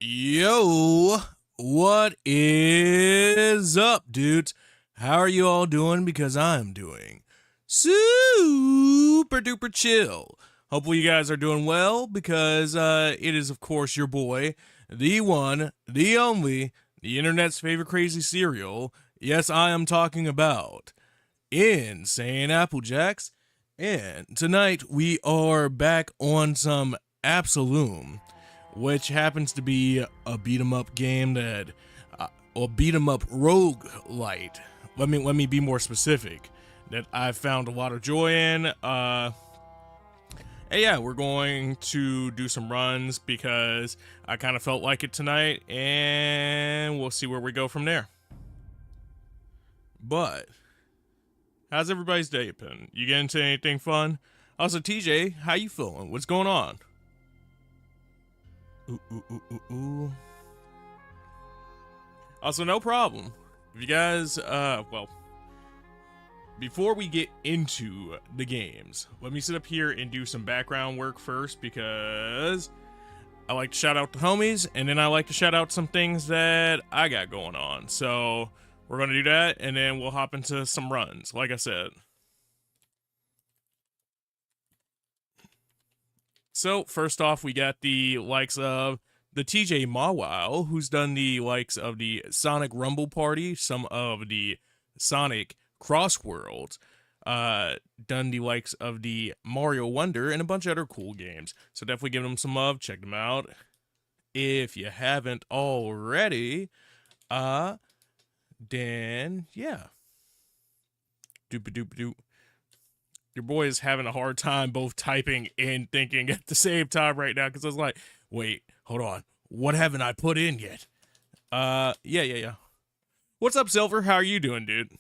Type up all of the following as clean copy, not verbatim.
Yo, what is up, dudes? How are you all doing? Because I'm doing super duper chill. Hopefully you guys are doing well because it is, of course, your boy, the one, the only, the internet's favorite crazy cereal. Yes, I am talking about insaneapplejackz. And tonight we are back on some absolum, which happens to be a beat 'em up game that, or beat 'em up roguelite. Let me be more specific. That I've found a lot of joy in. And yeah, we're going to do some runs because I kind of felt like it tonight, and we'll see where we go from there. But how's everybody's day been? You get into anything fun? Also, TJ, how you feeling? What's going on? Ooh. Also, no problem. If you guys, well, before we get into the games, let me sit up here and do some background work first because I like to shout out the homies, and then I like to shout out some things that I got going on. So we're going to do that, and then we'll hop into some runs, like I said. So, first off, we got the likes of the TJ Mawile, who's done the likes of the Sonic Rumble Party, some of the Sonic Crossworlds, done the likes of the Mario Wonder, and a bunch of other cool games. So definitely give them some love, check them out. If you haven't already, then, yeah. Doop-a-doop-a-doop. Your boy is having a hard time both typing and thinking at the same time right now, because I was like, wait, hold on. What haven't I put in yet? Yeah. What's up, Silver? How are you doing, dude?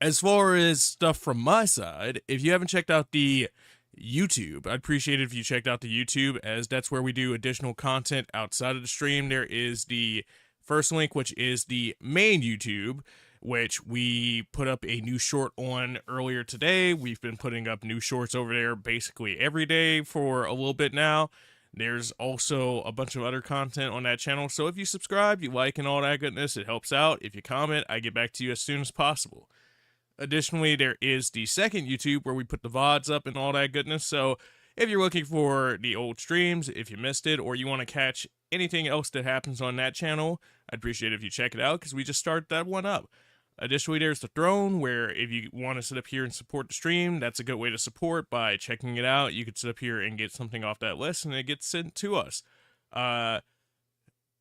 As far as stuff from my side, if you haven't checked out the YouTube, I'd appreciate it if you checked out the YouTube, as that's where we do additional content outside of the stream. There is the first link, which is the main YouTube, which we put up a new short on earlier today. We've been putting up new shorts over there basically every day for a little bit now. There's also a bunch of other content on that channel, so if you subscribe, you like, and all that goodness, it helps out. If you comment, I get back to you as soon as possible. Additionally, there is the second YouTube where we put the VODs up and all that goodness, so if you're looking for the old streams, if you missed it, or you want to catch anything else that happens on that channel, I'd appreciate it if you check it out, because we just started that one up. Additionally, there's the Throne, where if you want to sit up here and support the stream, that's a good way to support by checking it out. You could sit up here and get something off that list, and it gets sent to us.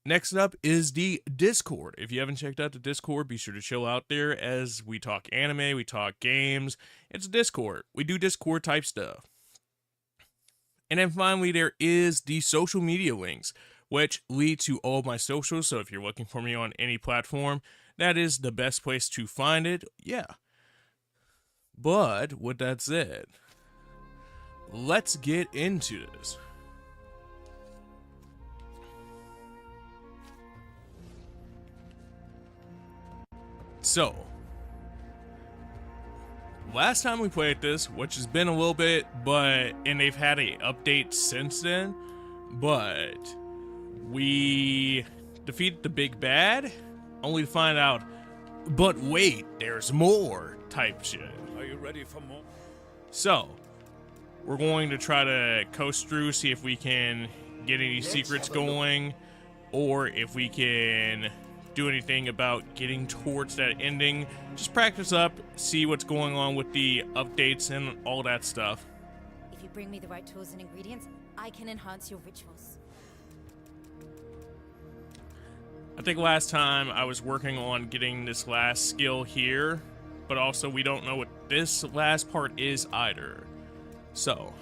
Next up is the Discord. If you haven't checked out the Discord, be sure to chill out there as we talk anime, we talk games. It's a Discord. We do Discord type stuff. And then finally, there is the social media links, which lead to all my socials. So if you're looking for me on any platform, that is the best place to find it, yeah. But, with that said, let's get into this. So, last time we played this, which has been a little bit, and they've had an update since then, but we defeated the big bad, only to find out, but wait, there's more type shit. Are you ready for more? So, we're going to try to coast through, see if we can get any secrets going, or if we can do anything about getting towards that ending. Just practice up, see what's going on with the updates and all that stuff. If you bring me the right tools and ingredients, I can enhance your rituals. I think last time I was working on getting this last skill here, but also we don't know what this last part is either. So,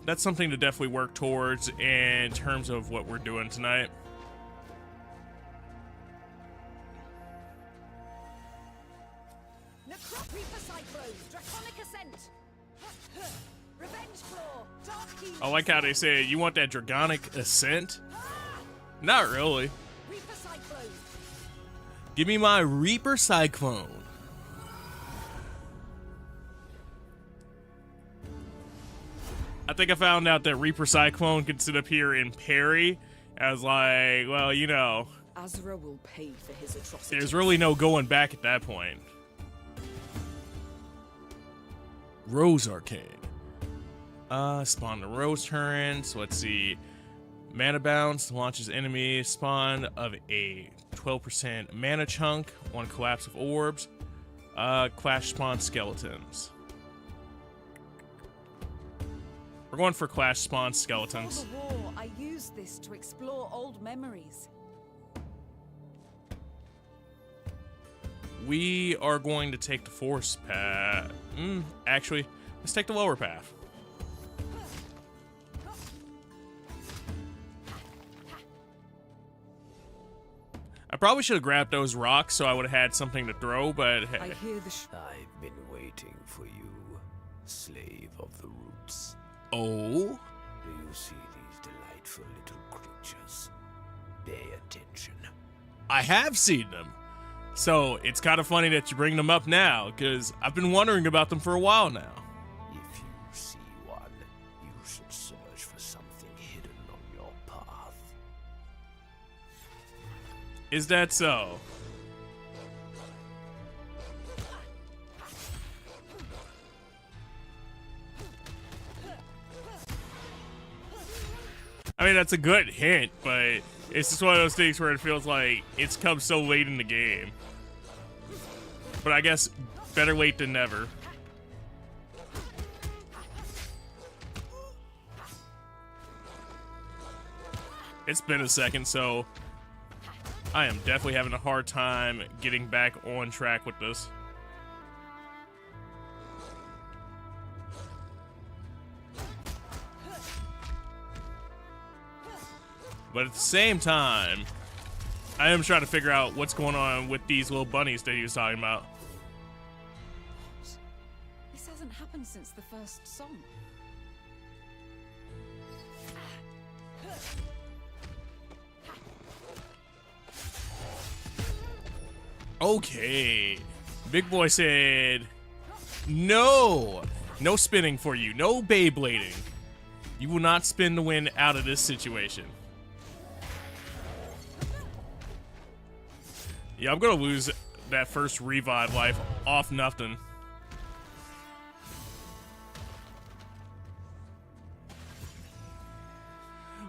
that's something to definitely work towards in terms of what we're doing tonight. I like how they say, you want that Dragonic Ascent? Not really. Give me my Reaper Cyclone. I think I found out that Reaper Cyclone could sit up here and parry. I was like, well, you know, Azra will pay for his atrocities. there's really no going back at that point. Rose Arcane. Spawn the Rose turret. So let's see. Mana bounce launches enemy spawn of a 12% mana chunk on collapse of orbs. Clash spawn skeletons. We're going for Clash spawn skeletons. Before the war, I used this to explore old memories. We are going to take the force path. Actually, let's take the lower path. I probably should have grabbed those rocks so I would have had something to throw, but hey. I hear the I've been waiting for you, slave of the roots. Oh? Do you see these delightful little creatures? Pay attention. I have seen them. So it's kind of funny that you bring them up now, because I've been wondering about them for a while now. If you see one, you should search for something hidden on your path. Is that so? I mean, that's a good hint, but it's just one of those things where it feels like it's come so late in the game. But I guess better late than never. It's been a second, so I am definitely having a hard time getting back on track with this. But at the same time, I am trying to figure out what's going on with these little bunnies that he was talking about. This hasn't happened since the first song. Okay. Big boy said, no. No spinning for you. No Beyblading. You will not spin the win out of this situation. Yeah, I'm gonna lose that first revive life off nothing.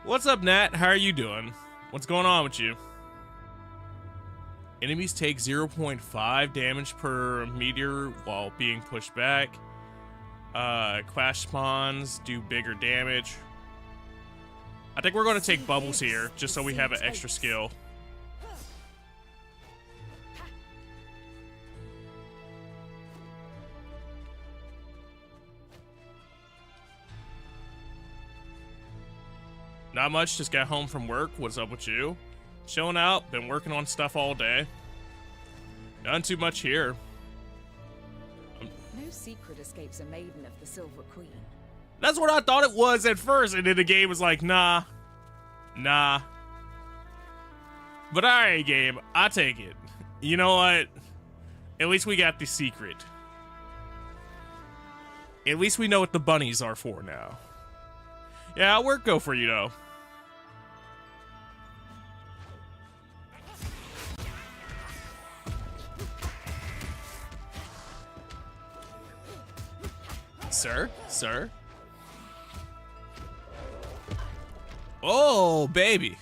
What's up, Nat? How are you doing? What's going on with you? Enemies take 0.5 damage per meteor while being pushed back. Clash spawns do bigger damage. I think we're going to take bubbles here, just so we have an extra skill. Not much, just got home from work. What's up with you? Chilling out, been working on stuff all day. None too much here. No secret escapes a maiden of the Silver Queen. That's what I thought it was at first, and then the game was like, nah. Nah. But alright, game, I take it. You know what? At least we got the secret. At least we know what the bunnies are for now. Yeah, I'll work go for you, though. Sir? Sir? Oh, baby.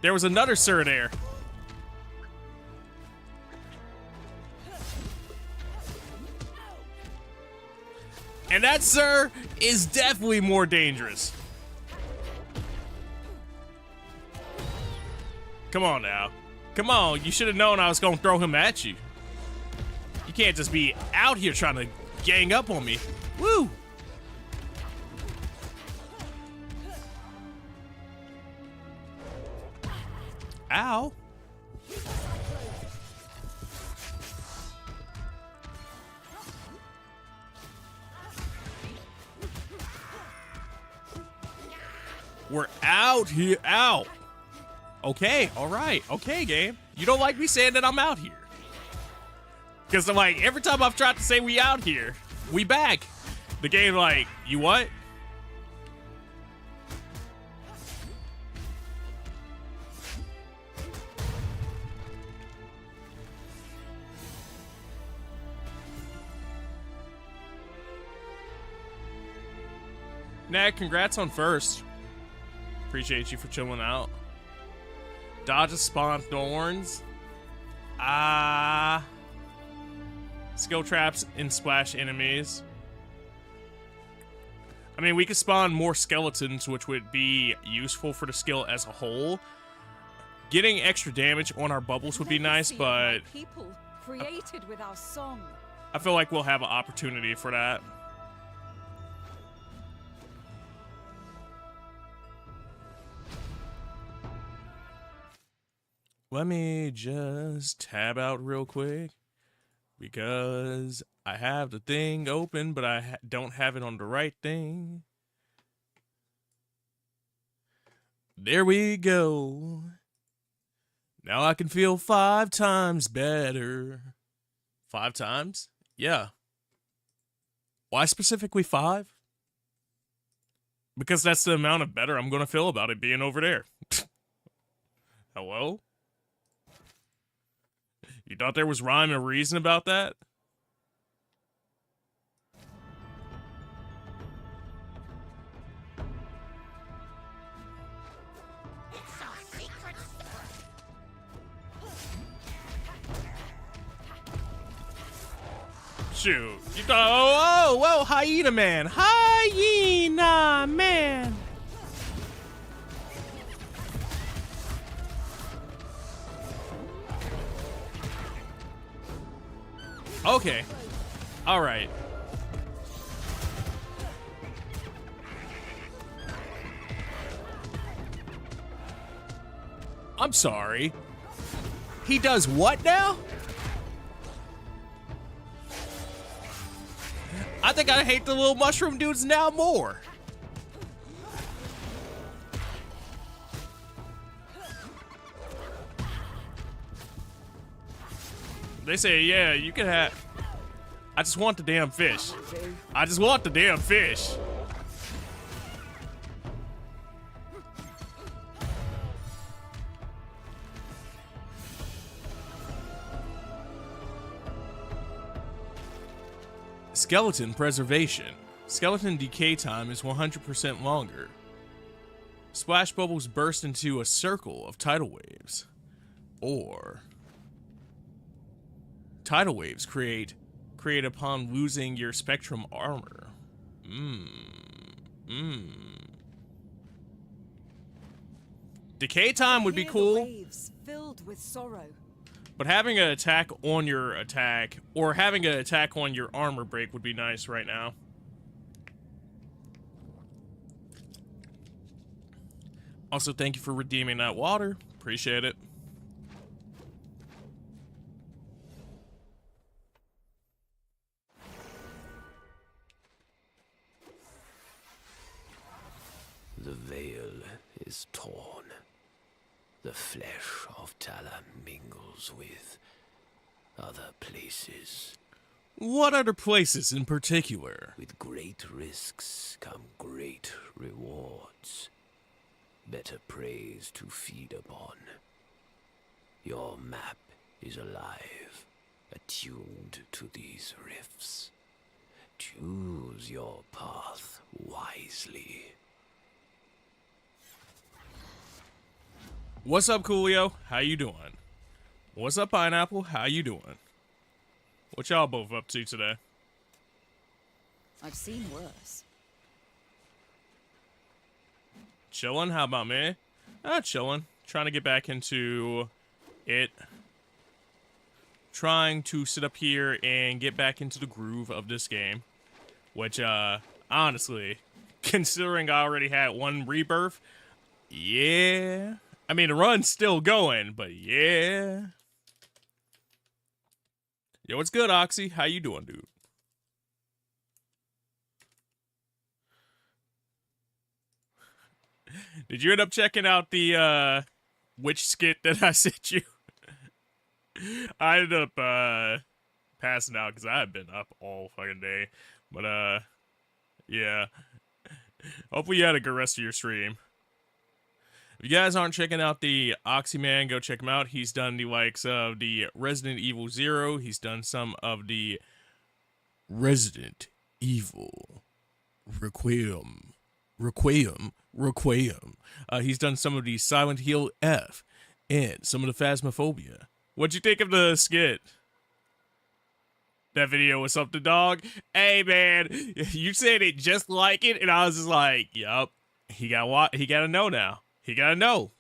There was another sir there. And that, sir, is definitely more dangerous. Come on now. Come on, you should have known I was gonna throw him at you. You can't just be out here trying to gang up on me. Woo! Ow. We're out here. Ow. Okay, all right. Okay, game. You don't like me saying that I'm out here. Because I'm like, every time I've tried to say we out here, we back. The game like, you what? Nah, congrats on first. Appreciate you for chilling out. Dodge a spawn thorns. Skill traps and splash enemies. I mean, we could spawn more skeletons, which would be useful for the skill as a whole. Getting extra damage on our bubbles would be nice, but people created with our song. I feel like we'll have an opportunity for that. Let me just tab out real quick because I have the thing open, but I don't have it on the right thing. There we go. Now I can feel 5 times better. 5 times? Yeah. Why specifically 5? Because that's the amount of better I'm going to feel about it being over there. Hello? You thought there was rhyme and reason about that? Shoot. You thought, oh, whoa, hyena man. Hyena man. Okay. All right. I'm sorry. He does what now? I think I hate the little mushroom dudes now more. They say, yeah, you can have... I just want the damn fish. I just want the damn fish. Skeleton preservation. Skeleton decay time is 100% longer. Splash bubbles burst into a circle of tidal waves. Or... tidal waves create upon losing your spectrum armor. Decay time would be cool. Waves filled with sorrow. But having an attack on your attack, or having an attack on your armor break would be nice right now. Also, thank you for redeeming that water. Appreciate it. The veil is torn. The flesh of Tala mingles with other places. What other places in particular? With great risks come great rewards. Better praise to feed upon. Your map is alive, attuned to these rifts. Choose your path wisely. What's up, Coolio? How you doing? What's up, Pineapple? How you doing? What y'all both up to today? I've seen worse. Chilling? How about me? Chilling. Trying to get back into it. Trying to sit up here and get back into the groove of this game. Which, honestly, considering I already had one rebirth, yeah. I mean, the run's still going, but yeah. Yo, what's good, Oxy? How you doing, dude? Did you end up checking out the witch skit that I sent you? I ended up passing out because I had been up all fucking day. But yeah. Hopefully you had a good rest of your stream. If you guys aren't checking out the Oxyman, go check him out. He's done the likes of the Resident Evil 0. He's done some of the Resident Evil Requiem Requiem. He's done some of the Silent Hill F and some of the Phasmophobia. What'd you think of the skit? That video was something, dog. Hey, man, you said it just like it, and I was just like, yup. He gotta know now. He gotta know.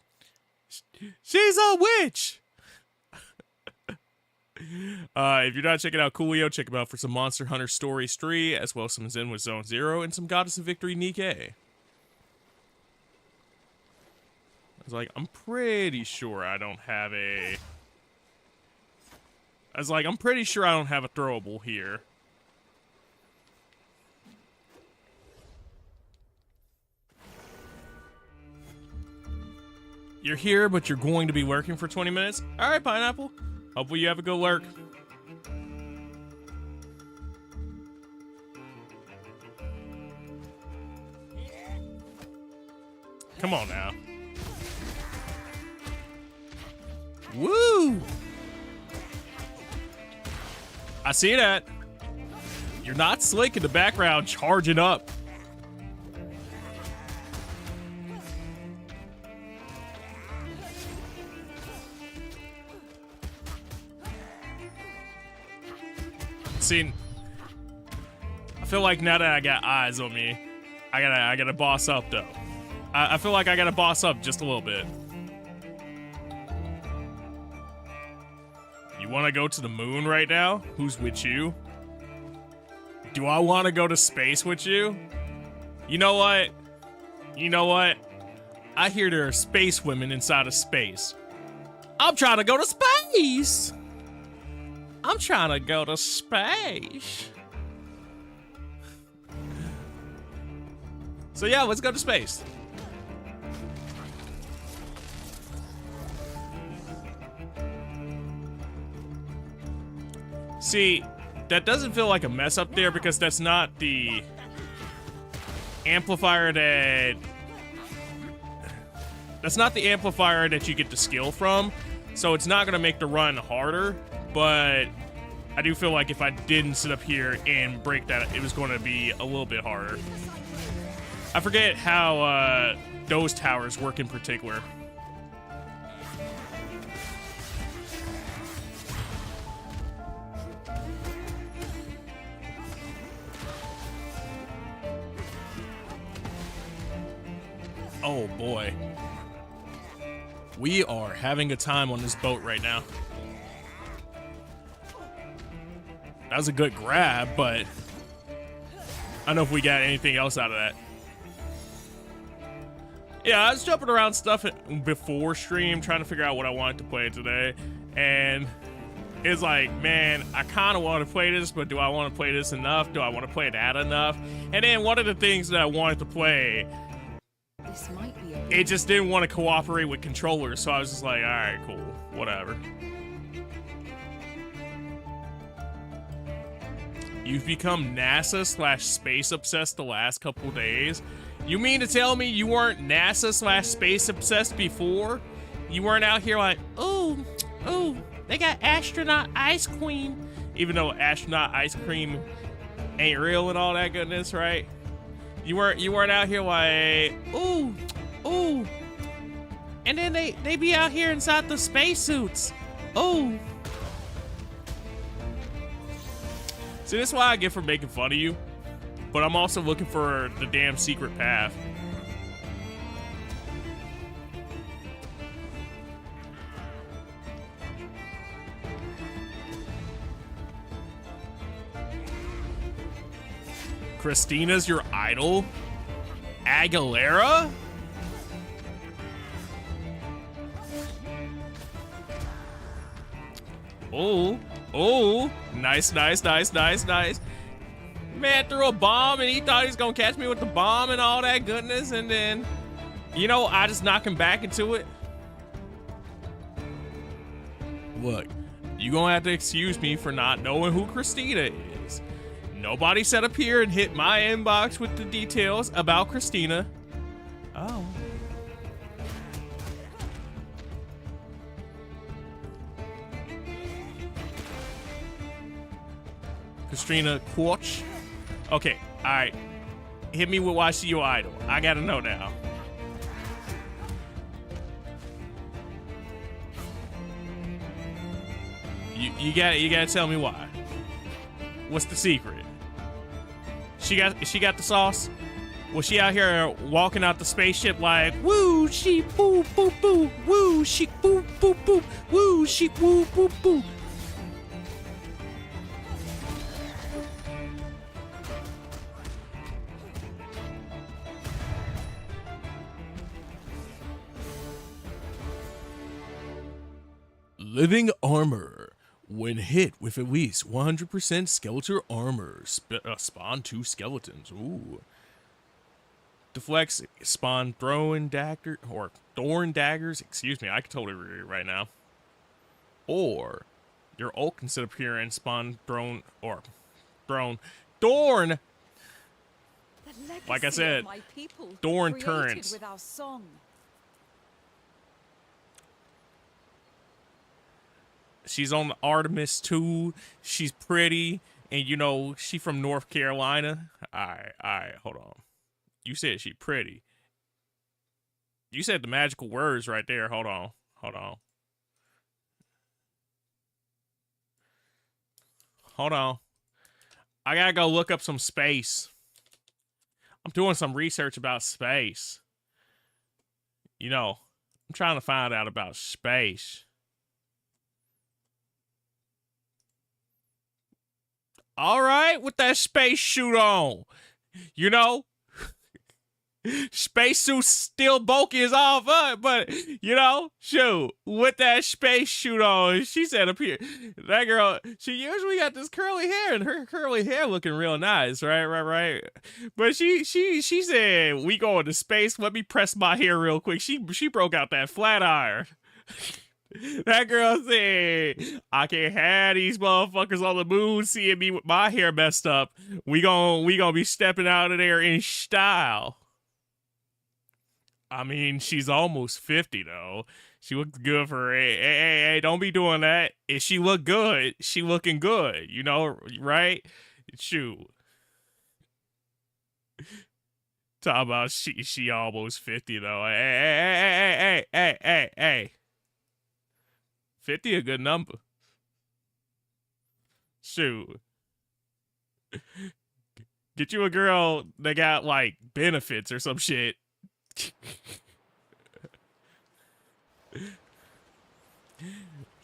She's a witch. If you're not checking out Coolio, check him out for some Monster Hunter Stories 3, as well as some Zen with Zone Zero, and some Goddess of Victory Nikkei. I was like, I'm pretty sure I don't have a... I'm pretty sure I don't have a throwable here. You're here, but you're going to be lurking for 20 minutes? Alright, Pineapple. Hopefully you have a good lurk. Come on now. Woo! I see that. You're not slick in the background, charging up. See, I feel like now that I got eyes on me, I gotta boss up though. I feel like I gotta boss up just a little bit. You want to go to the moon right now? Who's with you? Do I want to go to space with you? You know what? You know what? I hear there are space women inside of space. I'm trying to go to space! I'm trying to go to space. So yeah, let's go to space. See, that doesn't feel like a mess up there because that's not the amplifier that... That's not the amplifier that you get the skill from, so it's not going to make the run harder, but I do feel like if I didn't sit up here and break that, it was going to be a little bit harder. I forget how those towers work in particular. Oh boy. We are having a time on this boat right now. That was a good grab, but I don't know if we got anything else out of that. Yeah, I was jumping around stuff before stream, trying to figure out what I wanted to play today. And it's like, man, I kind of want to play this, but do I want to play this enough? Do I want to play that enough? And then one of the things that I wanted to play, This might be a it just didn't want to cooperate with controllers, so I was just like, alright, cool, whatever. You've become NASA/space obsessed the last couple days. You mean to tell me you weren't NASA/space obsessed before? You weren't out here like, ooh, they got astronaut ice cream. Even though astronaut ice cream ain't real and all that goodness, right? You weren't out here like, ooh. And then they be out here inside the spacesuits. Ooh. See, this is why I get for making fun of you, but I'm also looking for the damn secret path. Christina's your idol? Aguilera? Oh, nice. Man threw a bomb and he thought he was gonna catch me with the bomb and all that goodness, and then, you know, I just knock him back into it. Look, you gonna have to excuse me for not knowing who Christina is. Nobody sat up here and hit my inbox with the details about Christina. Oh. Christina Quarch. Okay, alright. Hit me with why she your idol. I gotta know now. You gotta tell me why. What's the secret? She got the sauce? Was she out here walking out the spaceship like woo she boo boo boo woo she boo boo boo woo she boo boo boo? Living armor. When hit with at least 100% skeletal armor, spawn 2 skeletons. Ooh. Deflects, spawn thorn daggers. Excuse me, I can totally read it right now. Or your ult can sit up here and spawn thorn. Like I said, thorn turrets. With our song. She's on the Artemis too. She's pretty, and you know she from North Carolina. All right, hold on. You said she pretty. You said the magical words right there. Hold on. I gotta go look up some space. I'm doing some research about space. You know, I'm trying to find out about space. All right, with that space suit on, you know, space suit's still bulky as all fuck, but you know, shoot, with that space suit on, she said up here, that girl, she usually got this curly hair, and her curly hair looking real nice, right. But she said, we going to space. Let me press my hair real quick. She broke out that flat iron. That girl said, I can't have these motherfuckers on the moon seeing me with my hair messed up. We gonna be stepping out of there in style. I mean, she's almost 50 though. She looks good for her. Hey, don't be doing that. If she look good, she looking good, you know, right? Shoot. Talk about she almost 50 though. Hey. 50 a good number. Shoot. Get you a girl that got like benefits or some shit.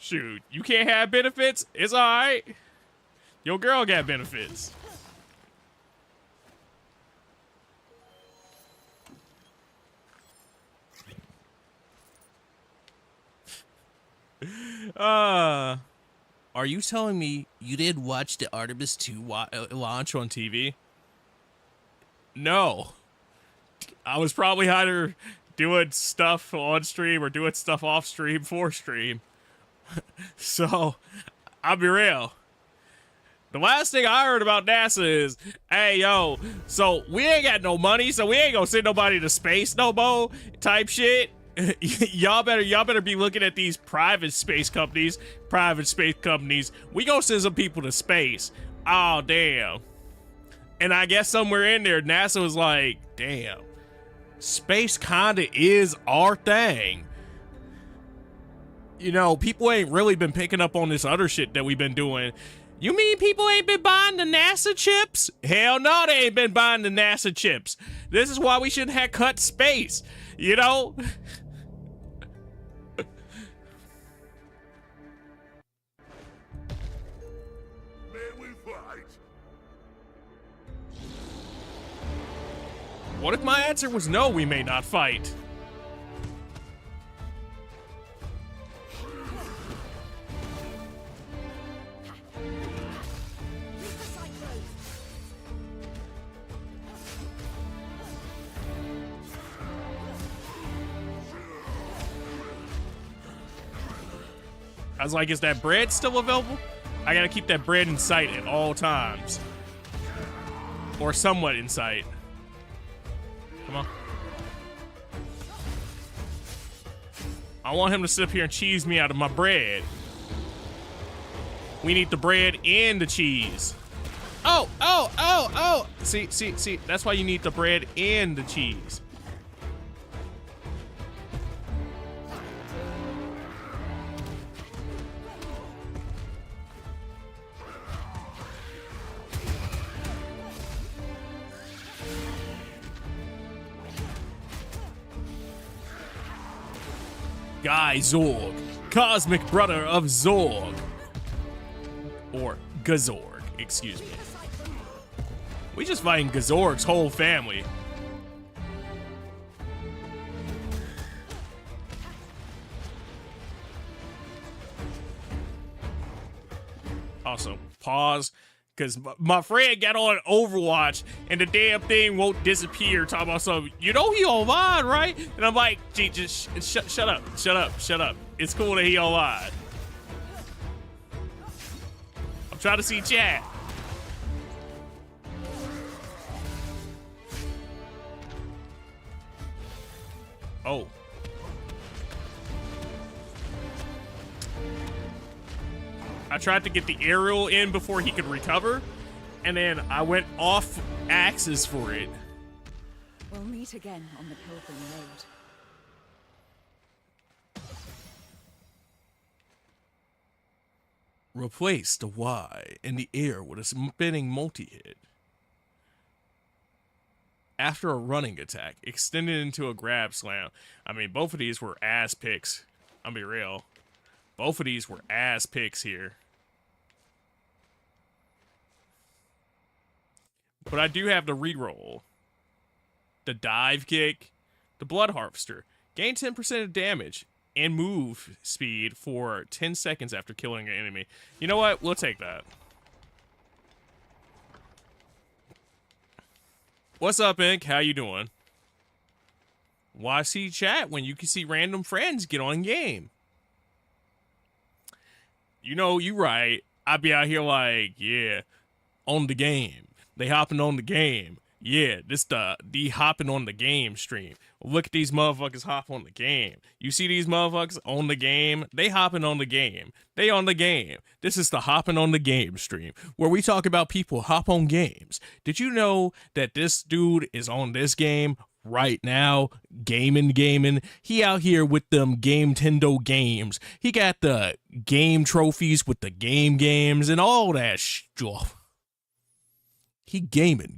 Shoot, you can't have benefits? It's alright. Your girl got benefits. Are you telling me you did watch the Artemis 2 launch on TV? No. I was probably either doing stuff on stream or doing stuff off stream for stream. So, I'll be real. The last thing I heard about NASA is, hey, yo, so we ain't got no money, so we ain't gonna send nobody to space no more type shit. y'all better be looking at these private space companies. We gonna send some people to space. Oh, damn. And I guess somewhere in there, NASA was like, damn, space kinda is our thing. You know, people ain't really been picking up on this other shit that we've been doing. You mean people ain't been buying the NASA chips? Hell no, they ain't been buying the NASA chips. This is why we shouldn't have cut space, you know? What if my answer was no, we may not fight? I was like, is that bread still available? I gotta keep that bread in sight at all times. Or somewhat in sight. Come on. I want him to sit up here and cheese me out of my bread. We need the bread and the cheese. Oh! See. That's why you need the bread and the cheese. Guy Zorg, cosmic brother of Zorg. Or Gazorg, excuse me. We just fighting Gazorg's whole family. Also, pause, because my friend got on Overwatch and the damn thing won't disappear. Talking about something, you know he online, right? And I'm like, gee, just shut up. It's cool that he online. I'm trying to see chat. Oh. I tried to get the aerial in before he could recover, and then I went off axis for it. We'll meet again on the Pilgrim Road. Replace the Y in the air with a spinning multi-hit. After a running attack, extended into a grab slam. I mean, both of these were ass picks. I'll be real. Both of these were ass picks here. But I do have the reroll. The dive kick. The blood harvester. Gain 10% of damage and move speed for 10 seconds after killing an enemy. You know what? We'll take that. What's up, Ink? How you doing? Why see chat when you can see random friends get on game? You know, you right. I be out here like, yeah, on the game. They hopping on the game. Yeah, this the hopping on the game stream. Look at these motherfuckers hop on the game. You see these motherfuckers on the game? They hopping on the game. They on the game. This is the hopping on the game stream where we talk about people hop on games. Did you know that this dude is on this game right now? Gaming. He out here with them Game-tendo games. He got the game trophies with the games and all that stuff. He gaming.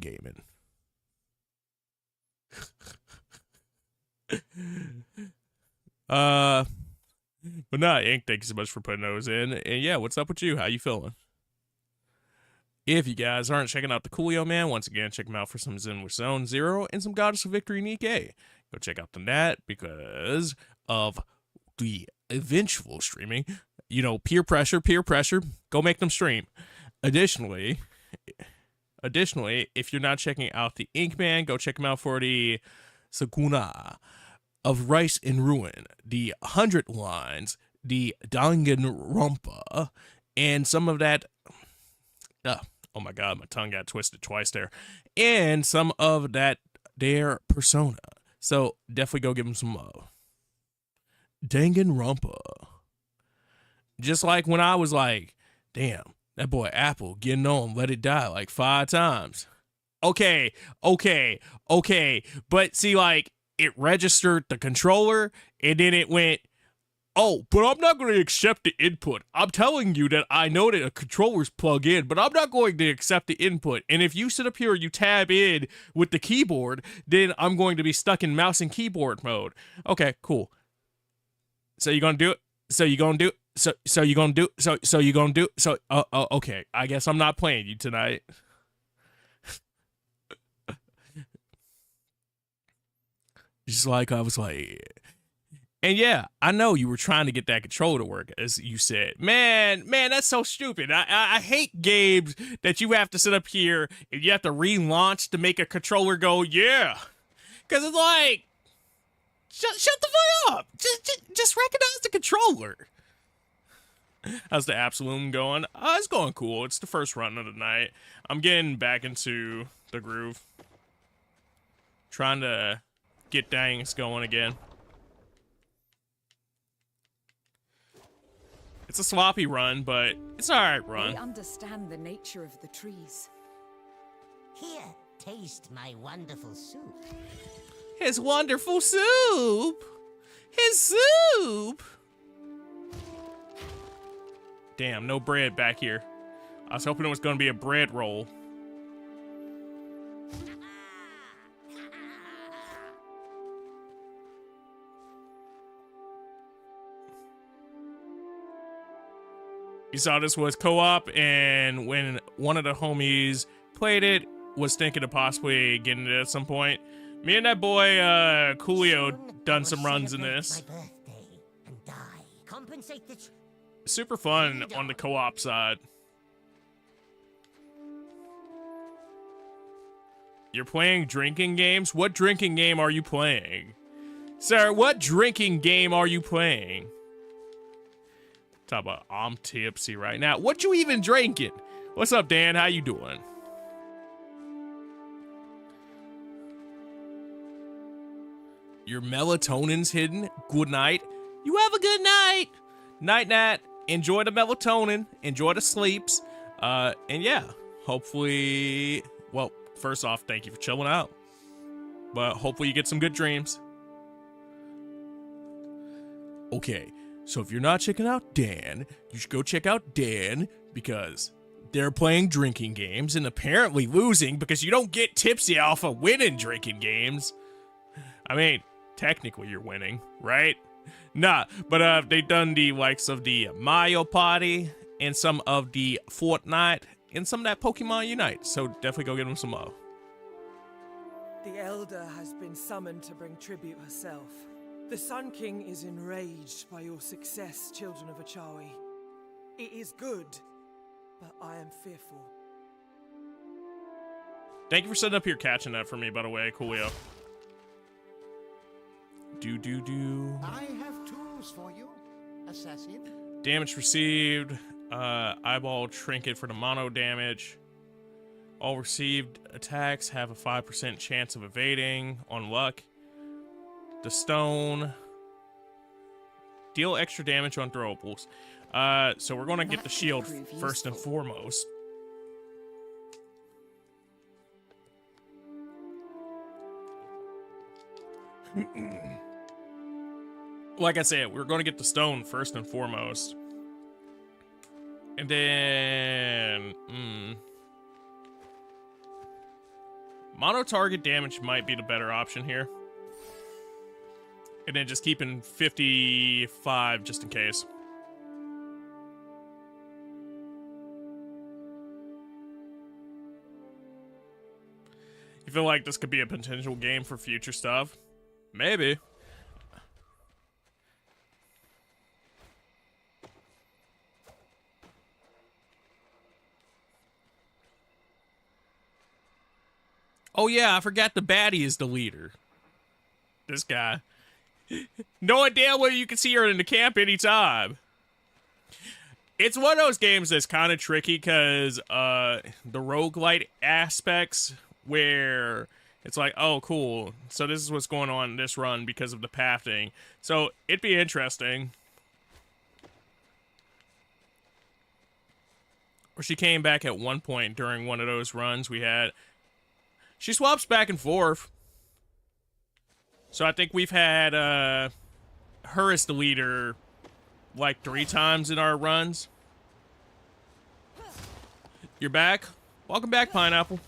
But nah, Ink, thank you so much for putting those in. And yeah, what's up with you? How you feeling? If you guys aren't checking out the Coolio Man, once again, check him out for some Zen with Zone Zero and some Goddess of Victory Nikkei. Go check out the net because of the eventual streaming. You know, peer pressure. Go make them stream. Additionally, if you're not checking out the Ink Man, go check him out for the Sakuna of Rice in Ruin, the 100 Lines, the Danganronpa, and some of that. Oh my god, my tongue got twisted twice there. And some of that their persona. So definitely go give him some love. Danganronpa. Just like when I was like, damn, that boy Apple getting on Let It Die like 5 times. Okay. But see, like, it registered the controller, and then it went, oh, but I'm not going to accept the input. I'm telling you that I know that a controller's plug in, but I'm not going to accept the input. And if you sit up here and you tab in with the keyboard, then I'm going to be stuck in mouse and keyboard mode. Okay, cool. So you're going to do it? Okay, I guess I'm not playing you tonight. Just like I was like, and yeah, I know you were trying to get that controller to work, as you said. Man, that's so stupid. I hate games that you have to sit up here and you have to relaunch to make a controller go, yeah. Because it's like, shut the fuck up. Just recognize the controller. How's the absolum going? It's going cool. It's the first run of the night. I'm getting back into the groove. Trying to get things going again. It's a sloppy run, but it's an alright run. They understand the nature of the trees. Here, Taste my wonderful soup. His wonderful soup! His soup! Damn, no bread back here. I was hoping it was going to be a bread roll. You saw this was co-op, and when one of the homies played it, was thinking of possibly getting it at some point. Me and that boy, Coolio, done some runs in this. My birthday and die. Compensate the Super fun on the co-op side. You're playing drinking games? What drinking game are you playing? Sir, what drinking game are you playing? Talk about I'm tipsy right now. What you even drinking? What's up, Dan? How you doing? Your melatonin's hidden. Good night. You have a good night. Night, Nat. Enjoy the melatonin. Enjoy the sleeps. And yeah, hopefully, well, first off, thank you for chilling out. But hopefully you get some good dreams. Okay, so if you're not checking out Dan, you should go check out Dan because they're playing drinking games and apparently losing because you don't get tipsy off of winning drinking games. I mean, technically you're winning, right? Nah, but they've done the likes of the Mario Party and some of the Fortnite and some of that Pokemon Unite. So definitely go get them some love. The Elder has been summoned to bring tribute herself. The Sun King is enraged by your success, children of Achawi. It is good, but I am fearful. Thank you for setting up your catching that for me, by the way, Coolio. I have tools for you, assassin. Damage received. Eyeball trinket for the mono damage. All received attacks have a 5% chance of evading on luck. The stone. Deal extra damage on throwables. So we're gonna get the shield first and foremost. Like I said, we're going to get the stone first and foremost. And then... mono target damage might be the better option here. And then just keeping 55 just in case. You feel like this could be a potential game for future stuff? Maybe. Oh yeah, I forgot the baddie is the leader. This guy. No idea whether you can see her in the camp anytime. It's one of those games that's kind of tricky because the roguelite aspects where it's like, oh, cool. So this is what's going on in this run because of the pathing. So it'd be interesting. Or she came back at one point during one of those runs we had. She swaps back and forth. So I think we've had her as the leader like 3 times in our runs. You're back? Welcome back, Pineapple.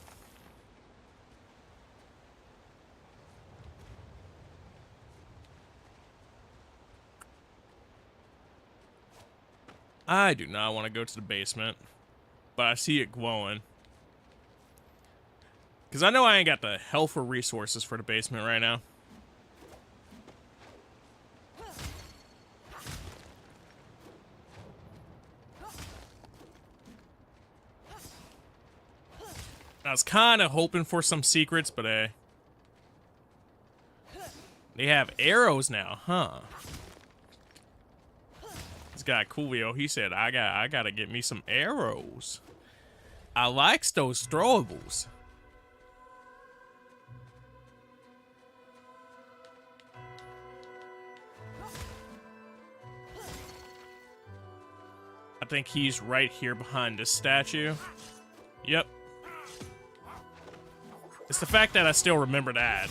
I do not want to go to the basement, but I see it glowing. Because I know I ain't got the health or resources for the basement right now. I was kind of hoping for some secrets, but they have arrows now, huh? This guy Coolio, he said, I gotta get me some arrows. I likes those throwables. I think he's right here behind this statue. Yep. It's the fact that I still remember that.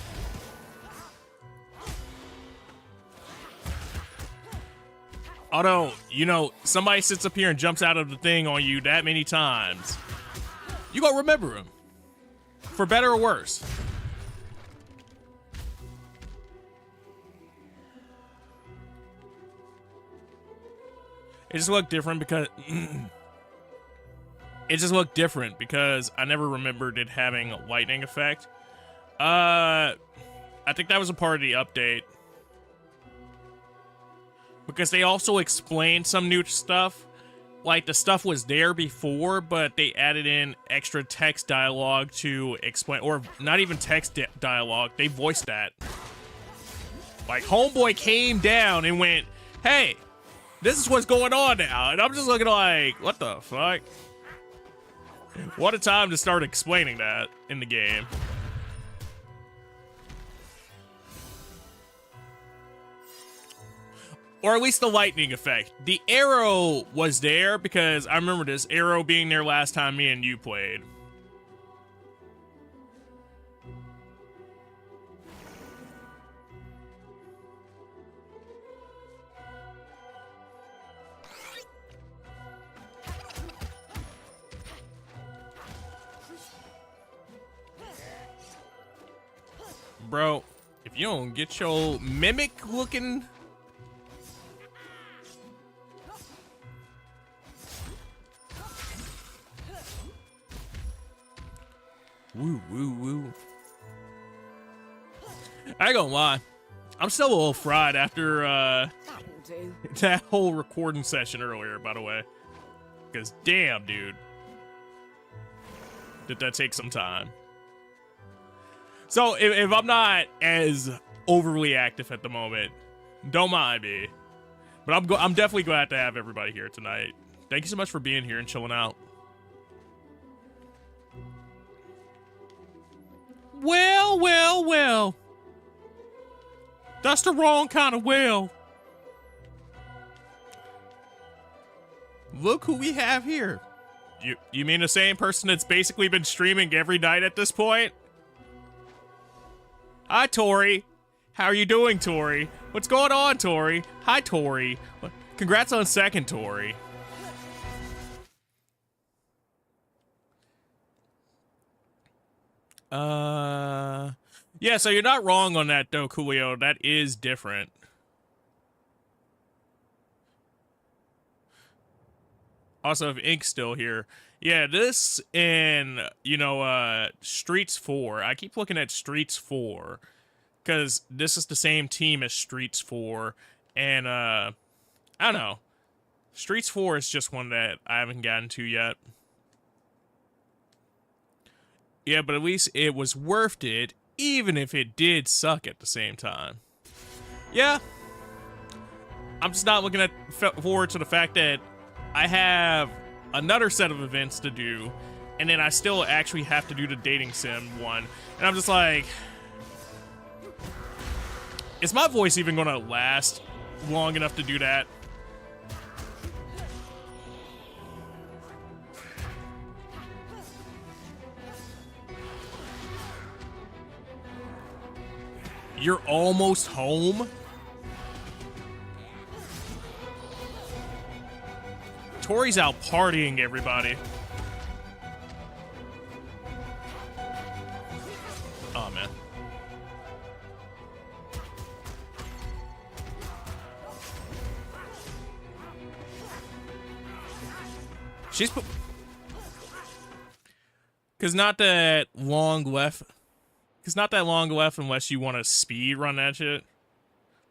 Although, you know, somebody sits up here and jumps out of the thing on you that many times, you gonna remember him. For better or worse. It just looked different because... It just looked different because I never remembered it having a lightning effect. I think that was a part of the update. Because they also explained some new stuff. Like, the stuff was there before, but they added in extra text dialogue to explain, or not even text dialogue, they voiced that. Like, Homeboy came down and went, hey, this is what's going on now. And I'm just looking like, what the fuck? What a time to start explaining that in the game. Or at least the lightning effect. The arrow was there because I remember this arrow being there last time me and you played. Bro, if you don't get your mimic looking... Woo, woo, woo. I ain't gonna lie. I'm still a little fried after that whole recording session earlier, by the way. Because damn, dude. Did that take some time. So if I'm not as overly active at the moment, don't mind me. But I'm definitely glad to have everybody here tonight. Thank you so much for being here and chilling out. Well, well, well. That's the wrong kind of well. Look who we have here. You mean the same person that's basically been streaming every night at this point? Hi, Tori. How are you doing, Tori? What's going on, Tori? Hi, Tori. Congrats on second, Tori. Yeah, so you're not wrong on that, though, Coolio. That is different. Also, if Ink's still here. Yeah, this and, you know, Streets 4. I keep looking at Streets 4. Because this is the same team as Streets 4. And, I don't know. Streets 4 is just one that I haven't gotten to yet. Yeah, but at least it was worth it, even if it did suck at the same time. Yeah. I'm just not looking forward to the fact that I have another set of events to do, and then I still actually have to do the dating sim one. And I'm just like, is my voice even gonna last long enough to do that? You're almost home? Tori's out partying, everybody. Oh, man. She's... Because not that long left... It's not that long left unless you want to speed run that shit.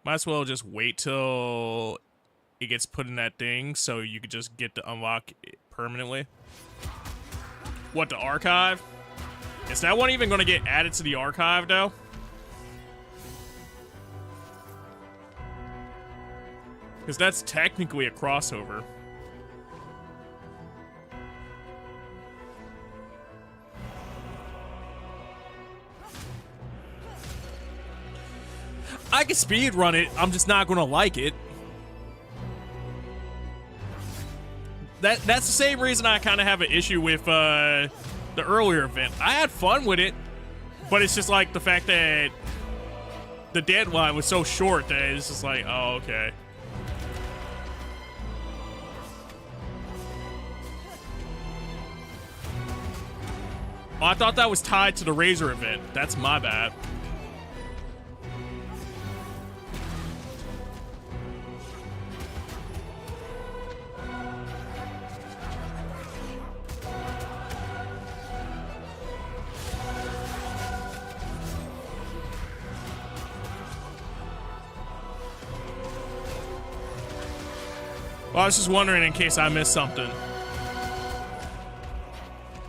Might as well just wait till it gets put in that thing so you could just get to unlock it permanently. What, the archive? Is that one even going to get added to the archive, though? Because that's technically a crossover. I can speed run it, I'm just not gonna like it. That's the same reason I kind of have an issue with the earlier event. I had fun with it, But it's just like the fact that the deadline was so short that it's just like, oh, okay. Oh, I thought that was tied to the Razor event. That's my bad. Well, I was just wondering in case I missed something.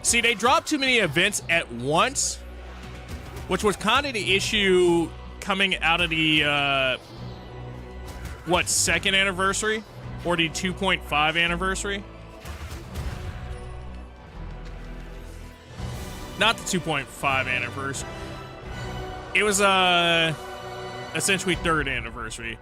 See, they dropped too many events at once, which was kind of the issue coming out of the, what, second anniversary? Or the 2.5 anniversary? Not the 2.5 anniversary. It was, essentially third anniversary.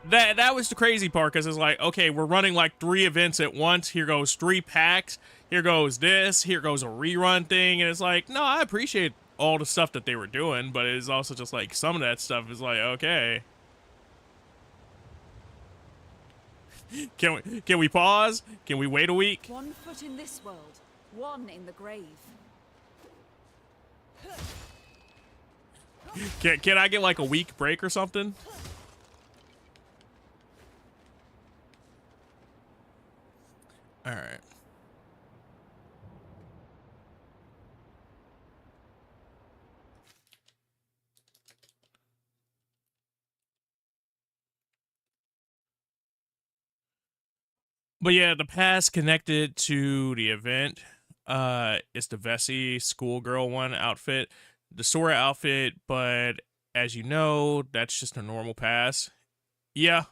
That was the crazy part, because it's like, okay, we're running like 3 events at once. Here goes 3 packs. Here goes this. Here goes a rerun thing. And it's like, no, I appreciate all the stuff that they were doing, but it's also just like some of that stuff is like, okay. Can we pause? Can we wait a week? 1 foot in this world, 1 in the grave. Can I get like a week break or something? All right. But yeah, the pass connected to the event, it's the Vessi schoolgirl one outfit, the Sora outfit, but as you know, that's just a normal pass. Yeah.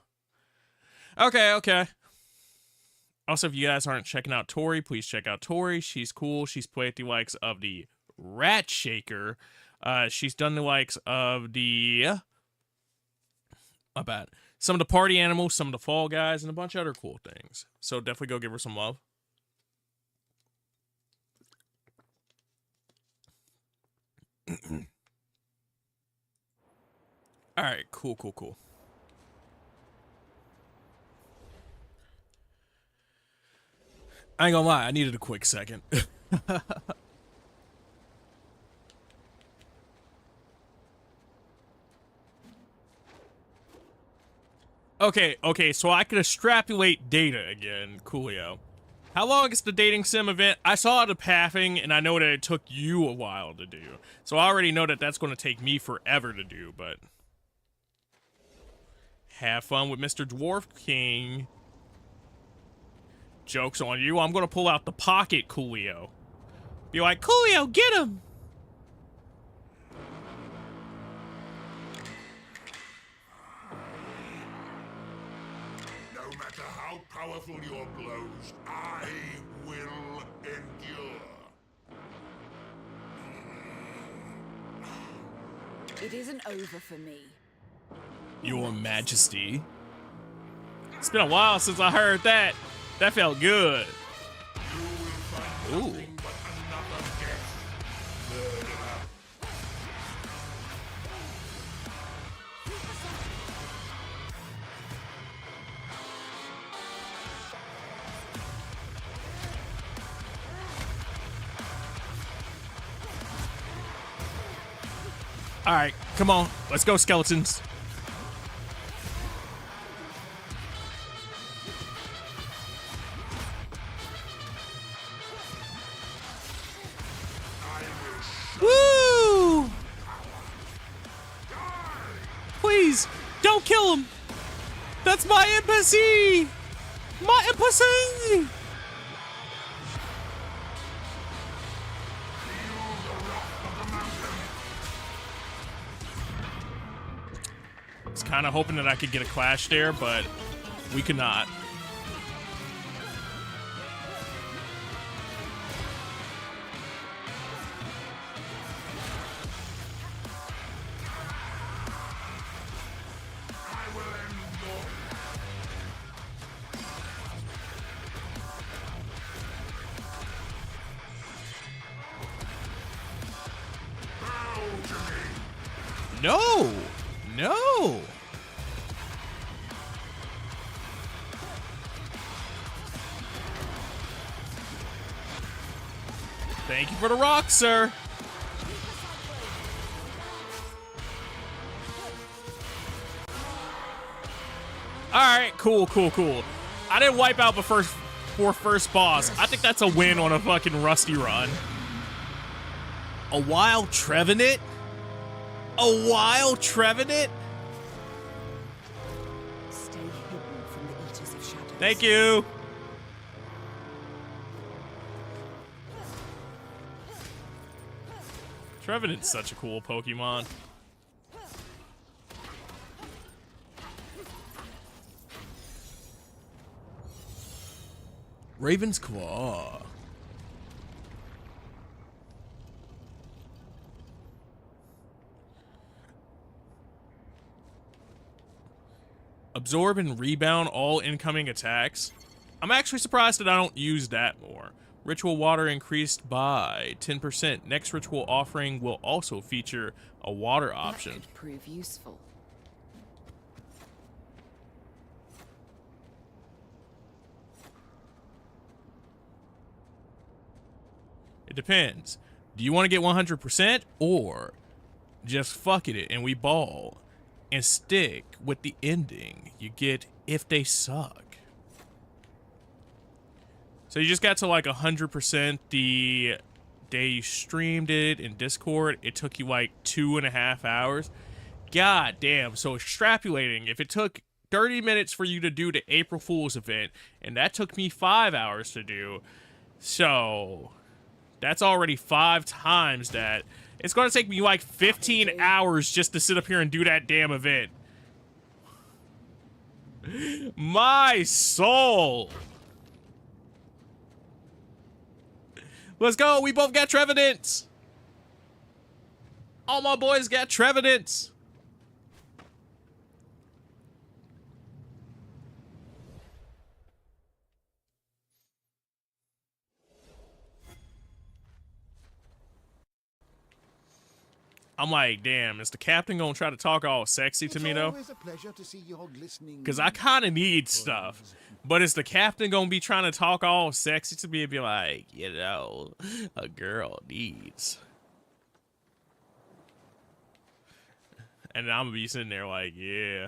Okay. Also, if you guys aren't checking out Tori, please check out Tori. She's cool. She's played the likes of the Rat Shaker. She's done the likes of the... my bad. Some of the party animals, some of the Fall Guys, and a bunch of other cool things. So definitely go give her some love. Alright, cool. I ain't gonna lie, I needed a quick second. Okay, so I can extrapolate data again, Coolio. How long is the dating sim event? I saw the pathing, and I know that it took you a while to do. So I already know that that's going to take me forever to do, but... have fun with Mr. Dwarf King. Joke's on you, I'm going to pull out the pocket, Coolio. Be like, Coolio, get him! No matter how powerful your blows, I will endure. It isn't over for me. Your Majesty. It's been a while since I heard that. That felt good. Ooh. All right, come on. Let's go, skeletons. Woo! Please, don't kill him. That's my NPC. My NPC. I was kind of hoping that I could get a clash there, but we could not. No! No! Thank you for the rock, sir. Alright, cool. I didn't wipe out before first boss. I think that's a win on a fucking Rusty run. A wild Trevenant? A wild Trevenant? Stay hidden from the Eaters of Shadows. Thank you. Trevenant's such a cool Pokemon. Raven's Claw. Absorb and rebound all incoming attacks. I'm actually surprised that I don't use that more. Ritual water increased by 10%. Next ritual offering will also feature a water option. That could prove useful. It depends. Do you want to get 100% or just fuck it and we ball and stick with the ending you get if they suck? So you just got to like 100% the day you streamed it in Discord. It took you like 2.5 hours. God damn. So extrapolating, if it took 30 minutes for you to do the April Fool's event, and that took me 5 hours to do, so that's already 5 times that. It's going to take me like 15 hours just to sit up here and do that damn event. My soul. Let's go. We both got Trevenants. All my boys got Trevenants. I'm like, damn, is the captain gonna try to talk all sexy to me though? It's always a pleasure to see your glistening. Because I kind of need stuff. But is the captain gonna be trying to talk all sexy to me and be like, you know, a girl needs. And I'm gonna be sitting there like, yeah.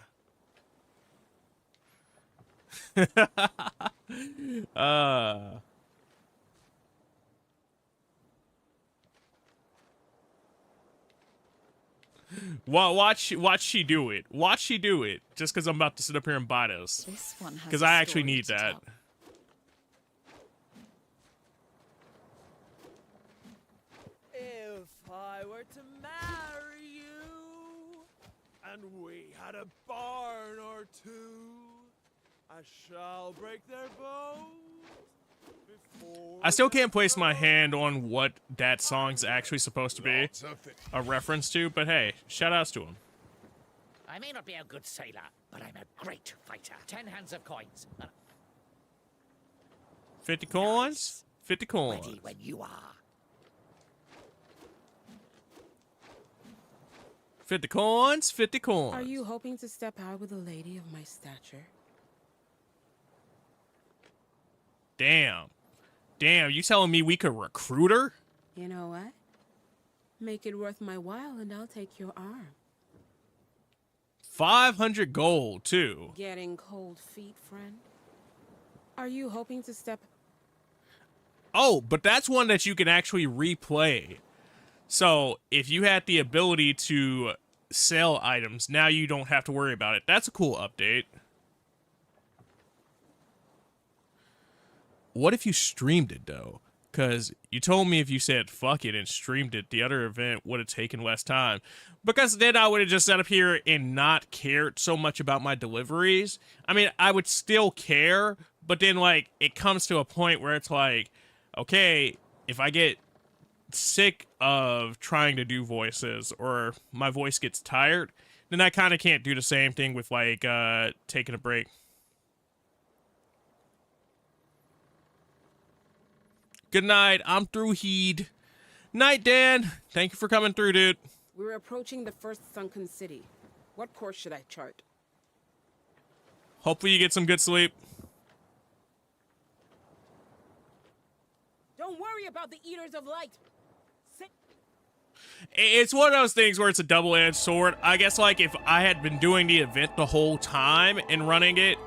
Well, watch she do it. Watch she do it. Just because I'm about to sit up here and buy this. This one has Because a I actually story need to that. tell. If I were to marry you, and we had a barn or two, I shall break their bones. I still can't place my hand on what that song's actually supposed to be a reference to, but hey, shout outs to him. I may not be a good sailor, but I'm a great fighter. 10 hands of coins. 50 coins? 50 coins. Ready when you are. 50 coins, 50 coins. Are you hoping to step out with a lady of my stature? Damn. Damn, you telling me we could recruit her? You know what? Make it worth my while and I'll take your arm. 500 gold, too. Getting cold feet, friend? Are you hoping to step... Oh, but that's one that you can actually replay. So, if you had the ability to sell items, now you don't have to worry about it. That's a cool update. What if you streamed it, though? Because you told me if you said fuck it and streamed it, the other event would have taken less time. Because then I would have just sat up here and not cared so much about my deliveries. I mean, I would still care, but then, like, it comes to a point where it's like, okay, if I get sick of trying to do voices or my voice gets tired, then I kind of can't do the same thing with, like, taking a break. Good night. I'm through, Heed. Night, Dan. Thank you for coming through, dude. We're approaching the first sunken city. What course should I chart? Hopefully you get some good sleep. Don't worry about the Eaters of Light. It's one of those things where it's a double-edged sword. I guess, like, if I had been doing the event the whole time and running it,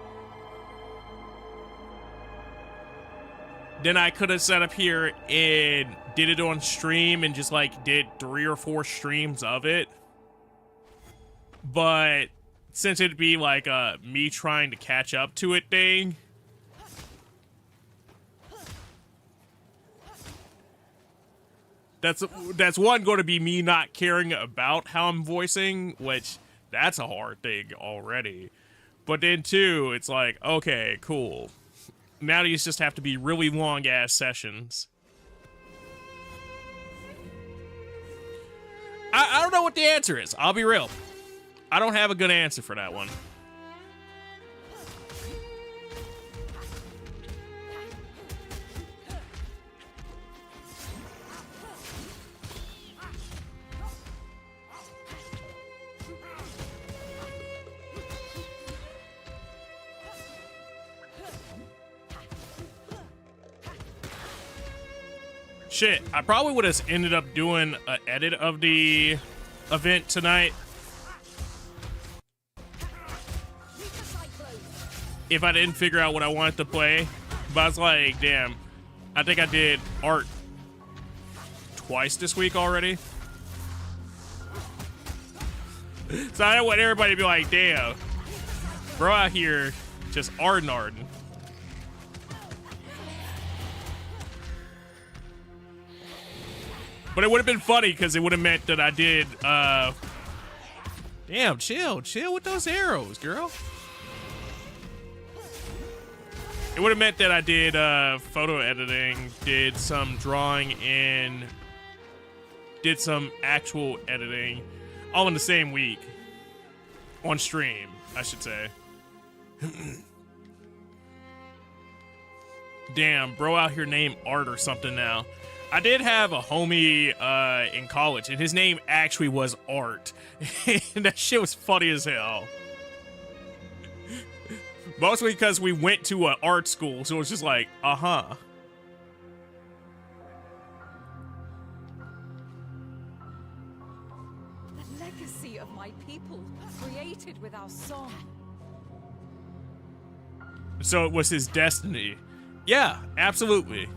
then I could have set up here and did it on stream and just, like, did 3 or 4 streams of it. But since it'd be, like, me trying to catch up to it thing, that's one going to be me not caring about how I'm voicing, which that's a hard thing already. But then two, it's like, okay, cool. Now these just have to be really long ass sessions. I don't know what the answer is. I'll be real. I don't have a good answer for that one. Shit, I probably would have ended up doing an edit of the event tonight if I didn't figure out what I wanted to play. But I was like, damn, I think I did art twice this week already. So I don't want everybody to be like, damn, bro out here just arding. But it would have been funny because it would have meant that I did, damn, chill with those arrows, girl. It would have meant that I did, photo editing, did some drawing, and did some actual editing all in the same week. On stream, I should say. Damn, bro out here named Art or something now. I did have a homie in college, and his name actually was Art. And that shit was funny as hell. Mostly because we went to an art school, so it was just like, uh-huh. The legacy of my people, created with our song. So it was his destiny. Yeah, absolutely.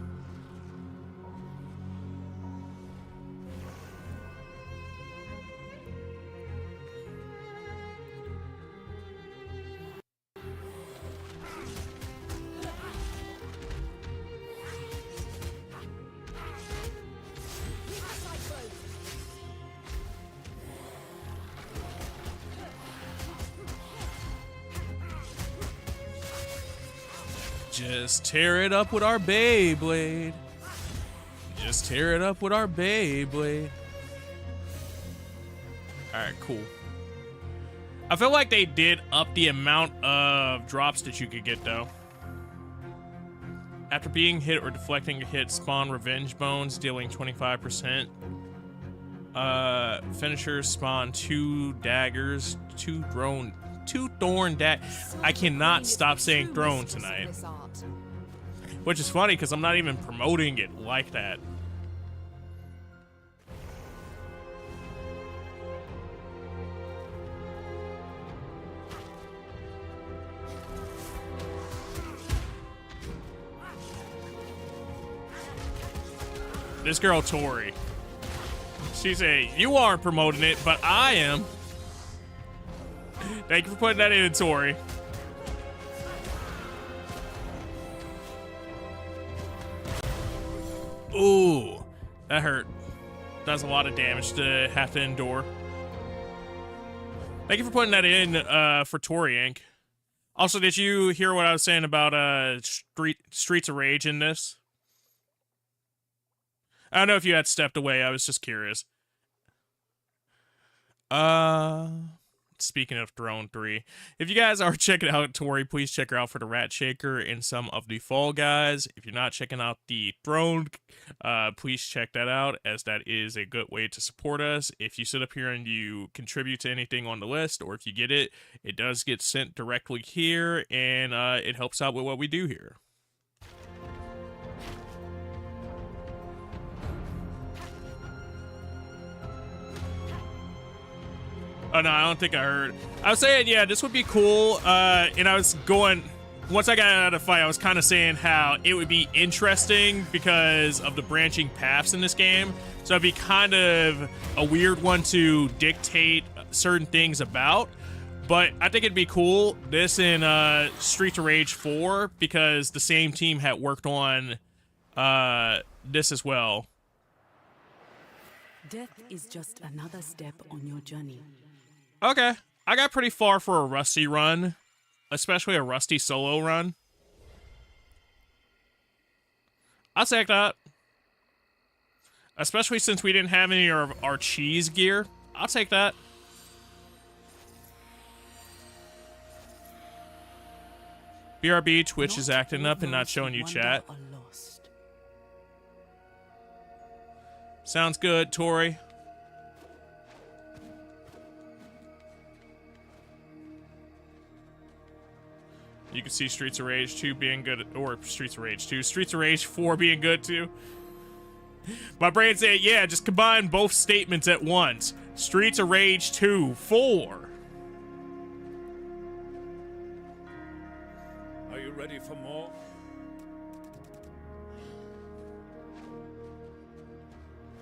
Just tear it up with our Beyblade. Just tear it up with our Beyblade. Alright, cool. I feel like they did up the amount of drops that you could get, though. After being hit or deflecting a hit, spawn revenge bones, dealing 25%. Finishers spawn 2 daggers, 2 thorn I cannot stop saying throne tonight. Which is funny because I'm not even promoting it like that. This girl Tori. She said, you aren't promoting it, but I am. Thank you for putting that in, Tori. Ooh, that hurt. That's a lot of damage to have to endure. Thank you for putting that in for Tori Inc. Also, did you hear what I was saying about Streets of Rage in this? I don't know if you had stepped away. I was just curious. speaking of Throne 3, if you guys are checking out Tori, please check her out for the Rat Shaker and some of the Fall Guys. If you're not checking out the Throne, please check that out, as that is a good way to support us. If you sit up here and you contribute to anything on the list, or if you get it, it does get sent directly here, and it helps out with what we do here. Oh, no, I don't think I heard. I was saying, yeah, this would be cool. And I was going, once I got out of the fight, I was kind of saying how it would be interesting because of the branching paths in this game. So it'd be kind of a weird one to dictate certain things about. But I think it'd be cool, this in Streets of Rage 4, because the same team had worked on this as well. Death is just another step on your journey. Okay, I got pretty far for a Rusty run, especially a Rusty solo run. I'll take that. Especially since we didn't have any of our cheese gear. I'll take that. BRB, Twitch is acting up and not showing you chat. Sounds good, Tori. You can see Streets of Rage 2 being good, or Streets of Rage 2, Streets of Rage 4 being good too. My brain said, yeah, just combine both statements at once. Streets of Rage 2, 4. Are you ready for more?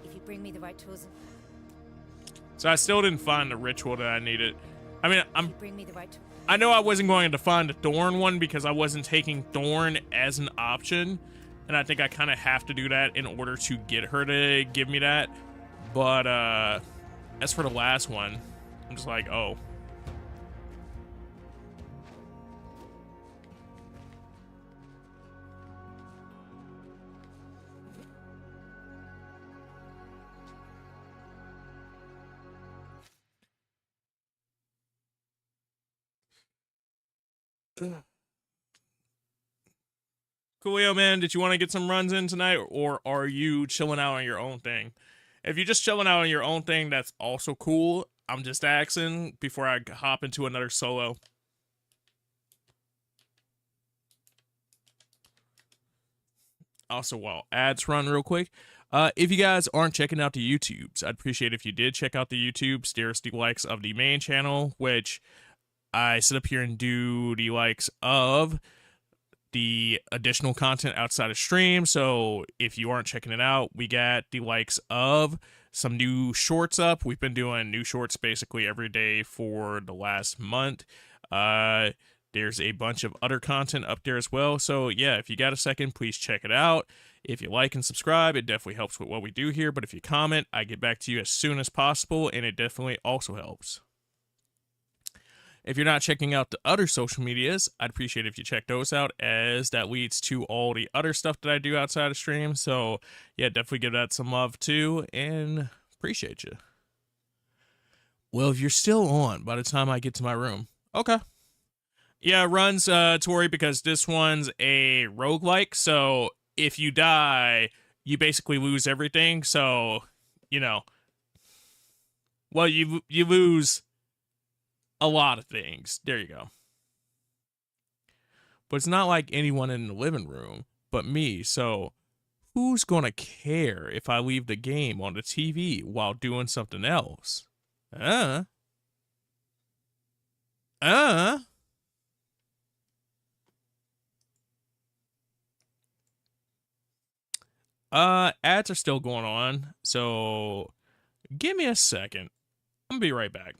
If you bring me the right tools, So I still didn't find the ritual that I needed. I mean, if you bring me the right tools. I know I wasn't going to find the Thorn one because I wasn't taking Thorn as an option. And I think I kind of have to do that in order to get her to give me that. But as for the last one, I'm just like, oh. Coolio, man, did you want to get some runs in tonight, or are you chilling out on your own thing? If you're just chilling out on your own thing, that's also cool. I'm just asking before I hop into another solo. Also, while ads run real quick, if you guys aren't checking out the YouTubes, I'd appreciate if you did check out the YouTubes. There's the likes of the main channel, which I sit up here and do the likes of the additional content outside of stream. So if you aren't checking it out, we got the likes of some new shorts up. We've been doing new shorts basically every day for the last month. There's a bunch of other content up there as well. So yeah, if you got a second, please check it out. If you like and subscribe, it definitely helps with what we do here. But if you comment, I get back to you as soon as possible, and it definitely also helps. If you're not checking out the other social medias, I'd appreciate if you check those out, as that leads to all the other stuff that I do outside of stream. So yeah, definitely give that some love too, and appreciate you. Well, if you're still on by the time I get to my room, okay. Yeah, runs, Tori, because this one's a roguelike, so if you die, you basically lose everything. So, you know, well, you lose a lot of things. There you go. But it's not like anyone in the living room but me, so who's gonna care if I leave the game on the TV while doing something else? Ads are still going on, so give me a second. I'm gonna be right back.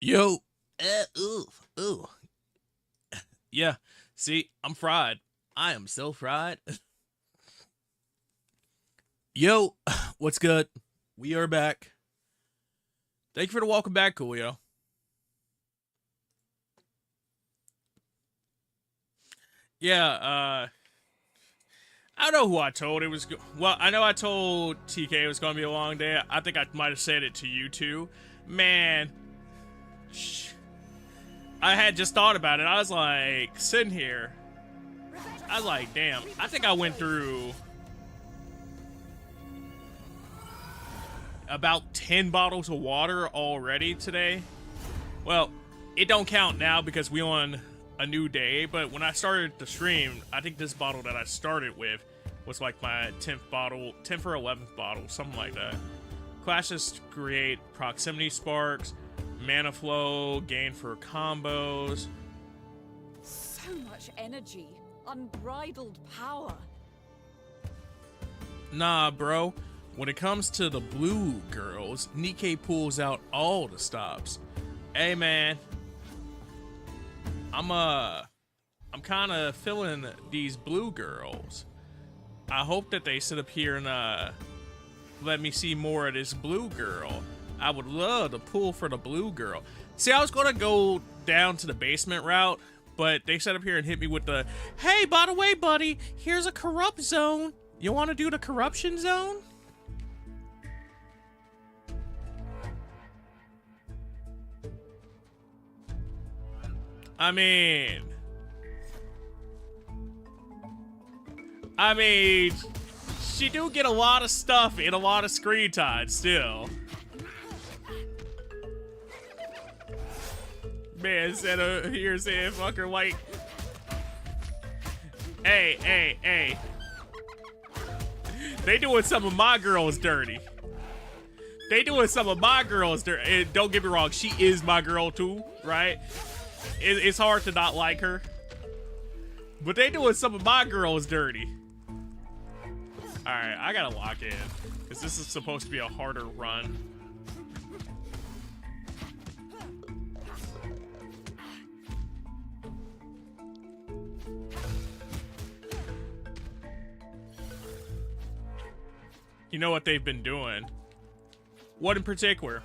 Yo. Ooh. Yeah. See, I'm fried. I am so fried. Yo, what's good? We are back. Thank you for the welcome back, Coolio. Yeah, I don't know who I told it was. Well, I know I told TK it was going to be a long day. I think I might have said it to you too. Man, I had just thought about it. I was like, sitting here. I was like, damn, I think I went through about 10 bottles of water already today. Well, it don't count now because we on a new day, but when I started the stream, I think this bottle that I started with was like my 10th bottle, 10th or 11th bottle, something like that. Clashes create proximity sparks, mana flow, gain for combos. So much energy, unbridled power. Nah, bro. When it comes to the blue girls, Nikkei pulls out all the stops. Hey, man. I'm kind of feeling these blue girls. I hope that they sit up here and let me see more of this blue girl. I would love to pull for the blue girl. See, I was gonna go down to the basement route, but they sat up here and hit me with the, hey, by the way, buddy, here's a corrupt zone. You want to do the corruption zone? I mean, she do get a lot of stuff and a lot of screen time still. Man, said here saying fucker like, hey. They doing some of my girls dirty. And don't get me wrong, she is my girl too, right? It's hard to not like her. But they doing some of my girls dirty. Alright, I gotta lock in. Because this is supposed to be a harder run. You know what they've been doing? What in particular?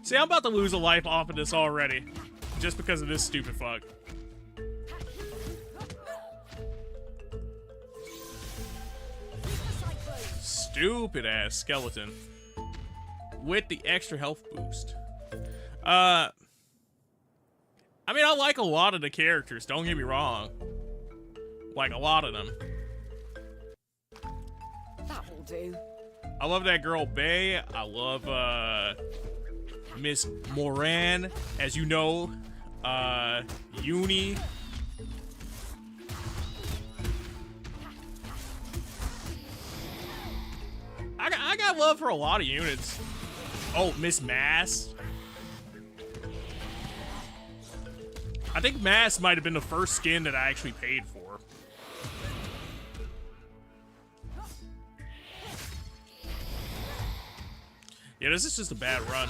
See, I'm about to lose a life off of this already. Just because of this stupid fuck. Stupid ass skeleton. With the extra health boost. I mean, I like a lot of the characters, don't get me wrong. Like, a lot of them. That will do. I love that girl, Bae. I love, Miss Moran, as you know, Uni. I got love for a lot of units. Oh, Miss Mass. I think Mass might have been the first skin that I actually paid for. Yeah, this is just a bad run.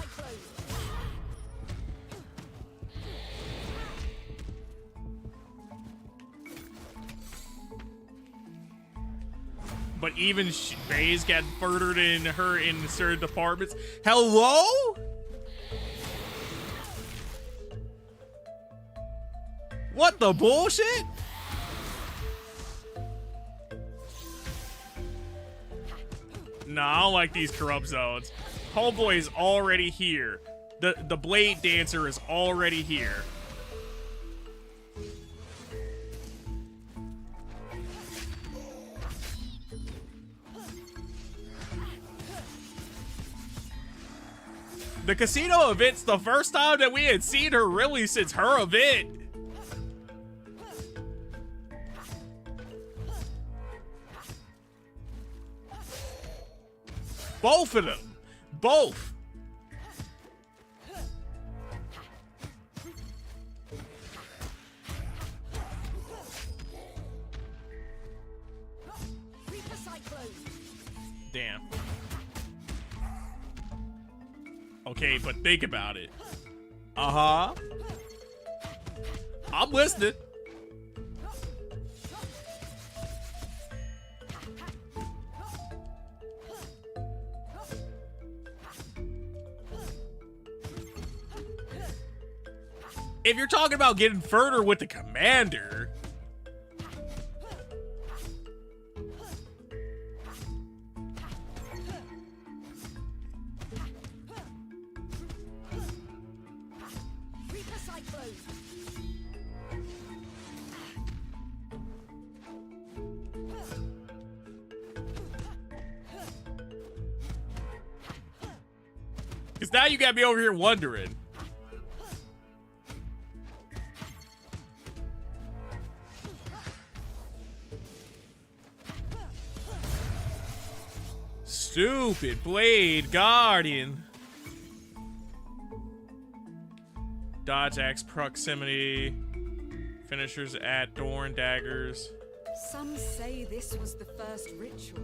But even Bae's got furthered in her in certain departments. Hello? What the bullshit? Nah, I don't like these corrupt zones. Homeboy is already here. The Blade Dancer is already here. The casino event's the first time that we had seen her really since her event. Both of them. Both. okay? But think about it. Uh-huh. I'm listening. If you're talking about getting further with the commander, because now you got me over here wondering. Stupid Blade Guardian. Dodge axe proximity. Finishers at door and daggers. Some say this was the first ritual.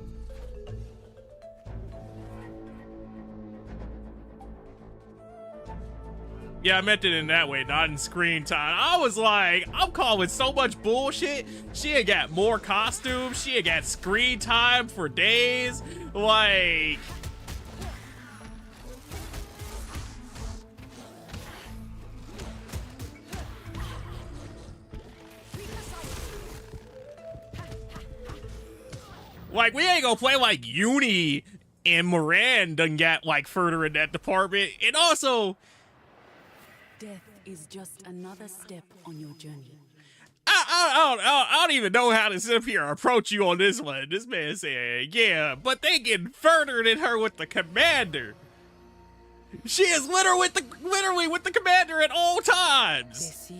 Yeah, I meant it in that way, not in screen time. I was like, I'm calling so much bullshit. She had got more costumes. She had got screen time for days. Like... Like, we ain't gonna play like Uni and Moran done got like further in that department. And also... Death is just another step on your journey. I don't even know how to sit up here and approach you on this one. This man said, yeah, but they getting further than her with the commander. She is literally with the commander at all times.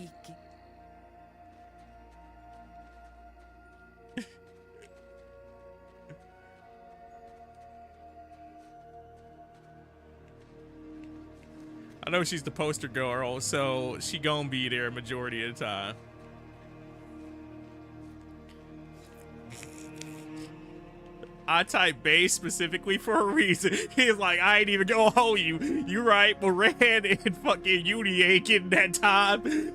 I know she's the poster girl, so she gonna be there majority of the time. I type base specifically for a reason. He's like, I ain't even gonna hold you. You right, Moran and fucking Uni ain't getting that time.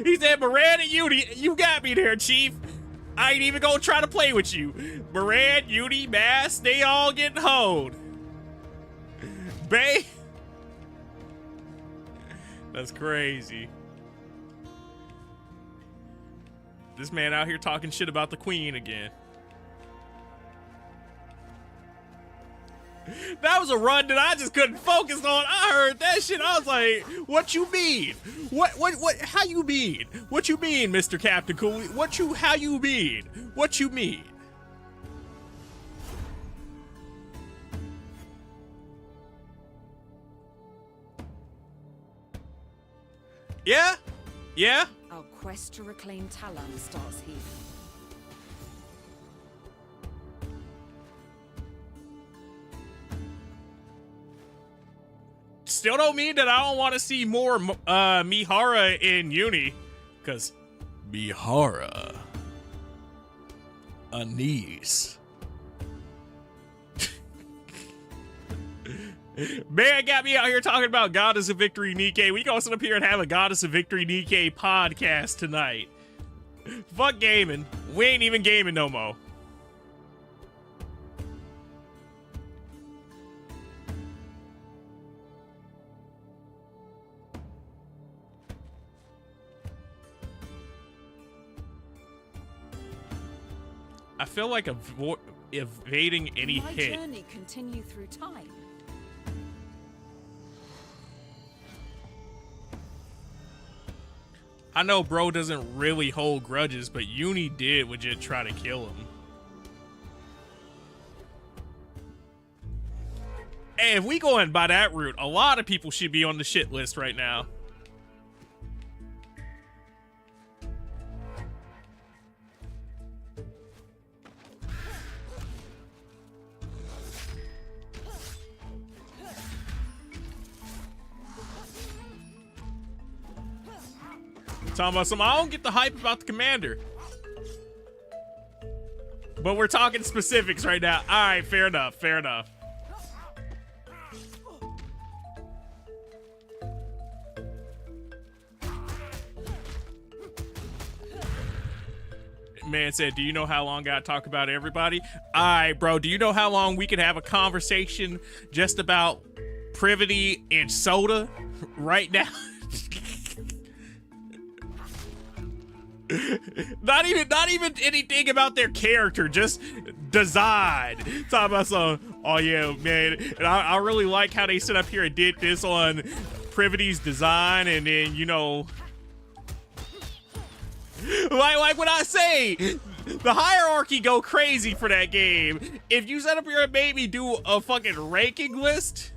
He said, Moran and Uni, you got me there, Chief. I ain't even gonna try to play with you. Moran, Uni, Mass, they all getting hoed. Bay? That's crazy. This man out here talking shit about the queen again. That was a run that I just couldn't focus on. I heard that shit. I was like, what you mean? What, how you mean? What you mean, Mr. Captain Cooley? How you mean? What you mean? Yeah? Yeah? Our quest to reclaim Talon starts here. Still don't mean that I don't want to see more Mihara in Uni. Because Mihara. Anise. Man got me out here talking about Goddess of Victory Nikkei. We gonna sit up here and have a Goddess of Victory Nikkei podcast tonight. Fuck gaming. We ain't even gaming no more. I feel like evading any hit. My journey continue through time. I know bro doesn't really hold grudges, but Uni did legit try to kill him. Hey, if we going by that route, a lot of people should be on the shit list right now. Talking about some, I don't get the hype about the commander. But we're talking specifics right now. All right, fair enough, fair enough. Man said, do you know how long I gotta talk about everybody? Alright, bro, do you know how long we could have a conversation just about privity and soda right now? Not even anything about their character, just design. Talking about some, oh yeah, man. And I really like how they sit up here and did this on Privity's design, and then, you know, like when I say the hierarchy go crazy for that game. If you set up here and made me do a fucking ranking list,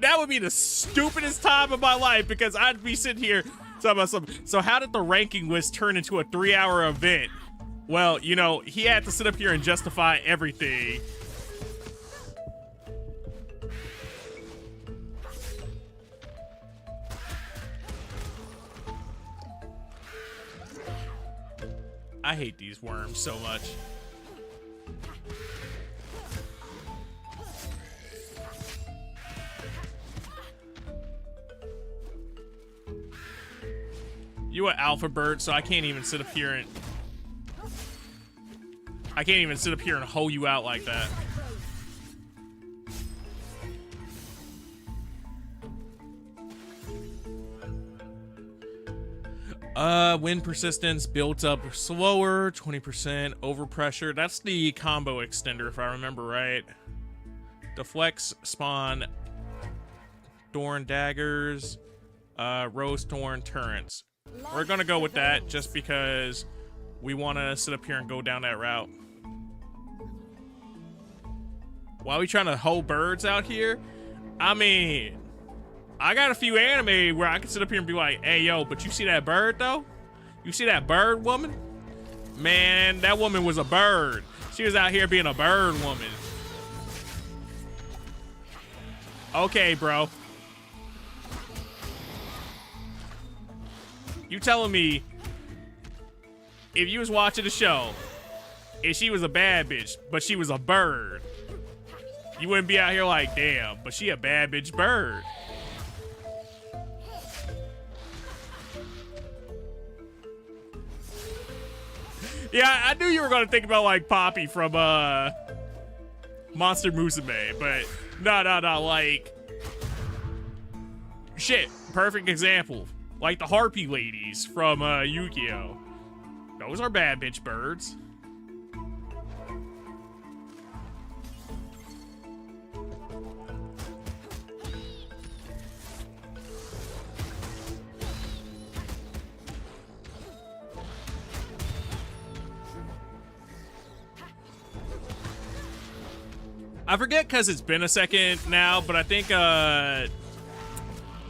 that would be the stupidest time of my life, because I'd be sitting here talking about something. So how did the ranking list turn into a 3-hour event? Well, you know, he had to sit up here and justify everything. I hate these worms so much. You an alpha bird, so I can't even sit up here and hoe you out like that. Wind persistence built up slower, 20% overpressure. That's the combo extender, if I remember right. Deflects spawn Thorn daggers, Rose Thorn turrets. We're gonna go with that just because we want to sit up here and go down that route. Why are we trying to hoe birds out here? I mean, I got a few anime where I can sit up here and be like, hey, yo, but you see that bird, though? You see that bird woman? Man, that woman was a bird. She was out here being a bird woman. Okay, bro. You telling me if you was watching the show and she was a bad bitch, but she was a bird, you wouldn't be out here like, damn, but she a bad bitch bird. Yeah, I knew you were gonna think about like Poppy from Monster Musume, but no, like shit, perfect example. Like the harpy ladies from Yu-Gi-Oh! Those are bad bitch birds. I forget because it's been a second now, but I think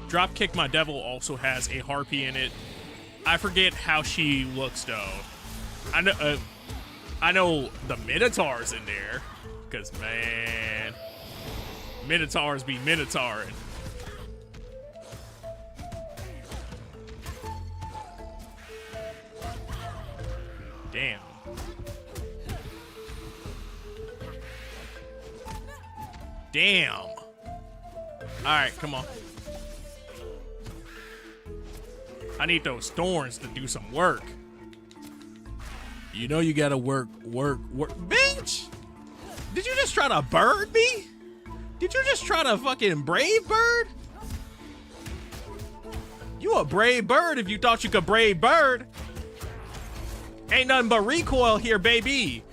Dropkick My Devil also has a harpy in it. I forget how she looks though. I know the Minotaur's in there, because man, Minotaurs be Minotauring. Damn. Damn. All right, come on. I need those thorns to do some work. You know you gotta work. Bitch! Did you just try to bird me? Did you just try to fucking brave bird? You a brave bird if you thought you could brave bird. Ain't nothing but recoil here, baby.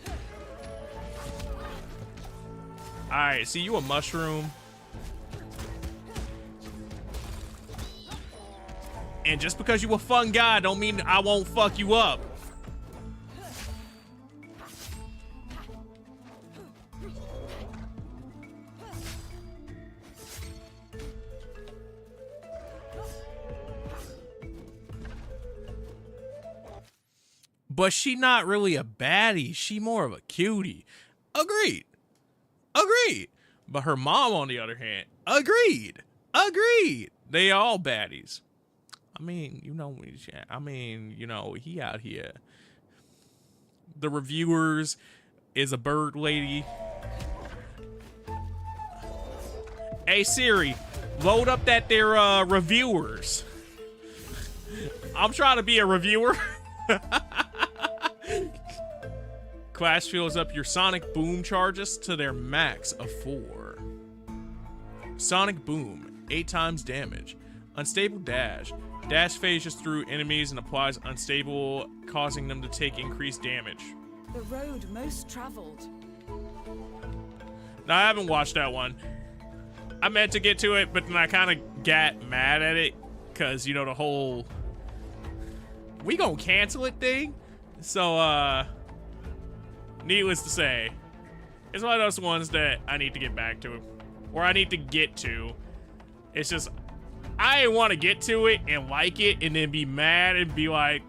Alright, see you a mushroom. And just because you a fun guy don't mean I won't fuck you up. But she not really a baddie. She more of a cutie. Agreed. Agreed. But her mom, on the other hand, agreed. Agreed. They all baddies. I mean, you know, he out here. The reviewers is a bird lady. Hey Siri, load up that there reviewers. I'm trying to be a reviewer. Clash fills up your sonic boom charges to their max of 4. Sonic boom, 8 times damage. Unstable dash. Dash phases through enemies and applies unstable, causing them to take increased damage. The road most traveled. Now, I haven't watched that one. I meant to get to it, but then I kind of got mad at it because, you know, the whole we gonna cancel it thing. So, needless to say, it's one of those ones that I need to get back to, or I need to get to. It's just, I want to get to it and like it and then be mad and be like,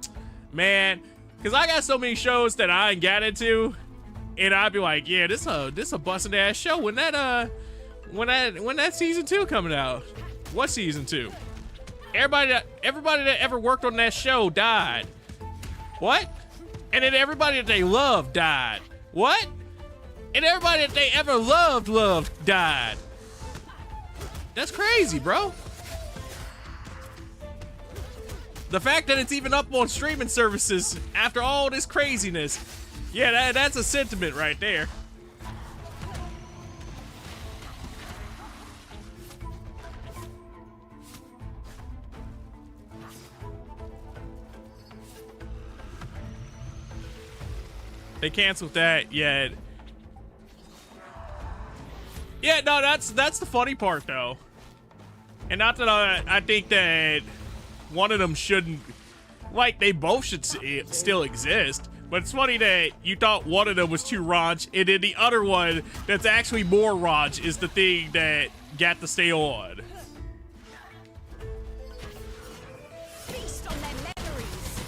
man, because I got so many shows that I ain't got into, and I'd be like, yeah, this a busted ass show. When that season 2 coming out? What season 2? Everybody that ever worked on that show died. What? And then everybody that they loved died. What? And everybody that they ever loved died. That's crazy, bro. The fact that it's even up on streaming services after all this craziness, yeah, that's a sentiment right there. They canceled that, yeah. Yeah, no, that's the funny part, though. And not that I think that one of them shouldn't, like, they both should still exist. But it's funny that you thought one of them was too raunch, and then the other one that's actually more raunch is the thing that got to stay on. Feast on their memories.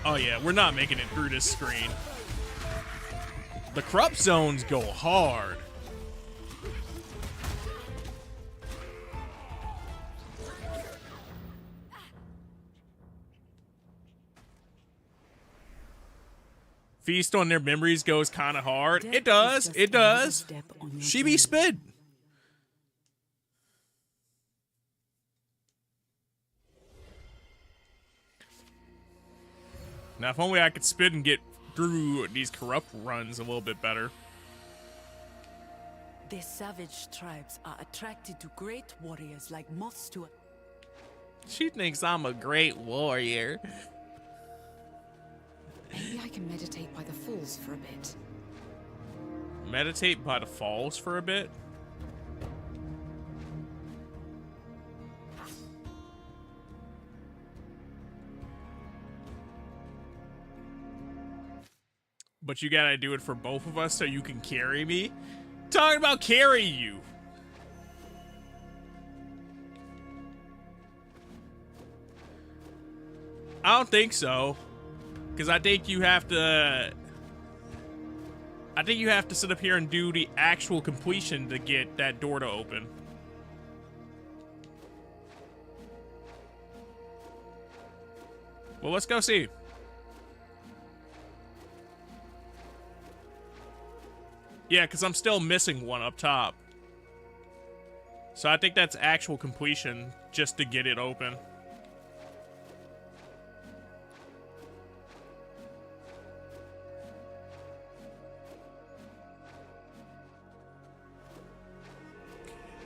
Oh yeah, we're not making it through this screen. The corrupt zones go hard. Feast on their memories goes kind of hard. It does. It does. She be spid. Now, if only I could spit and get through these corrupt runs a little bit better. The savage tribes are attracted to great warriors like moths to a... She thinks I'm a great warrior. Maybe I can meditate by the falls for a bit. Meditate by the falls for a bit? But you gotta do it for both of us so you can carry me? Talking about carry you! I don't think so. Because I think you have to sit up here and do the actual completion to get that door to open. Well, let's go see. Yeah, because I'm still missing one up top. So I think that's actual completion just to get it open.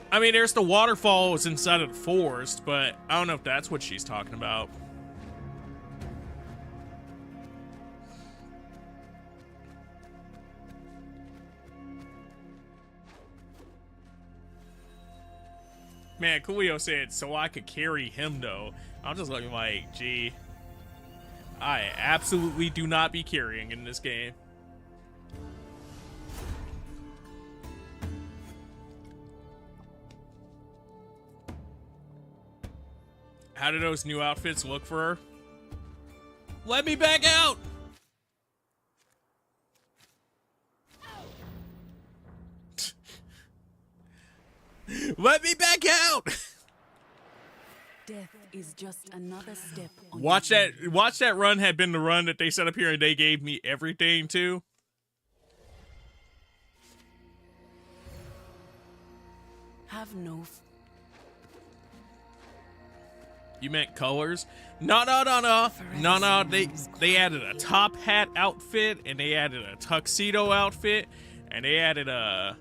I mean, there's the waterfalls inside of the forest, but I don't know if that's what she's talking about. Man, Coolio said, so I could carry him, though. I'm just looking like, gee, I absolutely do not be carrying in this game. How do those new outfits look for her? Let me back out! Let me back out! Death is just another step on Watch that run had been the run that they set up here and they gave me everything to. Have no You meant colors? No. They added a top hat outfit, and they added a tuxedo outfit, and they added a...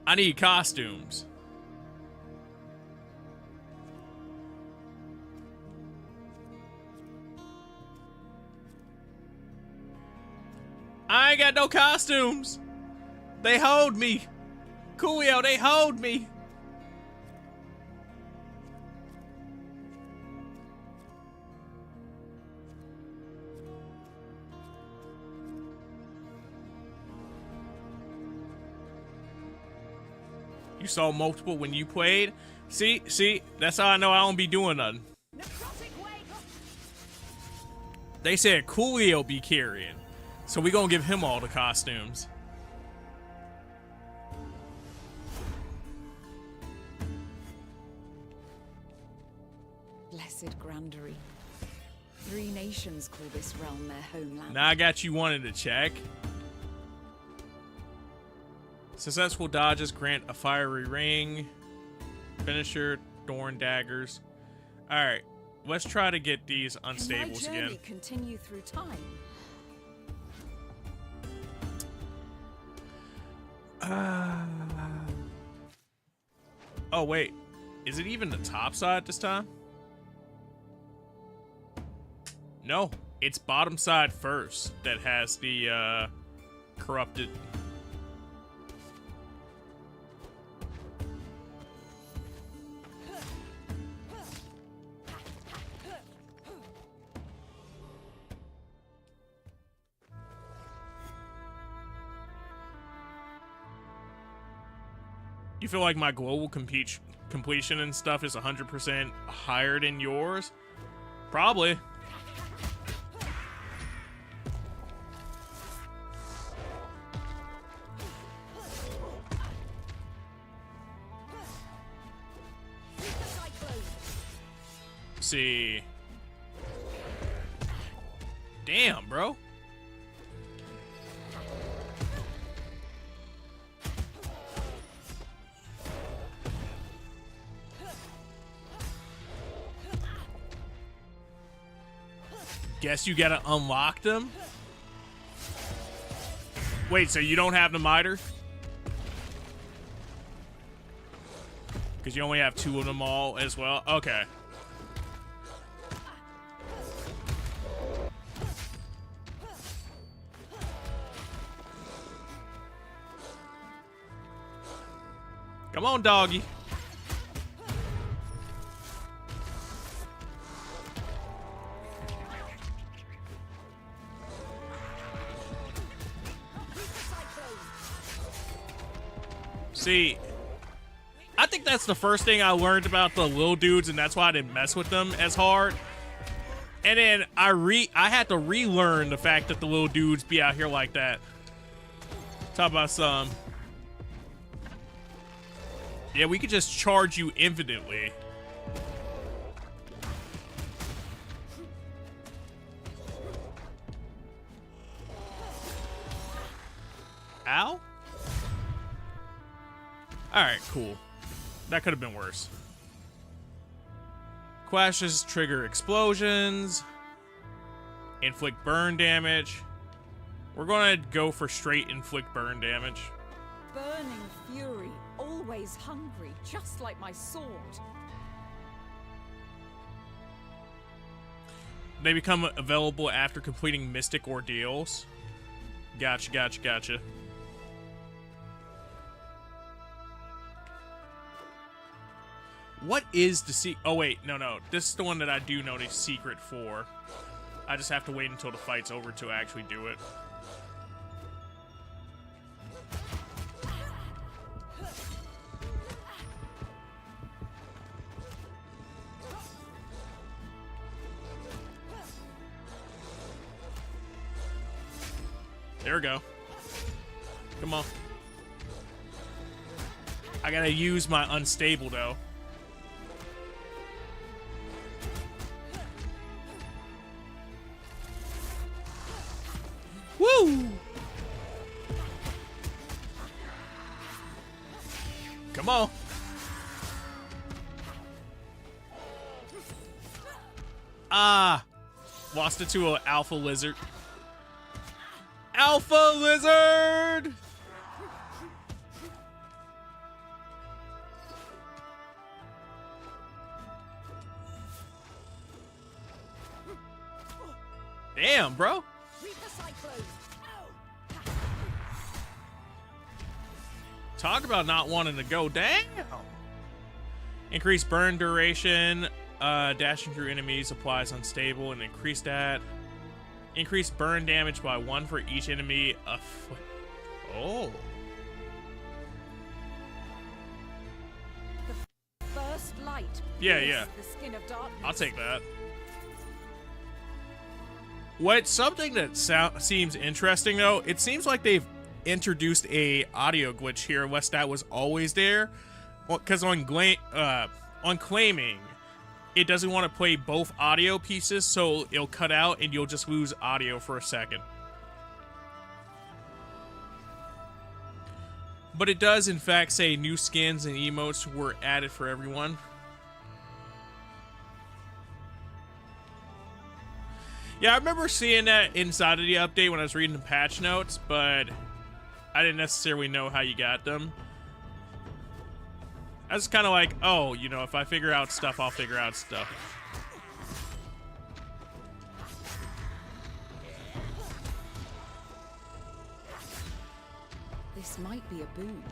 I need costumes. I ain't got no costumes. They hold me. Coolio, they hold me. You saw multiple when you played? See, that's how I know I don't be doing nothing. They said Coolio be carrying, so we gonna give him all the costumes. Blessed Grandery. 3 nations call this realm their homeland. Now I got you wanted to check. Successful dodges grant a fiery ring. Finisher, thorn daggers. Alright, let's try to get these unstables Can my journey again. continue through time? Oh wait, is it even the top side this time? No, it's bottom side first that has the corrupted. You feel like my global completion and stuff is 100% higher than yours? Probably. See. Damn, bro. Guess you gotta unlock them? Wait, so you don't have the miter? Because you only have 2 of them all as well? Okay. Come on, doggy. See, I think that's the first thing I learned about the little dudes, and that's why I didn't mess with them as hard. And then I had to relearn the fact that the little dudes be out here like that. Talk about some. Yeah, we could just charge you infinitely. Ow? Alright, cool. That could have been worse. Quashes trigger explosions. Inflict burn damage. We're gonna go for straight inflict burn damage. Burning fury, always hungry, just like my sword. They become available after completing mystic ordeals. Gotcha. What is the oh wait, no. This is the one that I do know the secret for. I just have to wait until the fight's over to actually do it. There we go. Come on. I gotta use my unstable though. Woo! Come on. Ah! Lost it to an alpha lizard. Alpha lizard! Damn, bro. Talk about not wanting to go down. Increase burn duration. Dashing through enemies applies unstable and increase that. Increase burn damage by 1 for each enemy. Oh. The first light. Yeah, pierced yeah. The skin of darkness. I'll take that. Something that seems interesting though, it seems like they've introduced a audio glitch here, unless that was always there. Because on claiming, it doesn't want to play both audio pieces, so it'll cut out and you'll just lose audio for a second. But it does in fact say new skins and emotes were added for everyone. Yeah, I remember seeing that inside of the update when I was reading the patch notes, but I didn't necessarily know how you got them. I was kind of like, oh, you know, if I figure out stuff, I'll figure out stuff. This might be a boon.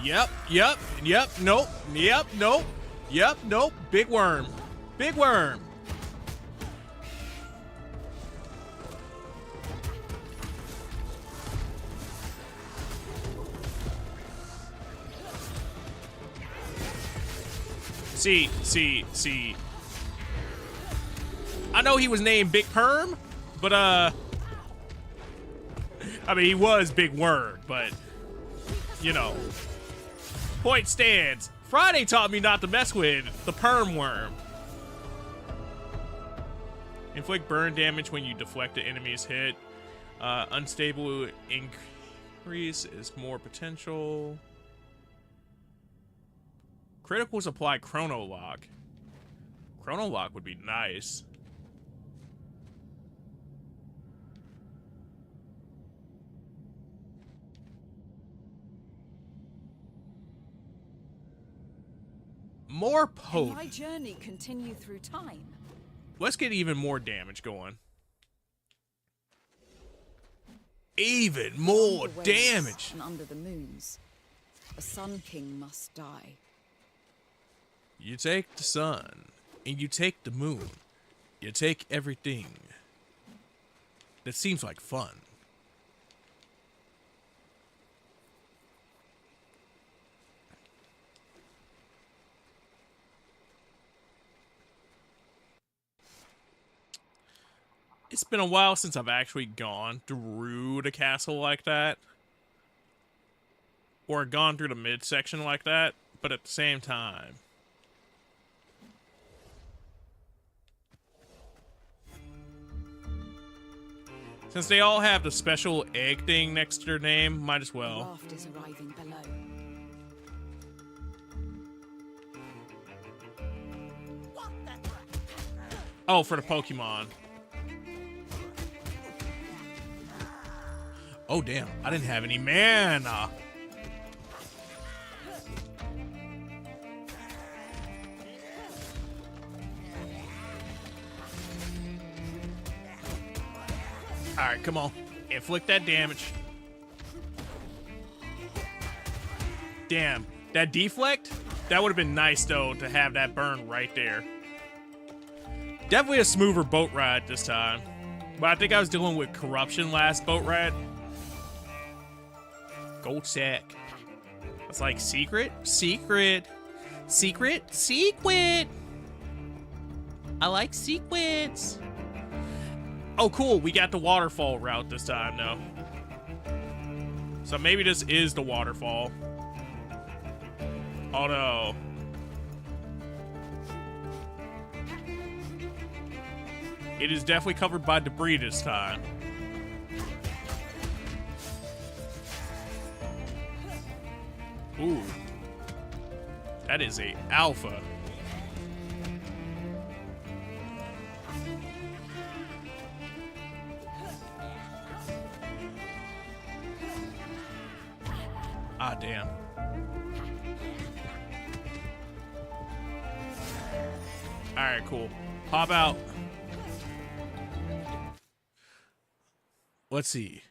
Yep, nope, nope, big worm. Big worm. See. I know he was named Big Perm, but I mean, he was Big Word, but you know. Point stands. Friday taught me not to mess with the perm worm. Inflict burn damage when you deflect an enemy's hit. Unstable increase is more potential. Criticals apply Chrono Lock. Chrono Lock would be nice. More Can potent. my journey continue through time? Let's get even more damage going. Even more Beyond the waves damage. And under the moons, a Sun King must die. You take the sun, and you take the moon. You take everything. That seems like fun. It's been a while since I've actually gone through the castle like that. Or gone through the midsection like that, but at the same time. Since they all have the special egg thing next to their name, might as well. Raft is arriving below. Oh, for the Pokemon. Oh, damn. I didn't have any mana. Alright, come on. Inflict that damage. Damn. That deflect? That would have been nice, though, to have that burn right there. Definitely a smoother boat ride this time. But I think I was dealing with corruption last boat ride. Gold sack. It's like secret. I like sequence. Oh, cool. We got the waterfall route this time, though. So maybe this is the waterfall. Oh, no. It is definitely covered by debris this time. Ooh. That is a alpha. Ah, damn. Alright, cool. Pop out. Let's see.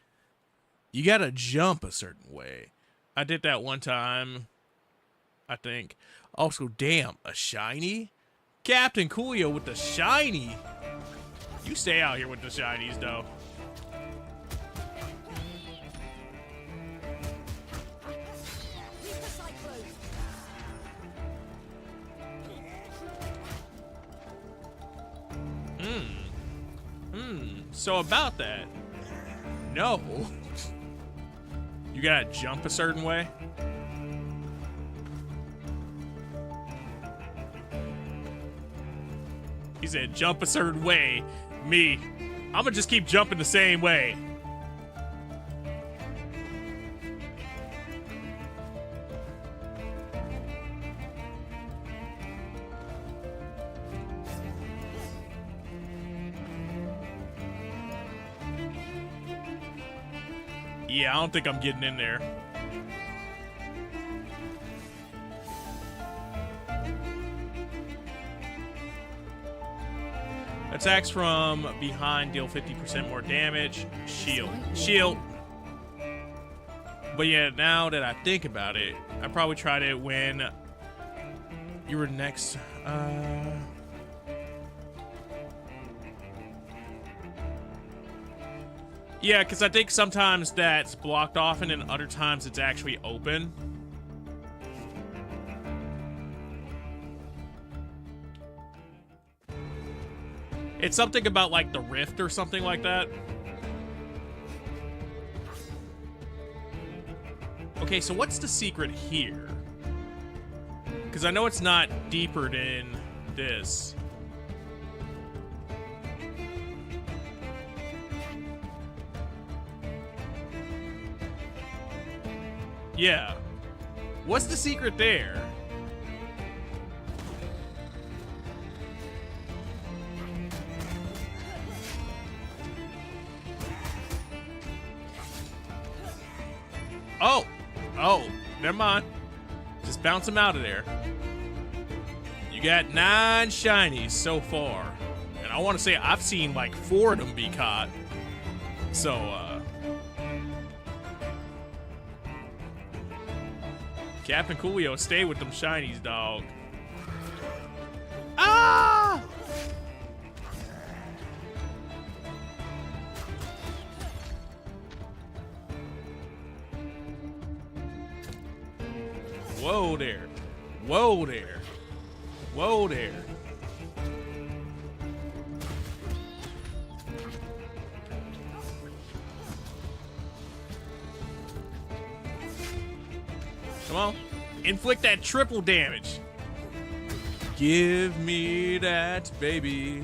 You gotta jump a certain way. I did that one time, I think. Also, damn, a shiny? Captain Coolio with the shiny. You stay out here with the shinies, though. So about that, no. You gotta jump a certain way? He said jump a certain way. Me, I'm gonna just keep jumping the same way. Yeah, I don't think I'm getting in there. Attacks from behind deal 50% more damage. Shield. Shield. But yeah, now that I think about it, I probably tried it when you were next. Yeah, because I think sometimes that's blocked off and then other times it's actually open. It's something about like the rift or something like that. Okay, so what's the secret here? Because I know it's not deeper than this. Yeah. What's the secret there? Oh. Oh. Never mind. Just bounce them out of there. You got 9 shinies so far. And I want to say I've seen like 4 of them be caught. So, Captain Coolio, stay with them shinies, dog. Ah! Whoa there. Whoa there. Whoa there. Come on. Inflict that triple damage. Give me that, baby.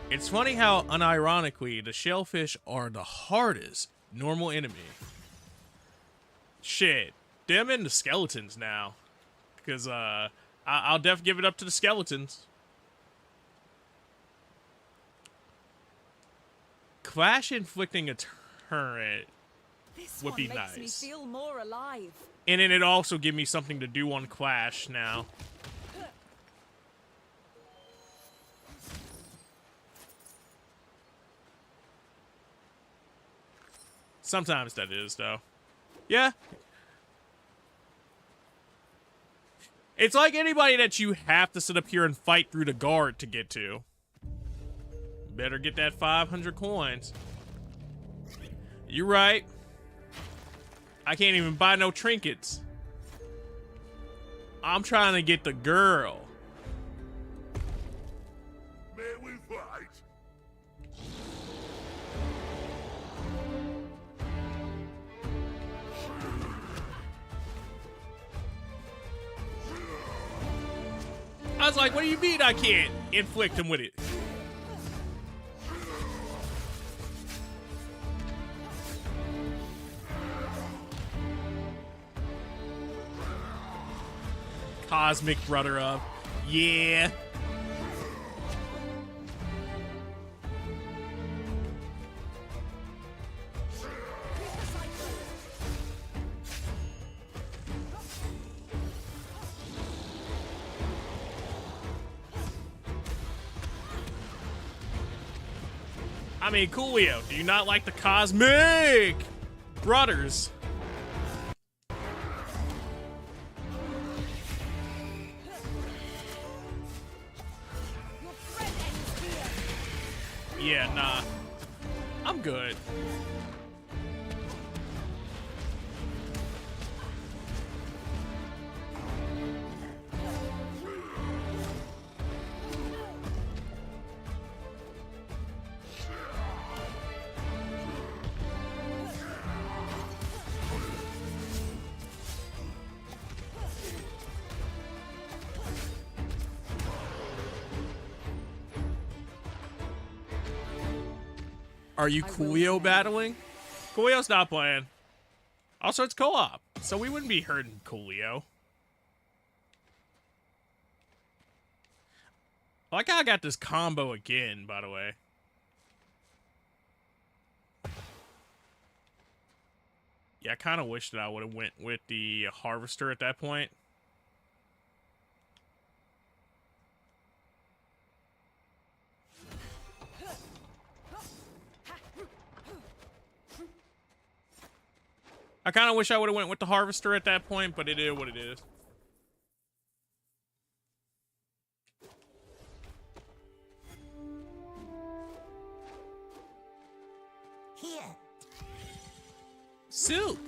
It's funny how, unironically, the shellfish are the hardest normal enemy. Shit. Them and the skeletons now. Because, I'll def give it up to the skeletons. Clash inflicting a turret would be nice. This one makes me feel more alive. And then it also give me something to do on Clash now. Sometimes that is, though. Yeah. It's like anybody that you have to sit up here and fight through the guard to get to. Better get that 500 coins. You're right. I can't even buy no trinkets. I'm trying to get the girl. May we fight? I was like, what do you mean I can't inflict him with it? cosmic brother of. Yeah. I mean, Coolio, do you not like the cosmic brothers? Yeah, nah. I'm good. Are you Coolio battling? Coolio's not playing. Also, it's co-op, so we wouldn't be hurting Coolio. I like how I got this combo again, by the way. Yeah, I kind of wish that I would have went with the Harvester at that point. I kind of wish I would have went with the Harvester at that point, but it is what it is. Here. Soup.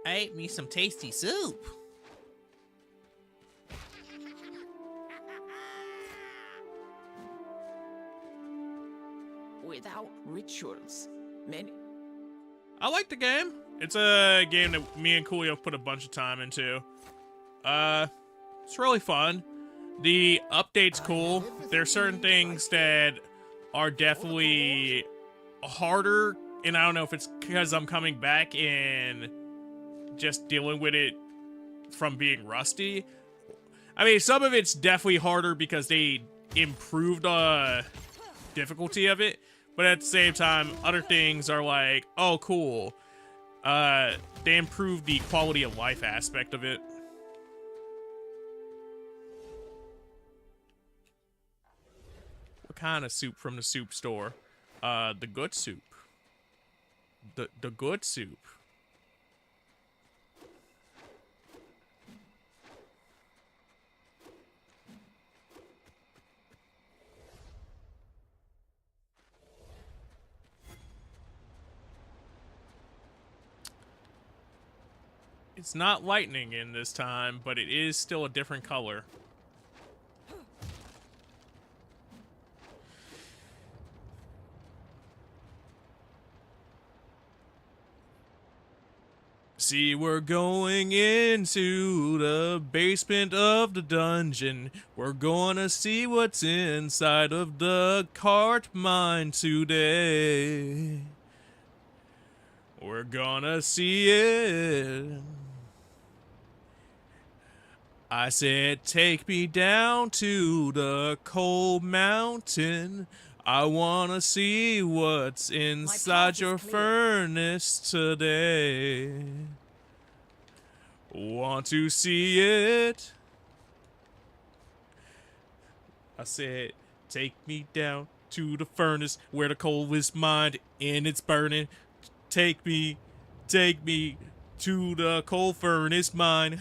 I ate me some tasty soup. Without rituals, many. I like the game. It's a game that me and Coolio put a bunch of time into. It's really fun. The update's cool. There are certain things that are definitely harder, and I don't know if it's because I'm coming back and just dealing with it from being rusty. I mean, some of it's definitely harder because they improved the difficulty of it, but at the same time, other things are like, oh, cool. They improved the quality of life aspect of it. What kind of soup from the soup store? The good soup. The good soup. It's not lightning in this time, but it is still a different color. See, we're going into the basement of the dungeon. We're gonna see what's inside of the cart mine today. We're gonna see it. I said, take me down to the cold mountain. I wanna see what's inside your furnace today. Want to see it? I said, take me down to the furnace where the coal is mined and it's burning. Take me to the coal furnace mine.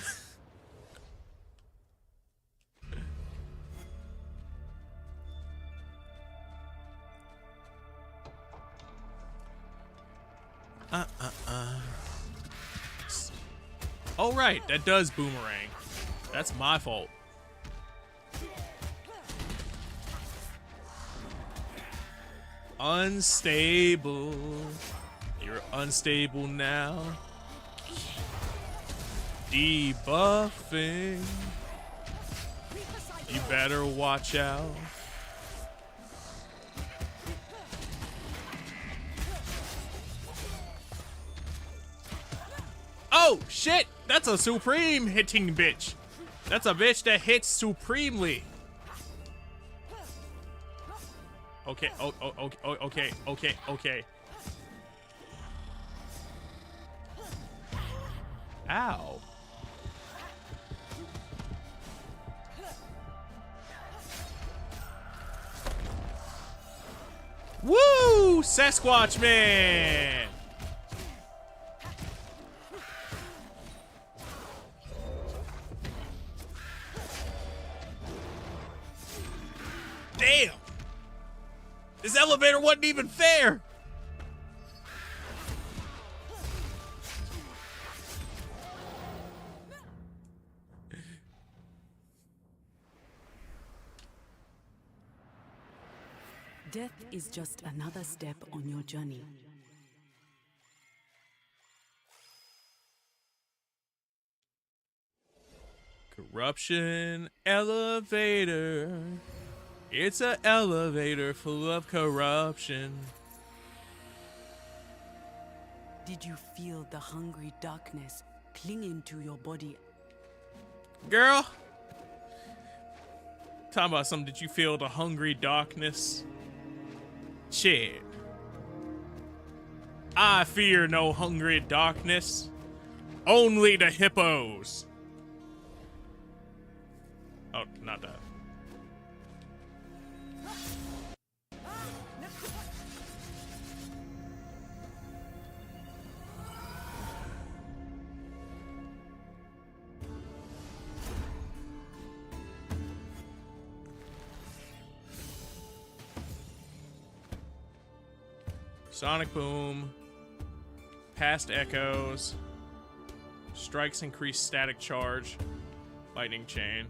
Oh, right, that does boomerang. That's my fault. Unstable. You're unstable now. Debuffing. You better watch out. Oh, shit! That's a supreme hitting bitch. That's a bitch that hits supremely. Okay, okay. Ow. Woo! Sasquatch Man! Damn! This elevator wasn't even fair! Death is just another step on your journey. Corruption elevator. It's an elevator full of corruption. Did you feel the hungry darkness clinging to your body? Girl. Talking about something, did you feel the hungry darkness? Shit. I fear no hungry darkness. Only the hippos. Oh, not that. Sonic Boom, Past Echoes, Strikes increase static charge, Lightning Chain.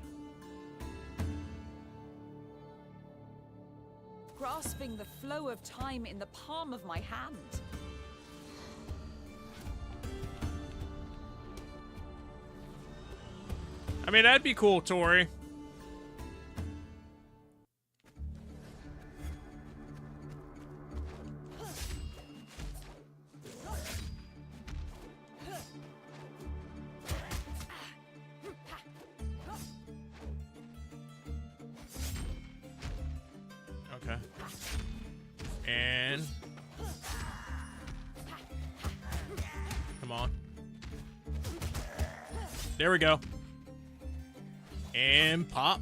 Grasping the flow of time in the palm of my hand. I mean, that'd be cool, Tori. Okay. And come on. There we go. And pop.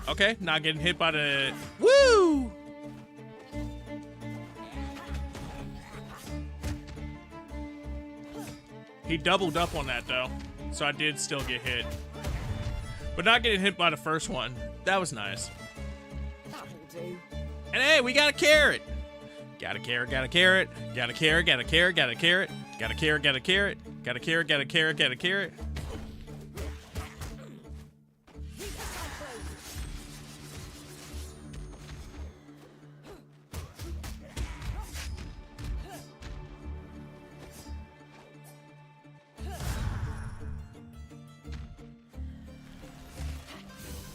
Okay, not getting hit by the... Woo! He doubled up on that, though. So I did still get hit. But not getting hit by the first one. That was nice. That'll do. And hey, we got a carrot. Got a carrot, got a carrot. Got a carrot, got a carrot, got a carrot. Got a carrot, got a carrot. Got a carrot, got a carrot, got a carrot.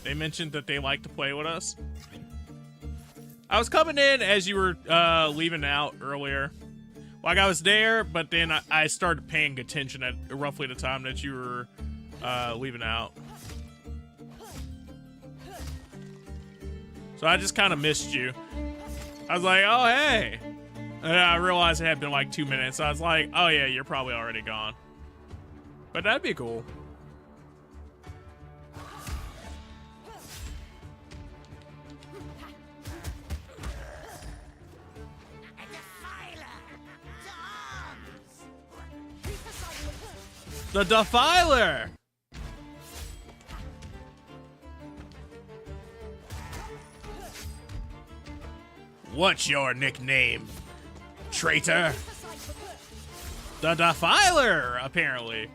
They mentioned that they like to play with us. I was coming in as you were leaving out earlier. Like, I was there, but then I started paying attention at roughly the time that you were leaving out. So I just kind of missed you. I was like, oh, hey. And I realized it had been like 2 minutes. So I was like, oh, yeah, you're probably already gone. But that'd be cool. The Defiler! What's your nickname, traitor? The Defiler, apparently.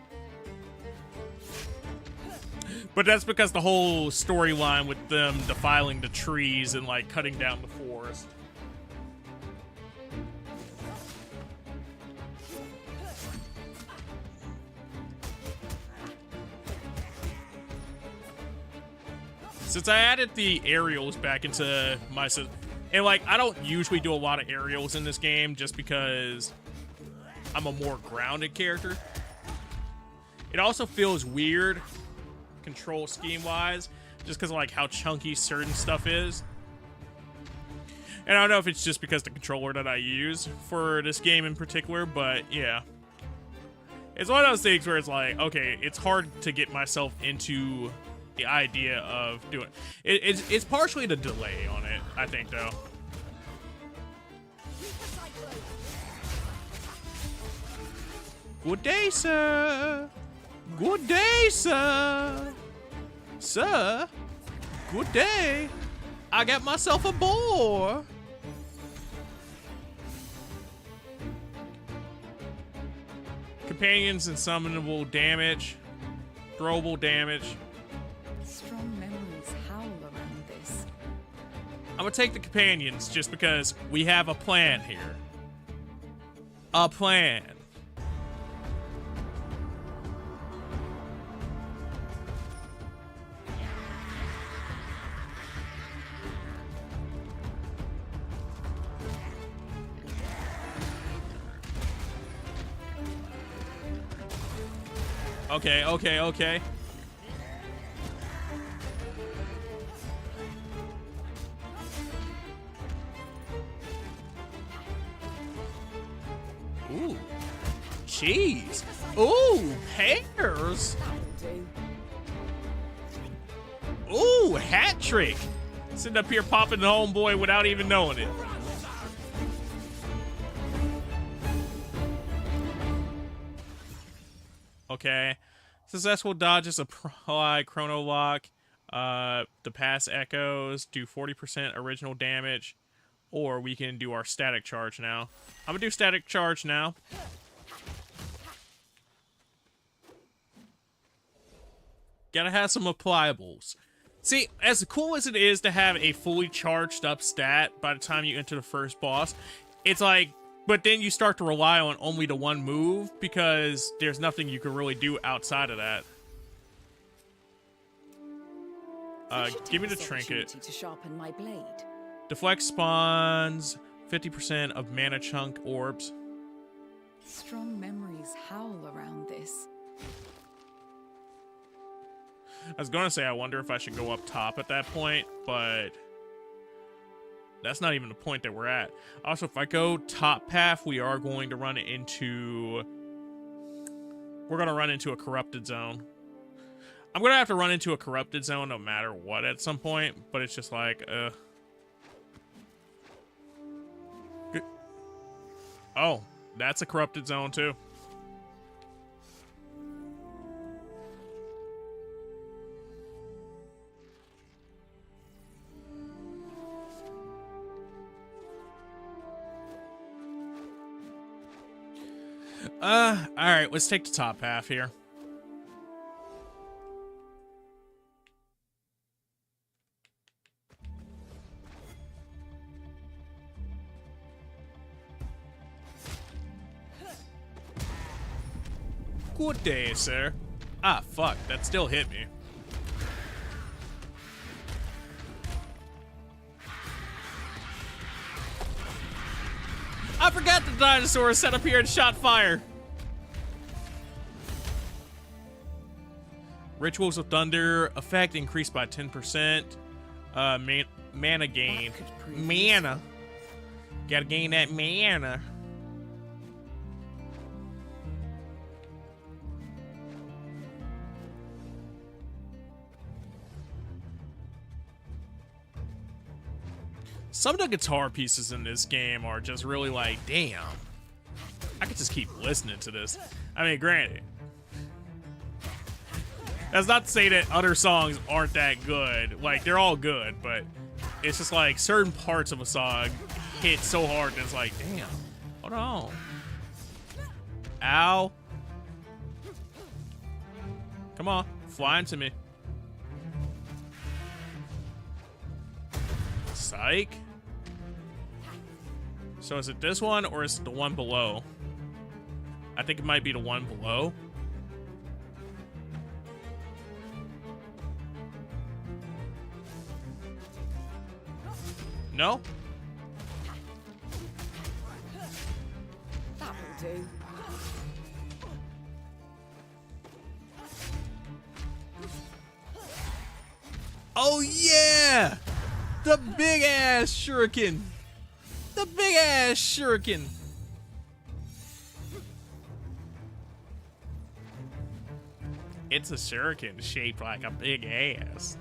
But that's because the whole storyline with them defiling the trees and, like, cutting down the forest. Since I added the aerials back into my... And, like, I don't usually do a lot of aerials in this game just because I'm a more grounded character. It also feels weird, control scheme-wise, just because of like how chunky certain stuff is. And I don't know if it's just because the controller that I use for this game in particular, but yeah. It's one of those things where it's like, okay, it's hard to get myself into the idea of doing it. It's partially the delay on it, I think, though. Good day, sir. Good day, sir. Sir, good day. I got myself a boar. Companions and summonable damage. Throwable damage. Strong memories howl around this. I'm gonna take the companions just because we have a plan here. A plan. Okay, okay, okay. Ooh. Cheese. Ooh, pears. Ooh, hat trick. Sitting up here popping the homeboy without even knowing it. Okay. Successful dodges apply chrono lock. The pass echoes do 40% original damage. Or we can do our static charge now. I'm gonna do static charge now. Gotta have some appliables. See, as cool as it is to have a fully charged up stat by the time you enter the first boss, it's like, but then you start to rely on only the one move because there's nothing you can really do outside of that. Give me the trinket. To sharpen my blade. Deflect spawns 50% of mana chunk orbs. Strong memories howl around this. I was gonna say I wonder if I should go up top at that point, but that's not even the point that we're at. Also, if I go top path, we are going to run into... We're gonna run into a corrupted zone. I'm gonna have to run into a corrupted zone no matter what at some point, but it's just like, Good. Oh, that's a corrupted zone too. Alright, let's take the top half here. Good day, sir. Ah, fuck, that still hit me. I forgot the dinosaur set up here and shot fire. Rituals of Thunder effect increased by 10%. Mana gain. Mana. Gotta gain that mana. Some of the guitar pieces in this game are just really like, damn. I could just keep listening to this. I mean, granted. That's not to say that other songs aren't that good. Like, they're all good, but it's just like certain parts of a song hit so hard that it's like, damn. Hold on. Ow. Come on. Fly into me. Psych. So is it this one or is it the one below? I think it might be the one below. No? That will do. Oh yeah! The big ass shuriken! The big ass shuriken! It's a shuriken shaped like a big ass.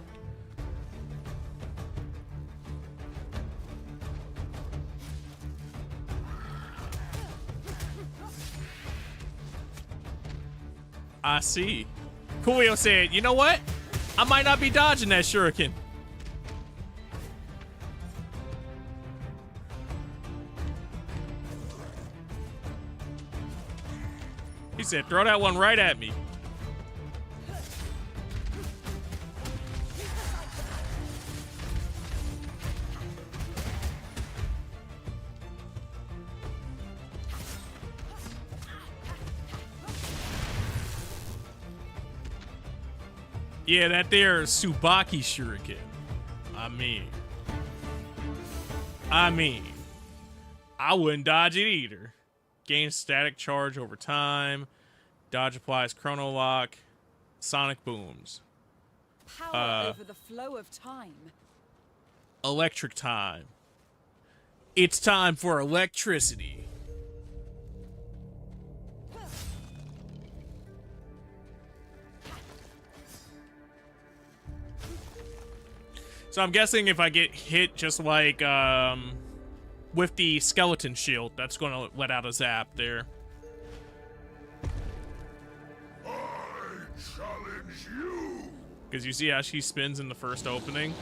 I see. Coolio said, you know what? I might not be dodging that shuriken. He said, throw that one right at me. Yeah, that there Tsubaki shuriken. I mean, I wouldn't dodge it either. Gain static charge over time. Dodge applies chrono lock. Sonic booms. Power over the flow of time. Electric time. It's time for electricity. So I'm guessing if I get hit just like with the skeleton shield, that's going to let out a zap there. I challenge you. Because you see how she spins in the first opening?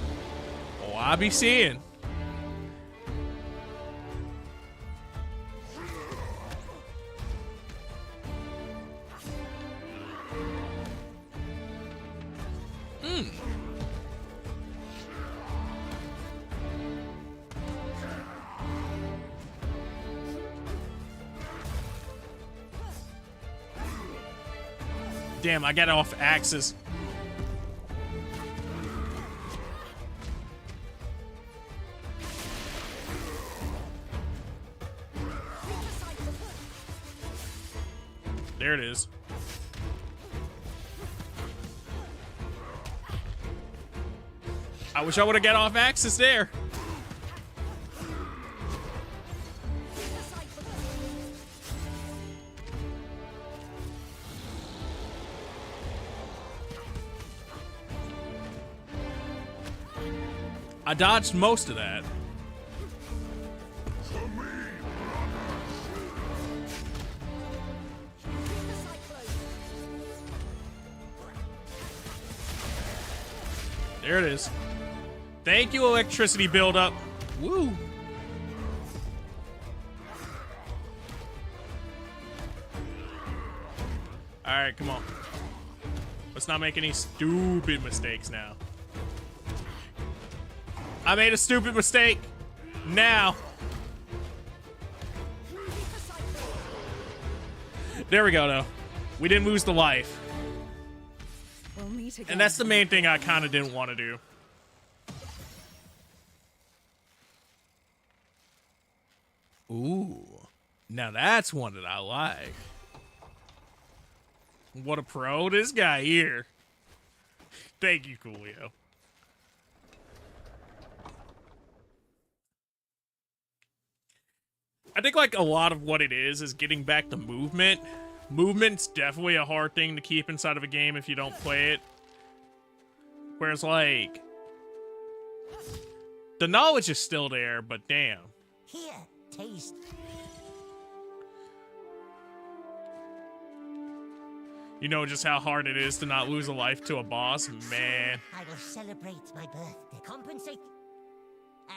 Oh, I be seeing. Damn, I got off axes. There it is. I wish I would have got off axis there. I dodged most of that. There it is. Thank you, electricity buildup. Woo. All right, come on. Let's not make any stupid mistakes now. I made a stupid mistake. Now. There we go, though. We didn't lose the life. We'll meet again. And that's the main thing I kind of didn't want to do. Ooh. Now that's one that I like. What a pro, this guy here. Thank you, Coolio. I think like a lot of what it is getting back to movement. Movement's definitely a hard thing to keep inside of a game if you don't play it. Whereas like the knowledge is still there, but damn. Here, taste. You know just how hard it is to not lose a life to a boss? Man. I will celebrate my birthday. Compensate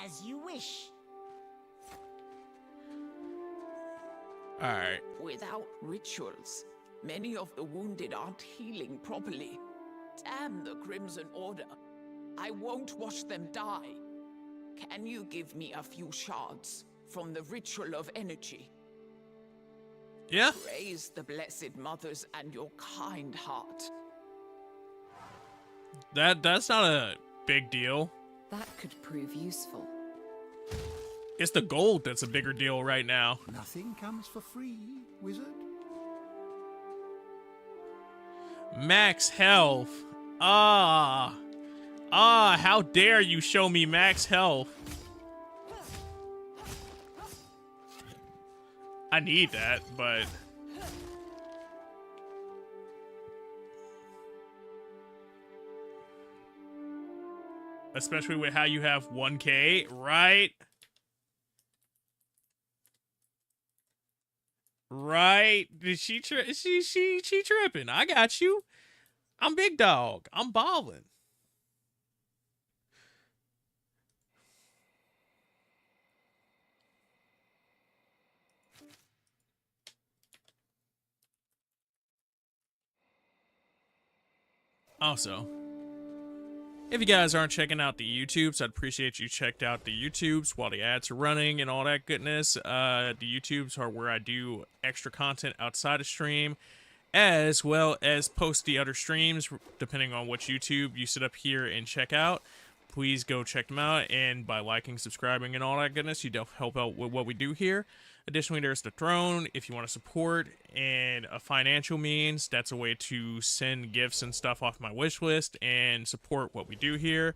as you wish. Alright. Without rituals, many of the wounded aren't healing properly. Damn the Crimson Order. I won't watch them die. Can you give me a few shards from the ritual of energy? Yeah. Praise the Blessed Mothers and your kind heart. That's not a big deal. That could prove useful. It's the gold that's a bigger deal right now. Nothing comes for free, wizard. Max health. Ah. Ah, how dare you show me max health. I need that, but... especially with how you have 1K, right? Right? Did she tripping? I got you. I'm big dog. I'm balling. Also, if you guys aren't checking out the YouTubes, I'd appreciate you checked out the YouTubes while the ads are running and all that goodness. The YouTubes are where I do extra content outside of stream, as well as post the other streams, depending on which YouTube you sit up here and check out. Please go check them out, and by liking, subscribing, and all that goodness, you help out with what we do here. Additionally, there's the throne if you want to support, and a financial means. That's a way to send gifts and stuff off my wish list and support what we do here.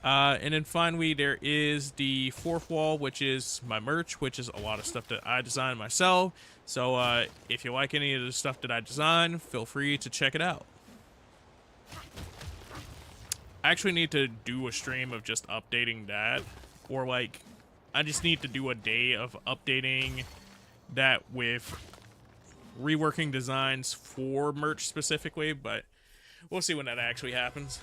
And then finally, there is the fourth wall, which is my merch, which is a lot of stuff that I design myself. So if you like any of the stuff that I design, feel free to check it out. I actually need to do a stream of just updating that, or like, I just need to do a day of updating that with reworking designs for merch specifically, but we'll see when that actually happens.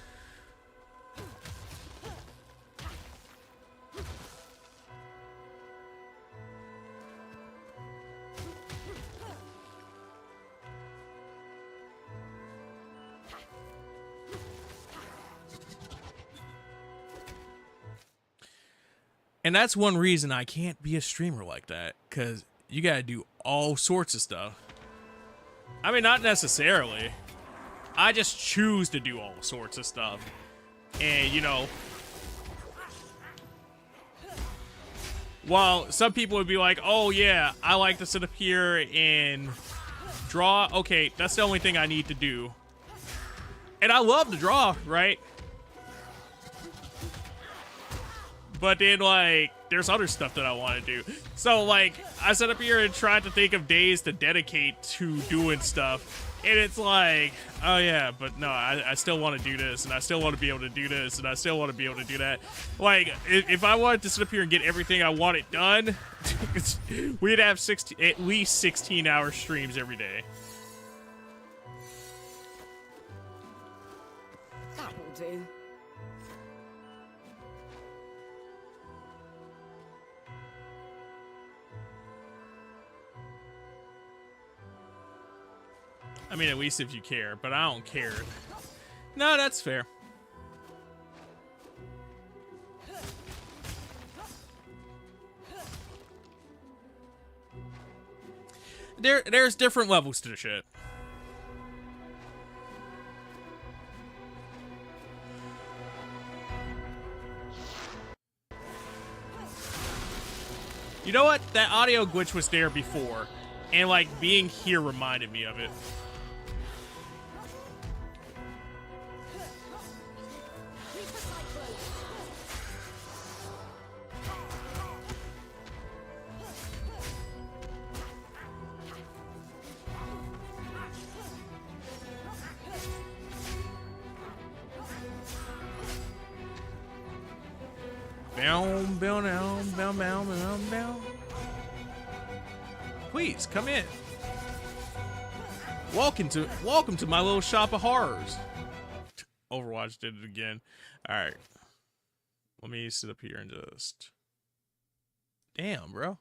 And that's one reason I can't be a streamer like that, because you gotta do all sorts of stuff. I mean, not necessarily. I just choose to do all sorts of stuff. And, you know, while some people would be like, oh yeah, I like to sit up here and draw. Okay, that's the only thing I need to do. And I love to draw, right? But then, like, there's other stuff that I want to do. So, like, I sat up here and tried to think of days to dedicate to doing stuff. And it's like, oh yeah, but no, I still want to do this, and I still want to be able to do this, and I still want to be able to do that. Like, if I wanted to sit up here and get everything I wanted done, we'd have at least 16-hour streams every day. That'll do. I mean, at least if you care, but I don't care. No, that's fair. There's different levels to the shit. You know what? That audio glitch was there before, and like being here reminded me of it. Please come in. Welcome to my little shop of horrors. Overwatch did it again. All right, let me sit up here and just. Damn, bro.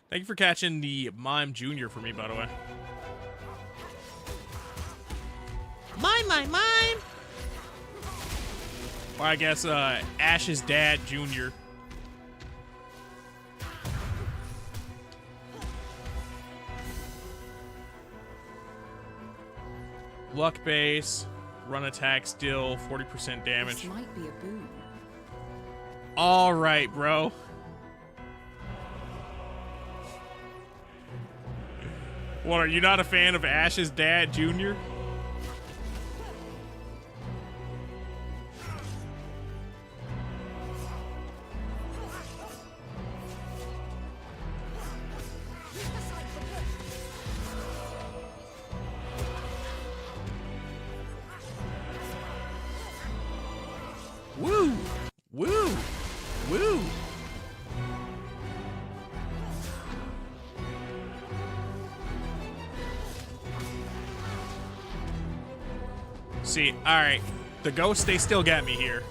Thank you for catching the Mime Junior for me, by the way. Mime. Or I guess Ash's dad, Junior. Luck base, run attack still, 40% damage. This might be a boon. All right, bro. What, are you not a fan of Ash's dad, Junior? Woo! Woo! Woo! See, alright. The ghosts, they still got me here.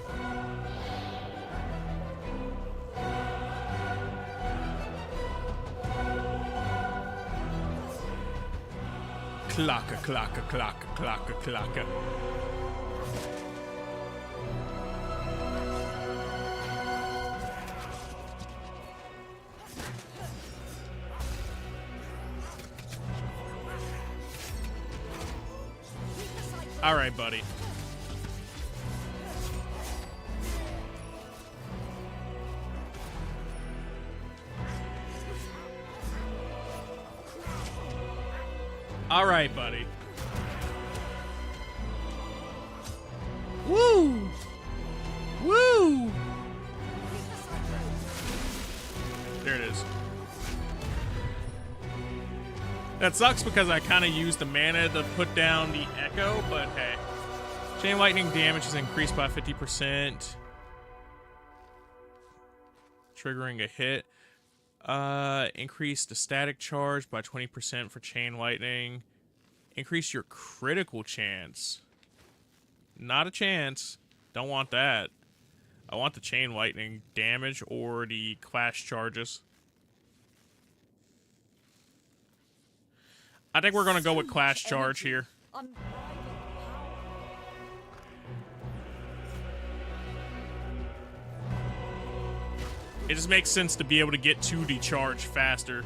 Clacka, clacka, clacka, clacka, clacka. All right, buddy. All right, buddy. Woo! Woo! There it is. That sucks because I kind of used the mana to put down the echo, but hey. Chain lightning damage is increased by 50%. Triggering a hit. Increase the static charge by 20% for chain lightning. Increase your critical chance. Not a chance. Don't want that. I want the chain lightning damage or the clash charges. I think we're gonna go with clash charge here. It just makes sense to be able to get to the charge faster.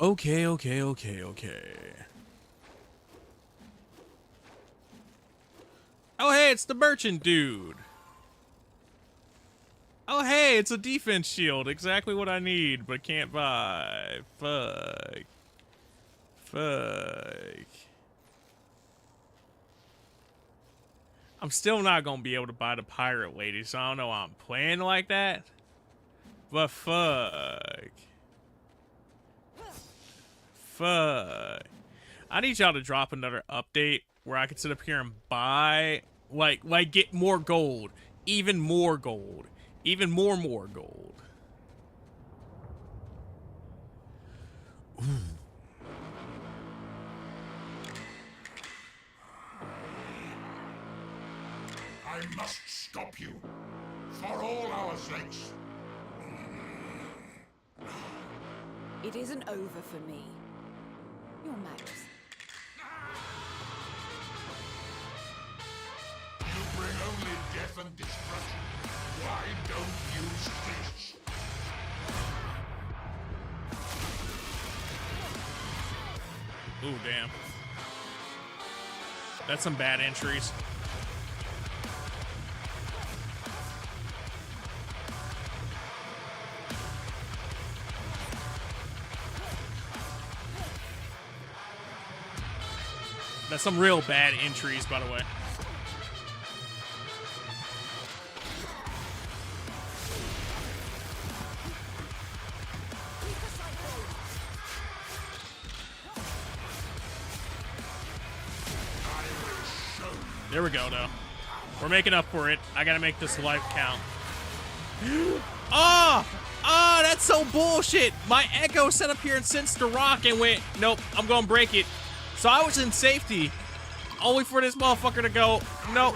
Okay. Oh, hey, it's the merchant dude. Oh, hey, it's a defense shield. Exactly what I need, but can't buy. Fuck. I'm still not gonna be able to buy the pirate lady, so I don't know why I'm playing like that. But fuck. I need y'all to drop another update where I can sit up here and buy, like get more gold. Even more gold. Even more gold. Ooh. I must stop you. For all our sakes. It isn't over for me. You're Max. You bring only death and destruction. Why don't you cease? Ooh, damn. That's some bad entries. That's some real bad entries, by the way. There we go, though. We're making up for it. I gotta make this life count. Oh! Oh, that's so bullshit! My Echo set up here and sensed the rock and went, nope, I'm gonna break it. So I was in safety, only for this motherfucker to go, nope.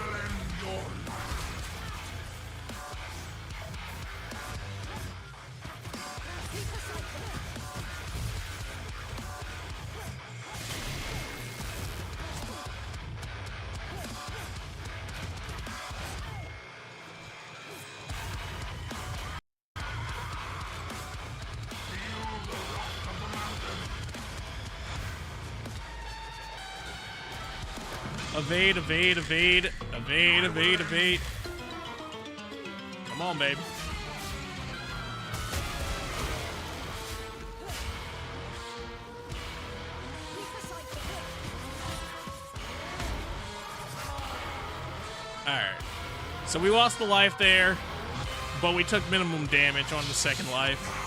Evade, evade, evade. Evade, evade, evade. Come on, babe. Alright. So we lost the life there, but we took minimum damage on the second life.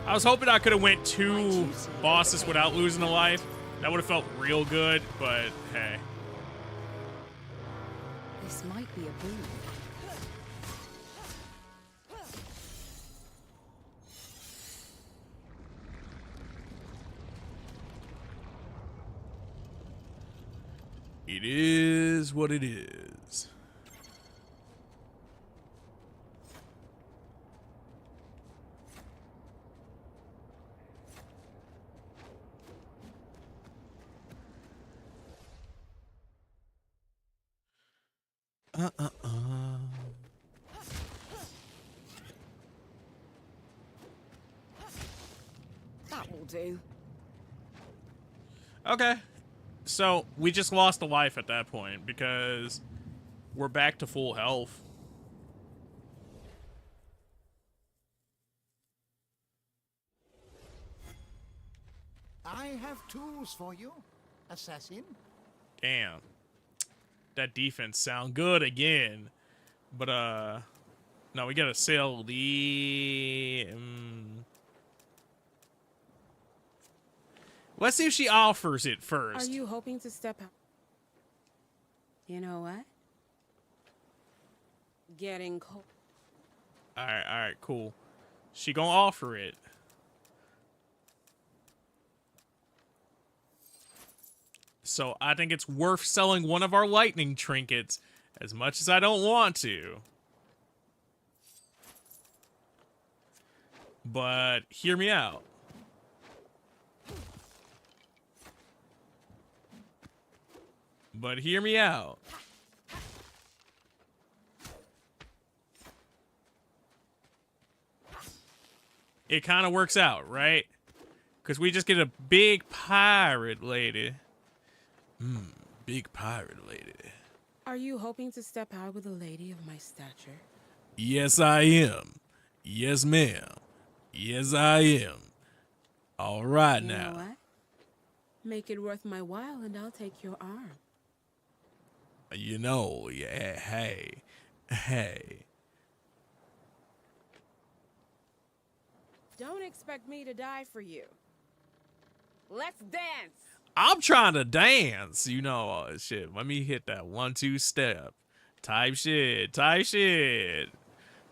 I was hoping I could have went 2 bosses without losing a life. That would have felt real good, but hey. This might be a boon. It is what it is. That will do. Okay. So, we just lost a life at that point because we're back to full health. I have tools for you, assassin. Damn. That defense sound good again. But, no, we gotta sell the... Let's see if she offers it first. Are you hoping to step out? You know what? Getting cold. Alright, cool. She gonna offer it. So I think it's worth selling one of our lightning trinkets, as much as I don't want to. But hear me out. But hear me out. It kind of works out, right? Because we just get a big pirate lady. Big pirate lady. Are you hoping to step out with a lady of my stature? Yes, I am. Yes, ma'am. Yes, I am. All right, You now. know what? Make it worth my while and I'll take your arm. You know, yeah, hey. Don't expect me to die for you. Let's dance! I'm trying to dance, you know, shit. Let me hit that 1-2 step. Type shit.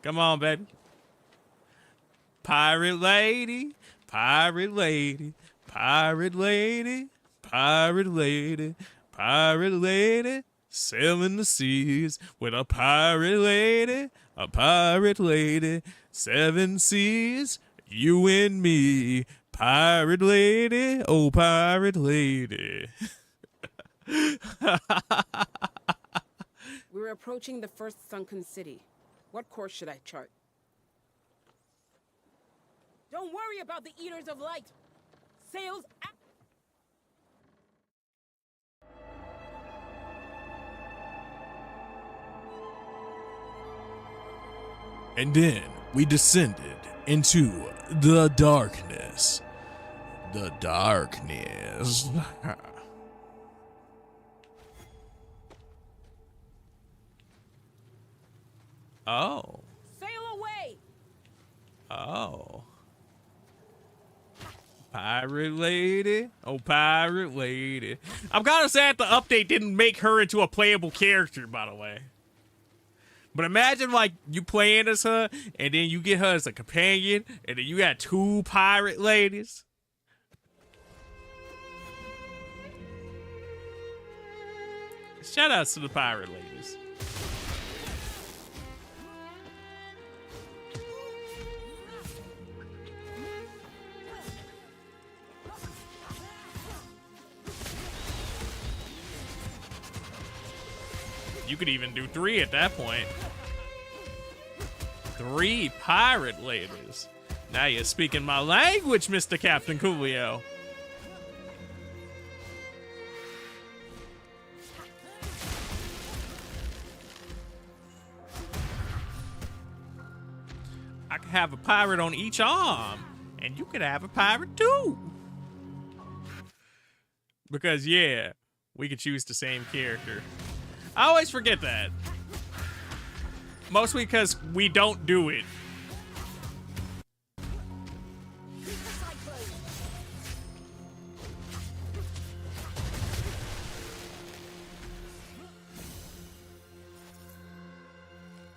Come on, baby. Pirate lady, pirate lady, pirate lady, pirate lady, pirate lady, sailing the seas with a pirate lady, 7 seas, you and me. Pirate lady, oh pirate lady. We're approaching the first sunken city. What course should I chart? Don't worry about the Eaters of Light. Sails out. And then we descended into the darkness. The darkness. Oh. Sail away! Oh. Pirate lady. Oh, pirate lady. I'm kind of sad the update didn't make her into a playable character, by the way. But imagine, like, you playing as her, and then you get her as a companion, and then you got 2 pirate ladies. Shout outs to the pirate ladies. You could even do 3 at that point. 3 pirate ladies. Now you're speaking my language, Mr. Captain Coolio. I could have a pirate on each arm, and you could have a pirate too. Because, yeah, we could choose the same character. I always forget that. Mostly because we don't do it.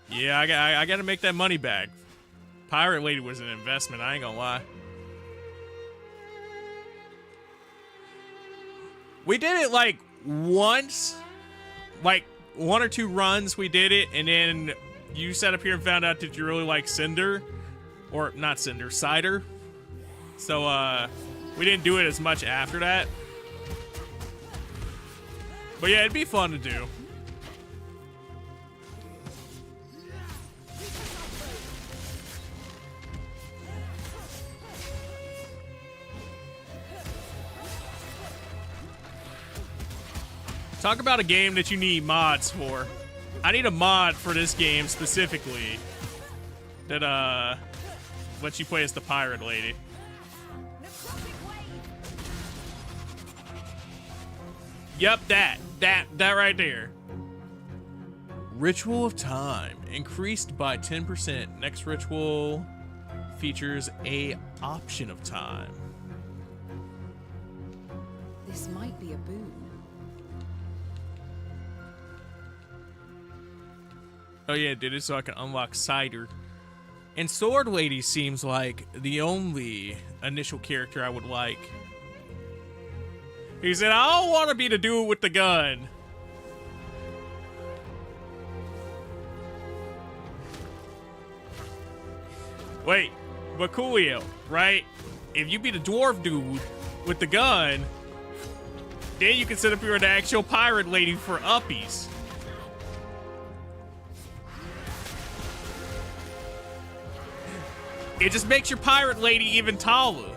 Yeah, I gotta make that money back. Pirate Lady was an investment, I ain't gonna lie. We did it like once, like 1 or 2 runs we did it, and then you sat up here and found out that you really like Cinder, or not Cinder, Cider. So we didn't do it as much after that. But yeah, it'd be fun to do. Talk about a game that you need mods for. I need a mod for this game specifically that lets you play as the pirate lady. Yep, that right there. Ritual of Time increased by 10%. Next ritual features a option of time. This might be a boon. Oh yeah, did it so I can unlock Cider. And Sword Lady seems like the only initial character I would like. He said, I don't want to be the dude with the gun. Wait, but Coolio, right? If you be the dwarf dude with the gun, then you can sit up here with the actual pirate lady for uppies. It just makes your pirate lady even taller.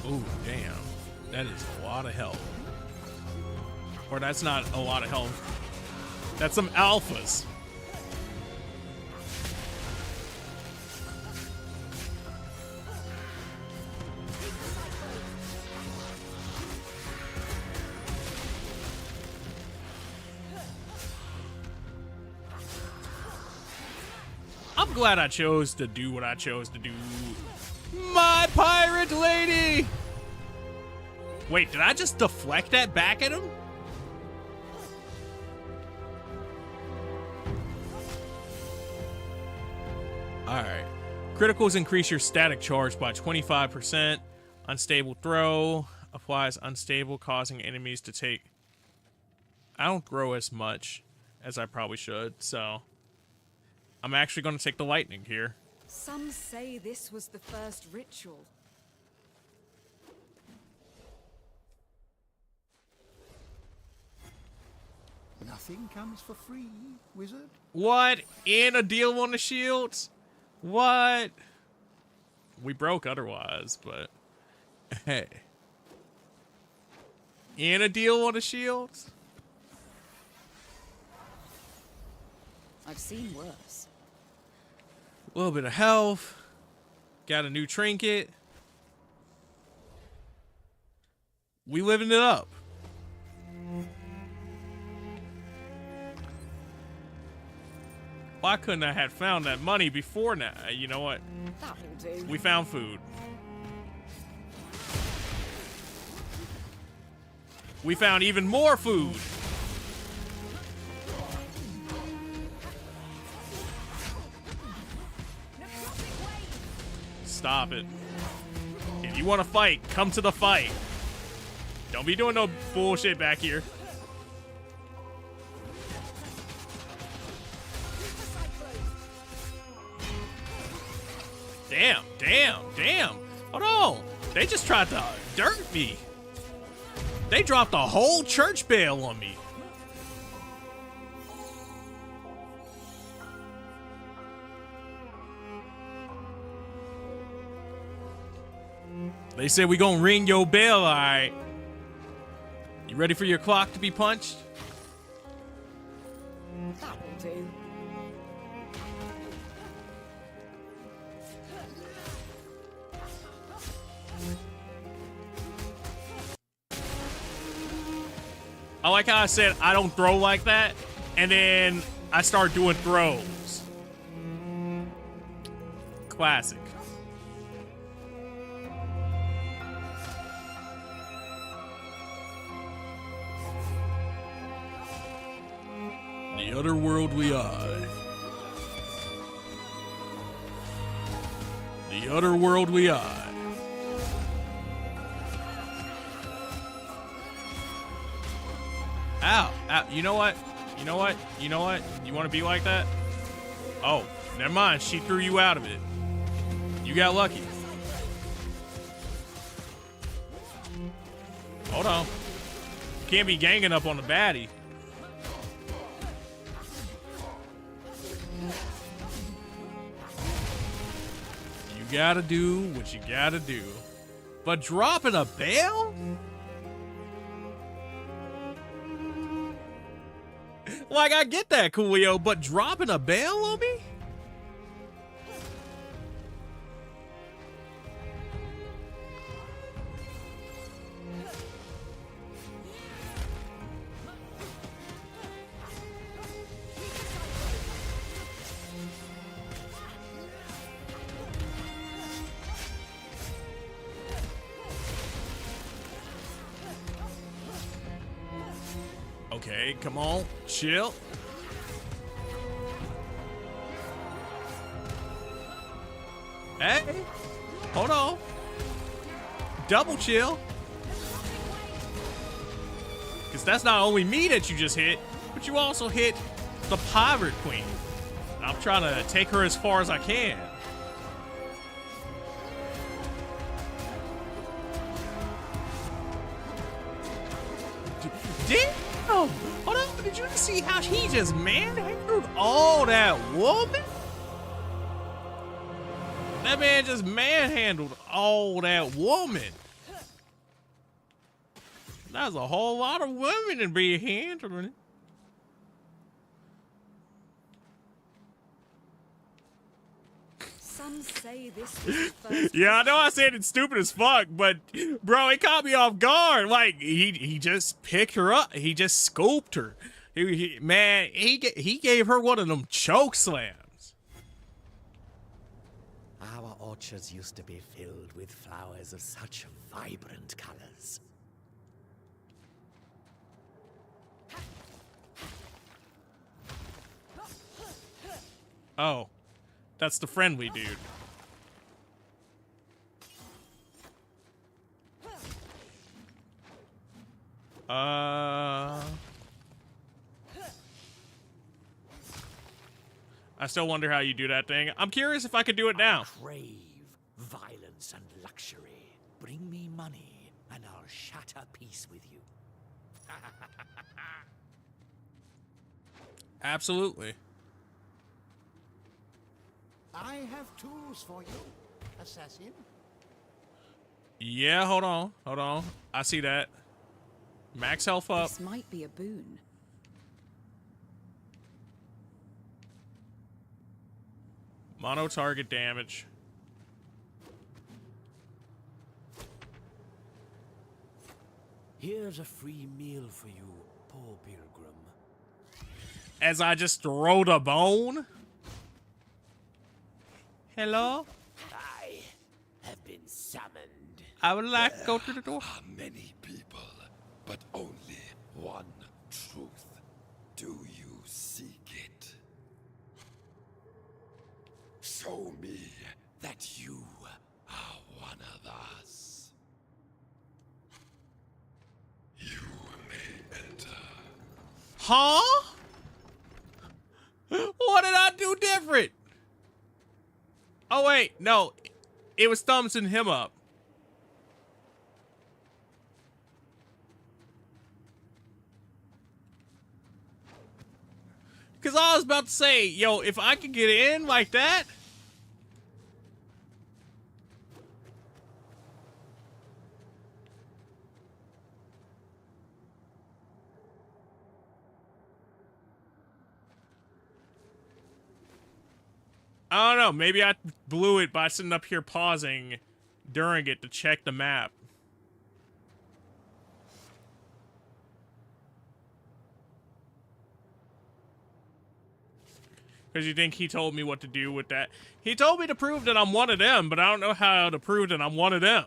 Ooh, damn. That is a lot of health. Or that's not a lot of health. That's some alphas. I'm glad I chose to do what I chose to do. My pirate lady! Wait, did I just deflect that back at him? Alright. Criticals increase your static charge by 25%. Unstable throw applies unstable, causing enemies to take... I don't throw as much as I probably should, so... I'm actually going to take the lightning here. Some say this was the first ritual. Nothing comes for free, wizard. What? In a deal on the shields? What? We broke otherwise, but... Hey. In a deal on the shields? I've seen worse. A little bit of health. Got a new trinket. We living it up. Why couldn't I have found that money before now? You know what? That'll do. We found food. We found even more food. Stop it. If you want to fight, come to the fight. Don't be doing no bullshit back here. Damn. Hold on. They just tried to dirt me. They dropped a whole church bell on me. They said we gonna ring your bell, all right. You ready for your clock to be punched? That'll do. I like how I said I don't throw like that, and then I start doing throws. Classic. The other world we are. The other world we are. Ow, ow, you know what? You know what? You know what? You want to be like that? Oh, never mind. She threw you out of it. You got lucky. Hold on. Can't be ganging up on the baddie. You gotta do what you gotta do. But dropping a bell? Like, I get that, Coolio, but dropping a bell on me? Okay, come on, chill. Hey, hold on. Double chill. Because that's not only me that you just hit, but you also hit the Pirate Queen. I'm trying to take her as far as I can. Damn! Hold on, did you see how he just manhandled all that woman? That man just manhandled all that woman. That's a whole lot of women to be handling. Some say this was the first. Yeah, I know I said it's stupid as fuck, but bro, it caught me off guard. Like he just picked her up. He just scooped her. He gave her one of them choke slams. Our orchards used to be filled with flowers of such vibrant colors. Oh, that's the friendly dude. I still wonder how you do that thing. I'm curious if I could do it now. I crave violence and luxury. Bring me money, and I'll shatter peace with you. Absolutely. I have tools for you, assassin. Yeah, hold on. Hold on. I see that. Max health up. This might be a boon. Mono target damage. Here's a free meal for you, poor pilgrim. As I just throw the bone. Hello? I have been summoned. I would like to go through the door. Many people, but only one truth. Do you seek it? Show me that you are one of us. You may enter. Huh? What did I do different? Oh wait, no. It was thumbsing him up. Because I was about to say, yo, if I could get in like that... I don't know, maybe I blew it by sitting up here pausing during it to check the map. Because you think he told me what to do with that. He told me to prove that I'm one of them, but I don't know how to prove that I'm one of them.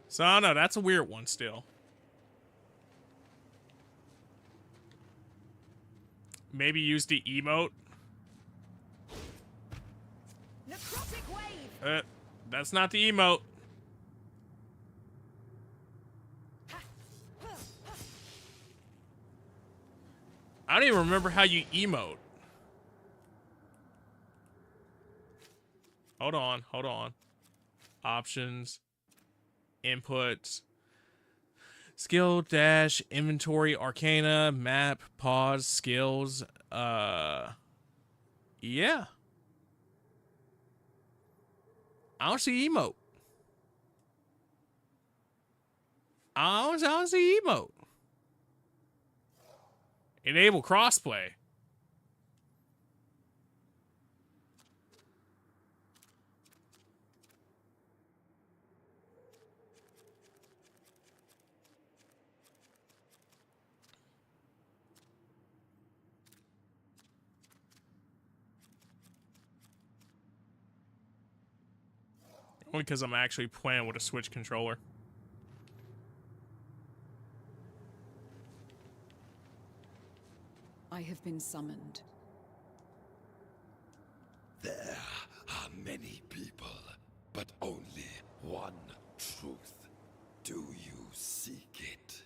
So I don't know, that's a weird one still. Maybe use the emote. Necrotic wave. That's not the emote. I don't even remember how you emote. Hold on. Options. Inputs. Skill, dash, inventory, arcana, map, pause, skills. Yeah. I don't see emote. I don't see emote. Enable crossplay. Only because I'm actually playing with a Switch controller. I have been summoned. There are many people, but only one truth. Do you seek it?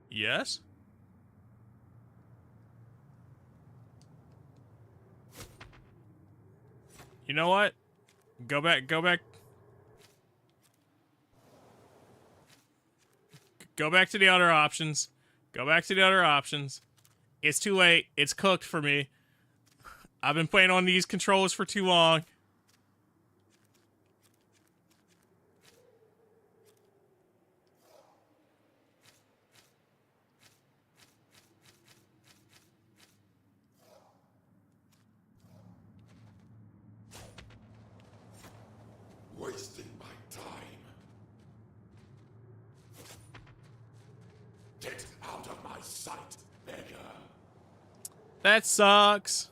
Yes? You know what? Go back. Go back to the other options. It's too late. It's cooked for me. I've been playing on these controllers for too long. Wasting my time. Get out of my sight, beggar. That sucks.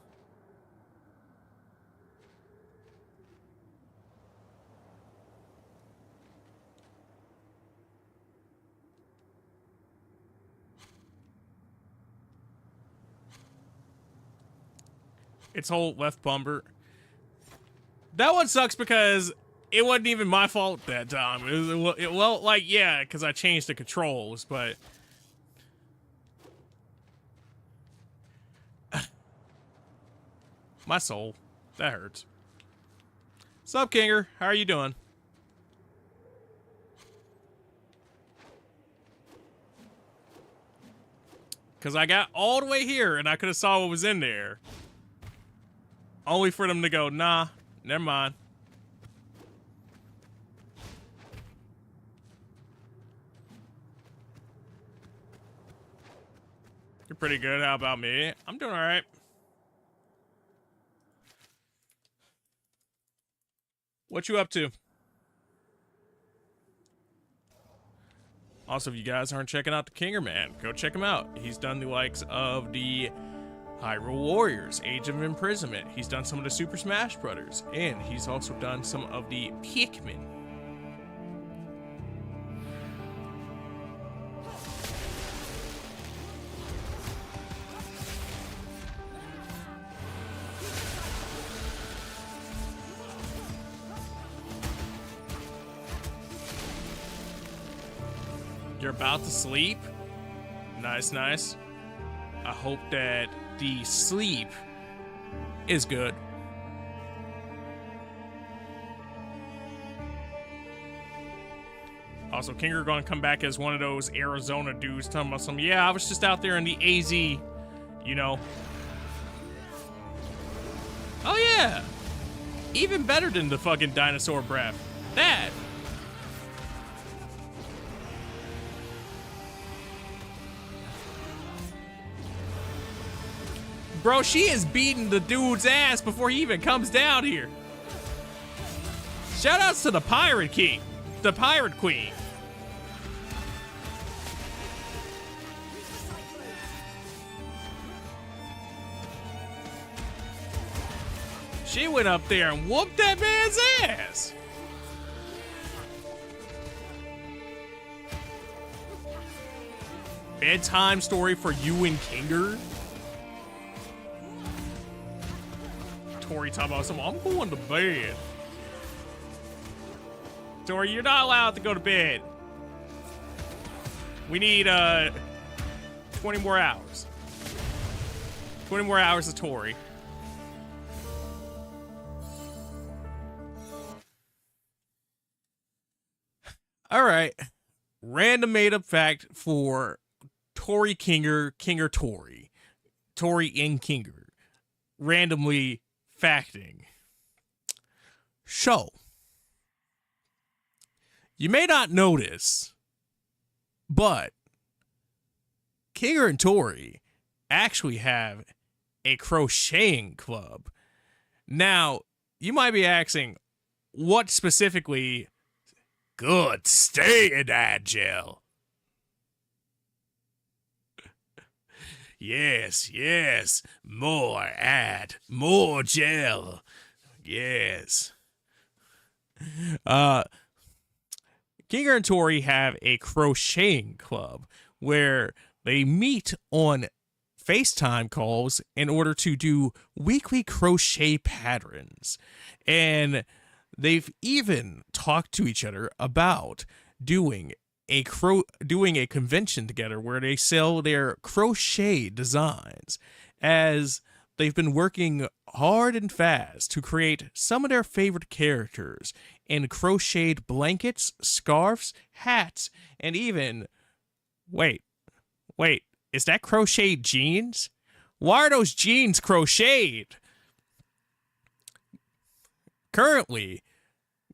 It's whole left bumper. That one sucks because it wasn't even my fault that time. Well, like, yeah, because I changed the controls, but... My soul. That hurts. Sup, Kinger? How are you doing? Because I got all the way here, and I could have saw what was in there. Only for them to go, nah, never mind. You're pretty good. How about me? I'm doing all right. What you up to? Also, if you guys aren't checking out the Kinger Man, go check him out. He's done the likes of the Hyrule Warriors, Age of Imprisonment. He's done some of the Super Smash Brothers, and he's also done some of the Pikmin. You're about to sleep? Nice, nice. I hope that the sleep is good. Also, Kinger gonna come back as one of those Arizona dudes talking about some, yeah, I was just out there in the AZ, you know. Oh yeah! Even better than the fucking dinosaur breath. That! Bro, she is beating the dude's ass before he even comes down here. Shoutouts to the Pirate King, the Pirate Queen. She went up there and whooped that man's ass. Bedtime story for you and Kinger. Tori talking about some, I'm going to bed. Tori, you're not allowed to go to bed. We need 20 more hours. 20 more hours of Tori. All right. Random made up fact for Tori Kinger, Kinger Tori. Tori and Kinger. Randomly facting. So, you may not notice, but Kinger and Tori actually have a crocheting club. Now, you might be asking, what specifically? Good, stay in agile. Yes, more gel. Yes. Kinger and Tori have a crocheting club where they meet on FaceTime calls in order to do weekly crochet patterns. And they've even talked to each other about doing a convention together where they sell their crochet designs, as they've been working hard and fast to create some of their favorite characters in crocheted blankets, scarves, hats, and even wait, is that crocheted jeans? Why are those jeans crocheted? Currently,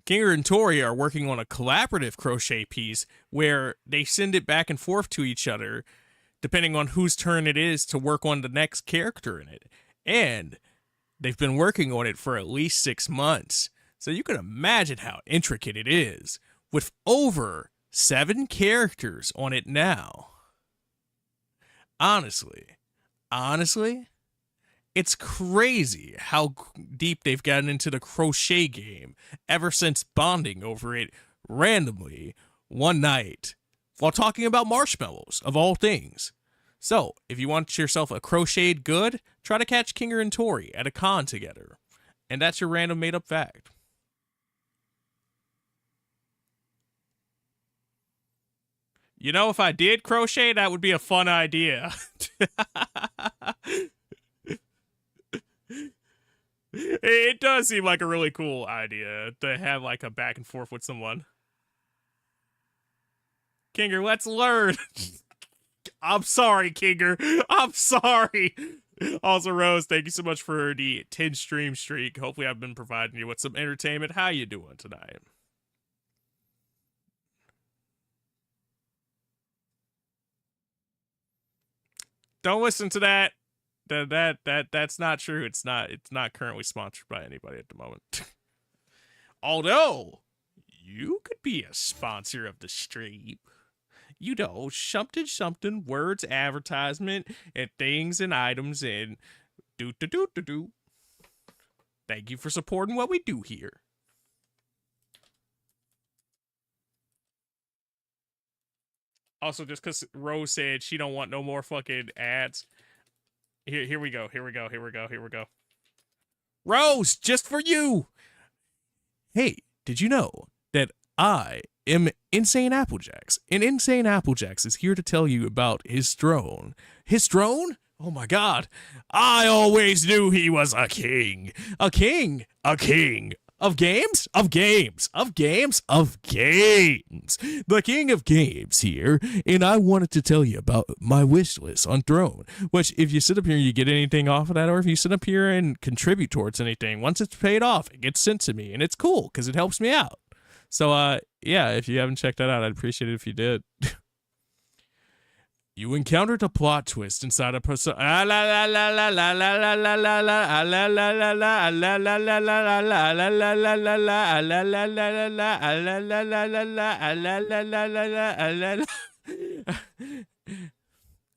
Kinger and Tori are working on a collaborative crochet piece where they send it back and forth to each other, depending on whose turn it is to work on the next character in it. And they've been working on it for at least 6 months. So you can imagine how intricate it is, with over 7 characters on it now. Honestly, it's crazy how deep they've gotten into the crochet game ever since bonding over it randomly one night while talking about marshmallows, of all things. So, if you want yourself a crocheted good, try to catch Kinger and Tori at a con together. And that's your random made-up fact. You know, if I did crochet, that would be a fun idea. It does seem like a really cool idea to have like a back and forth with someone. Kinger, let's learn. I'm sorry, Kinger. I'm sorry. Also, Rose, thank you so much for the 10 stream streak. Hopefully I've been providing you with some entertainment. How you doing tonight? Don't listen to that. That's not true. It's not currently sponsored by anybody at the moment. Although you could be a sponsor of the stream. You know, something words, advertisement, and things and items and do. Thank you for supporting what we do here. Also, just because Rose said she don't want no more fucking ads. Here we go. Rose, just for you. Hey, did you know that I am insaneapplejackz? And insaneapplejackz is here to tell you about his throne. His throne? Oh my god. I always knew he was a king. A king Of games? Of games. Of games? Of games. The king of games here, and I wanted to tell you about my wish list on Throne, which if you sit up here and you get anything off of that, or if you sit up here and contribute towards anything, once it's paid off, it gets sent to me, and it's cool, because it helps me out. So, yeah, if you haven't checked that out, I'd appreciate it if you did. You encountered a plot twist inside a person.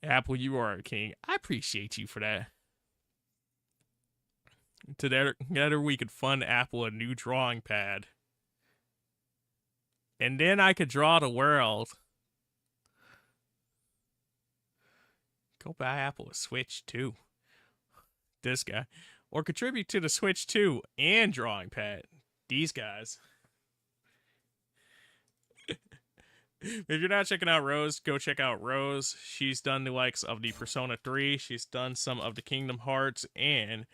Apple, you are a king. I appreciate you for that. Together we could fund Apple a new drawing pad. And then I could draw the world. Go buy Apple a Switch 2. This guy. Or contribute to the Switch 2 and drawing pad. These guys. If you're not checking out Rose, go check out Rose. She's done the likes of the Persona 3. She's done some of the Kingdom Hearts. And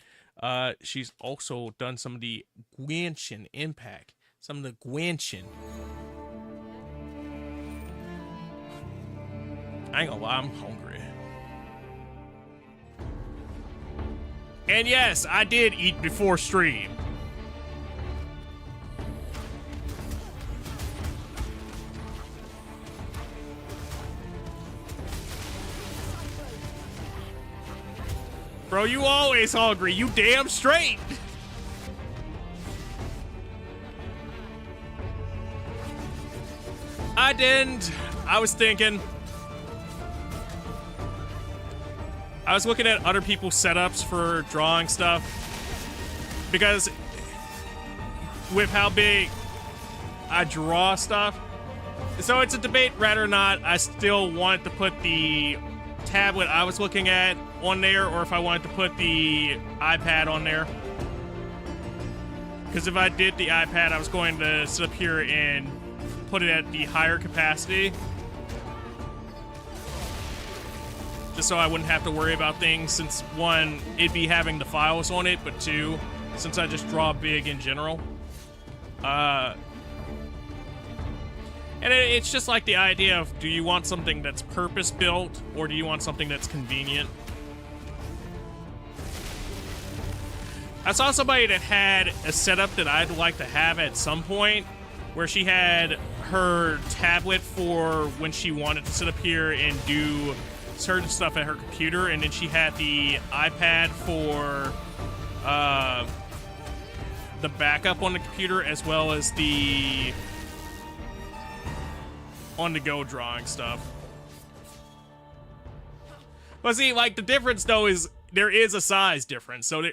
she's also done some of the Genshin Impact. Some of the Genshin. I ain't gonna lie, I'm hungry. And yes, I did eat before stream. Bro, you always hungry. You damn straight. I didn't. I was thinking. I was looking at other people's setups for drawing stuff, because with how big I draw stuff, so it's a debate whether or not I still wanted to put the tablet I was looking at on there, or if I wanted to put the iPad on there. Because if I did the iPad, I was going to sit up here and put it at the higher capacity, just so I wouldn't have to worry about things, since one, it'd be having the files on it, but two, since I just draw big in general. And it's just like the idea of, do you want something that's purpose-built, or do you want something that's convenient? I saw somebody that had a setup that I'd like to have at some point, where she had her tablet for when she wanted to sit up here and do certain stuff at her computer, and then she had the iPad for the backup on the computer, as well as the on-the-go drawing stuff. But see, like, the difference though is there is a size difference. So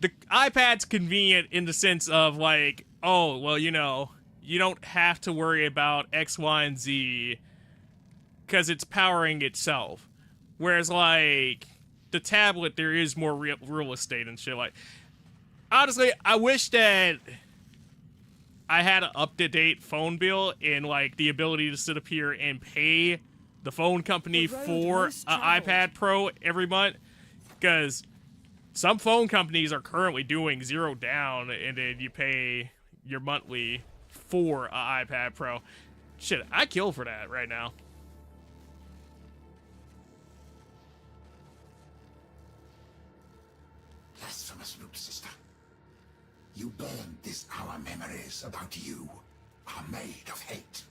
the iPad's convenient in the sense of, like, oh, well, you know, you don't have to worry about X, Y, and Z because it's powering itself. Whereas, like, the tablet, there is more real estate and shit. Like, honestly, I wish that I had an up-to-date phone bill and, like, the ability to sit up here and pay the phone company for an iPad Pro every month. Because some phone companies are currently doing 0 down, and then you pay your monthly for an iPad Pro. Shit, I kill for that right now. Blasphemous root sister. You burned this our memories about you are made of hate.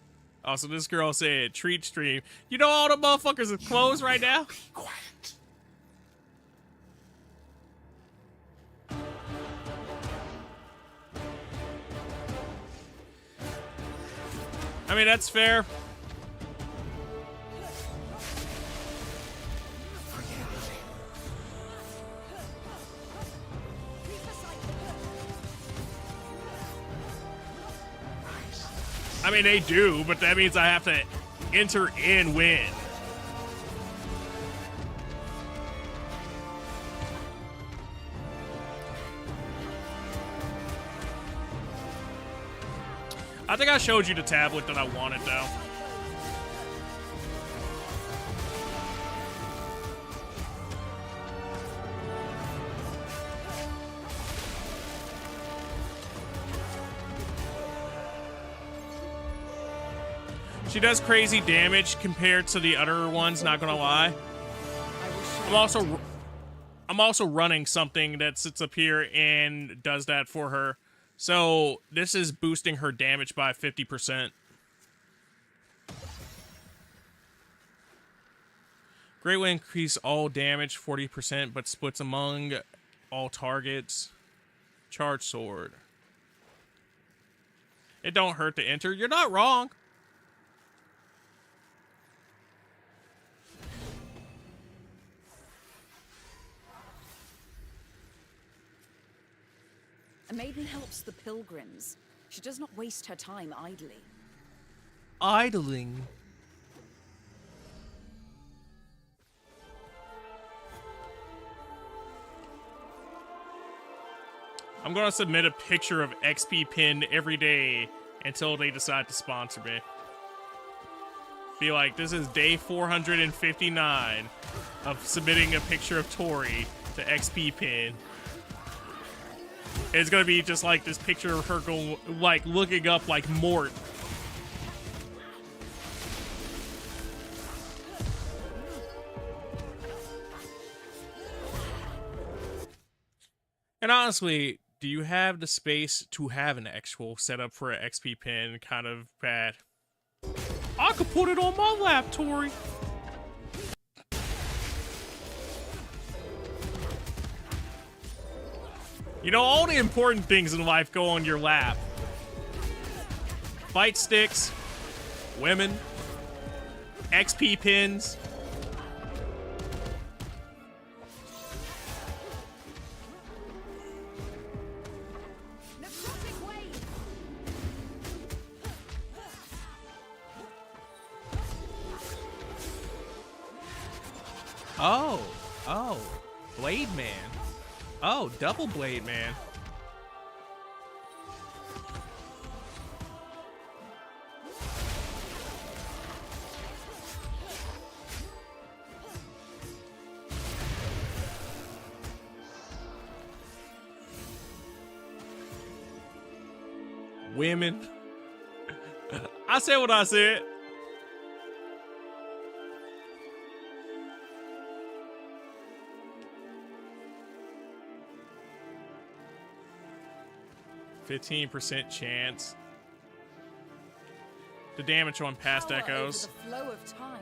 Also, this girl said, treat stream. You know all the motherfuckers are closed right now? Be quiet. I mean, that's fair. I mean, they do, but that means I have to enter and win. I think I showed you the tablet that I wanted, though. She does crazy damage compared to the other ones, not gonna lie. I'm also running something that sits up here and does that for her. So this is boosting her damage by 50%. Great will increase all damage 40%, but splits among all targets. Charge sword. It don't hurt to enter. You're not wrong. A maiden helps the pilgrims. She does not waste her time idly. Idling. I'm gonna submit a picture of XP pin every day until they decide to sponsor me. Be like, this is day 459 of submitting a picture of Tori to XP pin. It's gonna be just like this picture of her going, like, looking up like Mort. And honestly, do you have the space to have an actual setup for an XP pin? Kind of bad. I could put it on my lap, Tori. You know, all the important things in life go on your lap. Fight sticks, women, XP pins. Oh, Blade Man. Oh, double Blade Man. Women. I said what I said. %15 chance. The damage on past Power echoes. over the flow of time.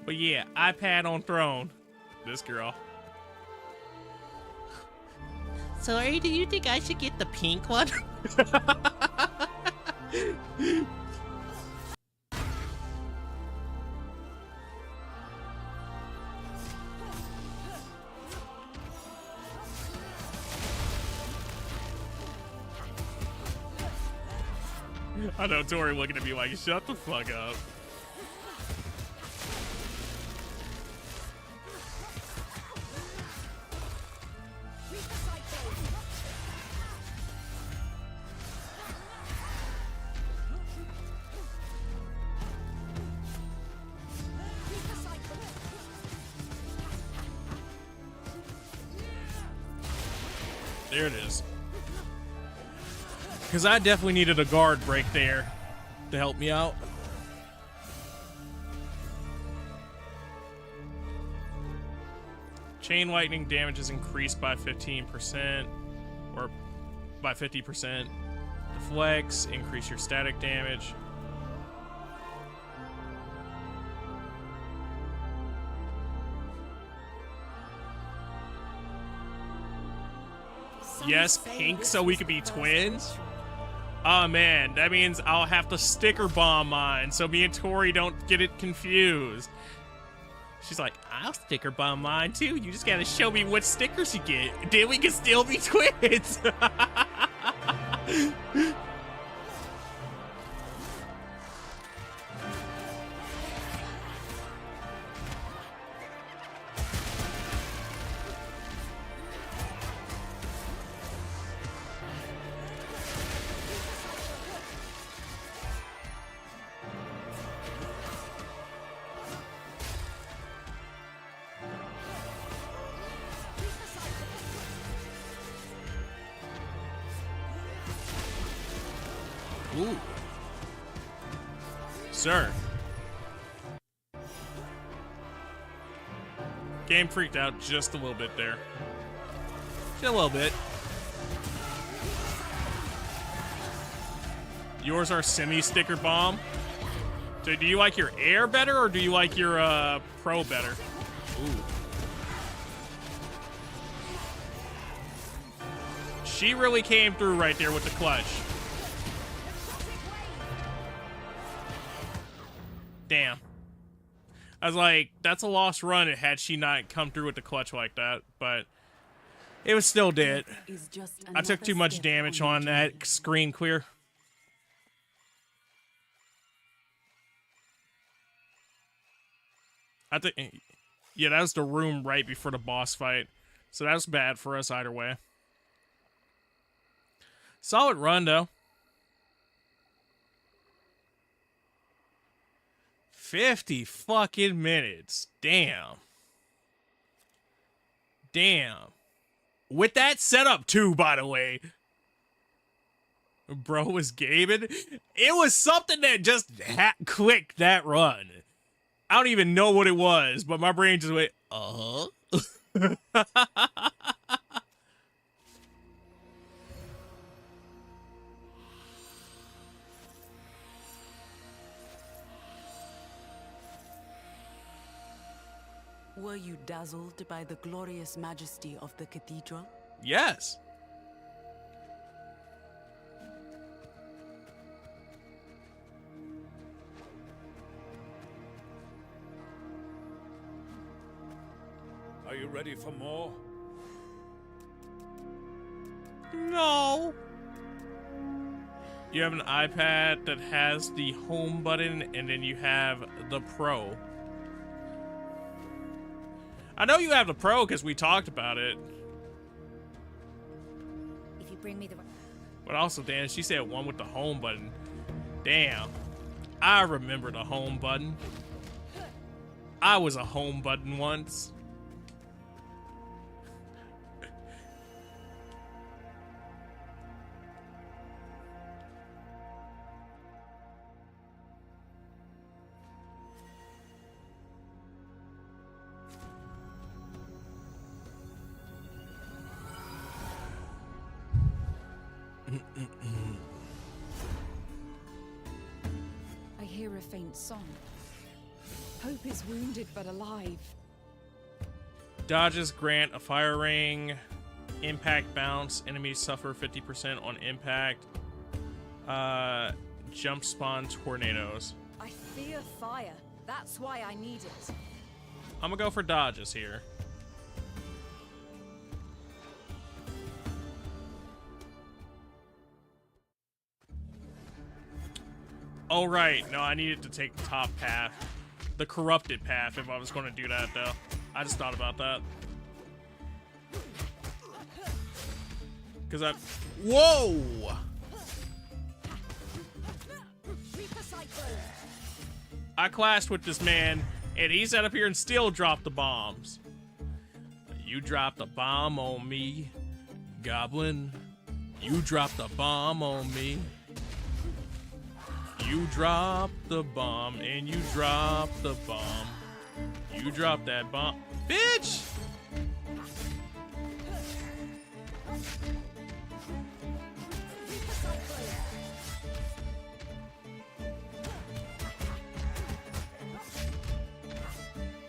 But yeah, iPad on throne. This girl. Sorry, do you think I should get the pink one? I know Tori looking at me like, shut the fuck up. There it is. Because I definitely needed a guard break there to help me out. Chain lightning damage is increased by 15%, or by 50%. Deflects, increase your static damage. Yes, pink, so we could be twins? Oh man, that means I'll have to sticker bomb mine so me and Tori don't get it confused. She's like, I'll sticker bomb mine too. You just gotta show me what stickers you get. Then we can still be twins. Ooh. Sir. Game freaked out just a little bit there. Just a little bit. Yours are semi-sticker bomb. So do you like your air better or do you like your pro better? Ooh. She really came through right there with the clutch. Damn. I was like, that's a lost run had she not come through with the clutch like that, but it was still dead. I took too much damage on that screen clear. I think, yeah, that was the room right before the boss fight. So that was bad for us either way. Solid run, though. 50 fucking minutes. Damn. Damn. With that setup, too, by the way. Bro was gaming. It was something that just clicked that run. I don't even know what it was, but my brain just went, uh-huh. Were you dazzled by the glorious majesty of the cathedral? Yes. Are you ready for more? No. You have an iPad that has the home button, and then you have the Pro. I know you have the Pro because we talked about it. If you bring me the... But also, Dan, she said one with the home button. Damn. I remember the home button. I was a home button once. I hear a faint song. Hope is wounded but alive. Dodges grant a fire ring. Impact bounce. Enemies suffer 50% on impact. Jump spawn tornadoes. I fear fire. That's why I need it. I'm gonna go for dodges here. Oh, right. No, I needed to take the top path. The corrupted path if I was going to do that, though. I just thought about that. Because I... Whoa! I clashed with this man, and he sat up here and still dropped the bombs. You dropped a bomb on me, Goblin. You dropped a bomb on me. You dropped the bomb, and you dropped the bomb. You dropped that bomb. Bitch!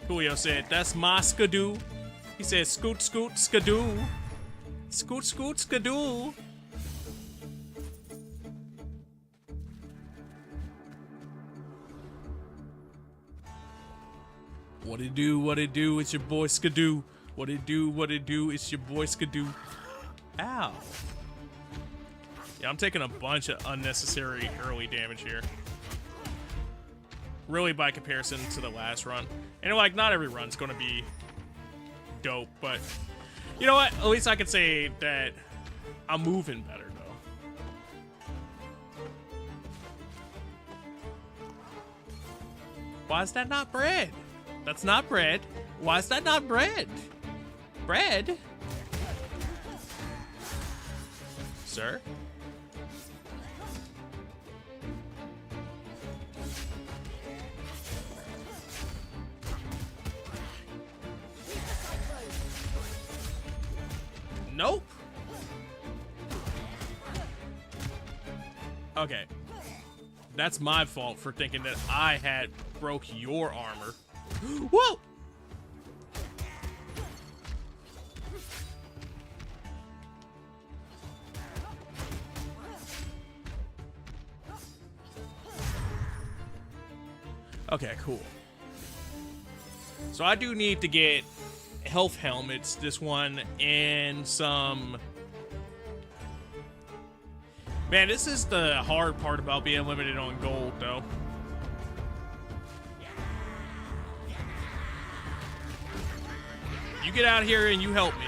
Julio said, that's my skadoo. He said, scoot, scoot, skadoo. Scoot, scoot, skadoo. What it do, it's your boy Skadoo. What it do, it's your boy Skadoo. Ow. Yeah, I'm taking a bunch of unnecessary early damage here. Really by comparison to the last run. And like, not every run's gonna be dope, but you know what? At least I can say that I'm moving better, though. Why is that not bread? That's not bread. Why is that not bread? Bread? Sir? Nope. Okay. That's my fault for thinking that I had broke your armor. Whoa! Okay, cool. So I do need to get health helmets, this one, and some... Man, this is the hard part about being limited on gold, though. You get out here and you help me.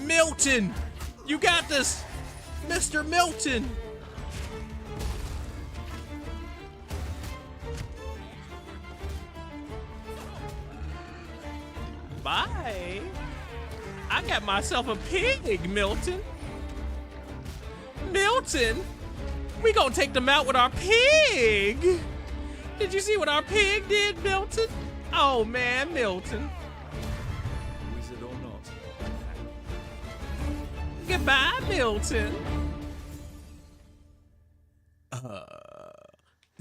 Milton! You got this! Mr. Milton! Bye! I got myself a pig, Milton! Milton! We gonna take them out with our pig! Did you see what our pig did, Milton? Oh man, Milton. Wizard or not? Goodbye, Milton.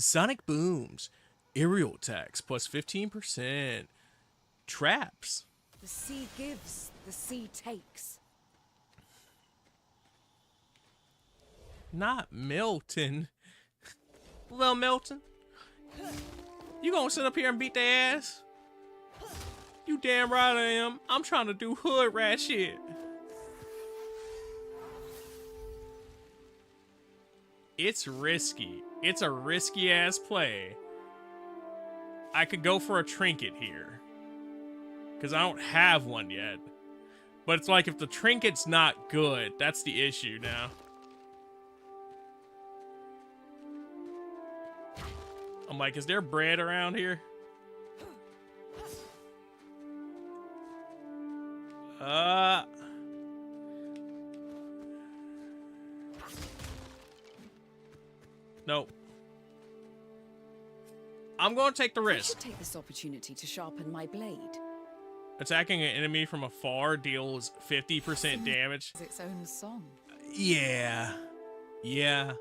Sonic booms, aerial attacks plus 15%, traps. The sea gives, the sea takes. Not Milton. Well, Milton, you gonna sit up here and beat their ass? You damn right I am. I'm trying to do hood rat shit. It's risky. It's a risky ass play. I could go for a trinket here, because I don't have one yet. But it's like, if the trinket's not good, that's the issue now. I'm like, is there bread around here? Nope. I'm going to take the I risk. should take this opportunity to sharpen my blade. Attacking an enemy from afar deals 50% damage. It's its own song. Yeah. Yeah.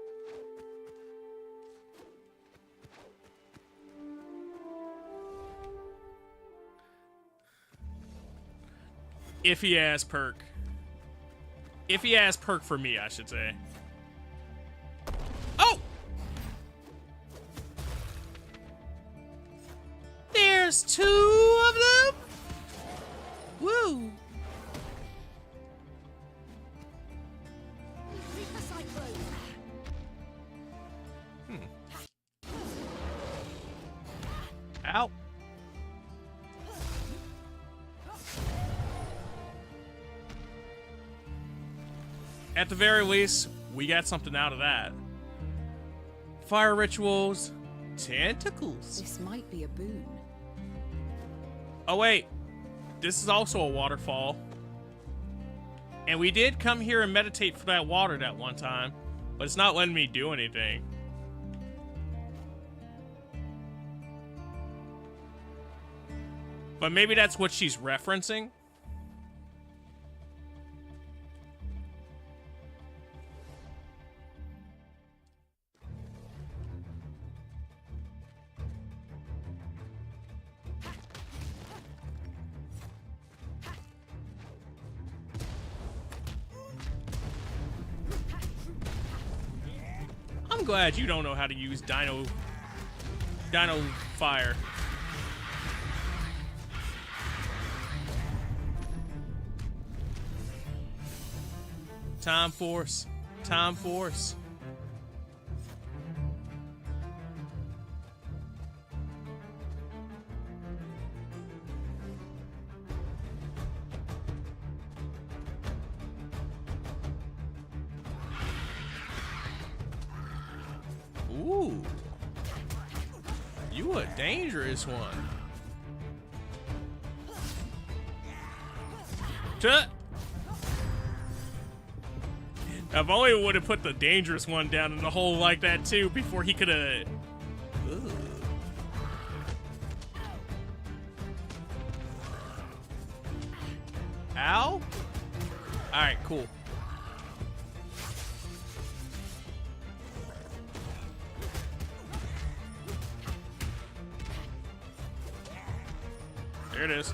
Iffy ass perk. Iffy ass perk for me, I should say. Oh! There's two of them? Woo! Ow. At the very least, we got something out of that. Fire rituals, tentacles. This might be a boon. Oh wait, this is also a waterfall. And we did come here and meditate for that water that one time, but it's not letting me do anything. But maybe that's what she's referencing. I'm glad you don't know how to use Dino Fire. Time Force. Time Force. Ooh. You a dangerous one. Tut. If only we would have put the dangerous one down in the hole like that too before he could have. Ow. Alright, cool. There it is.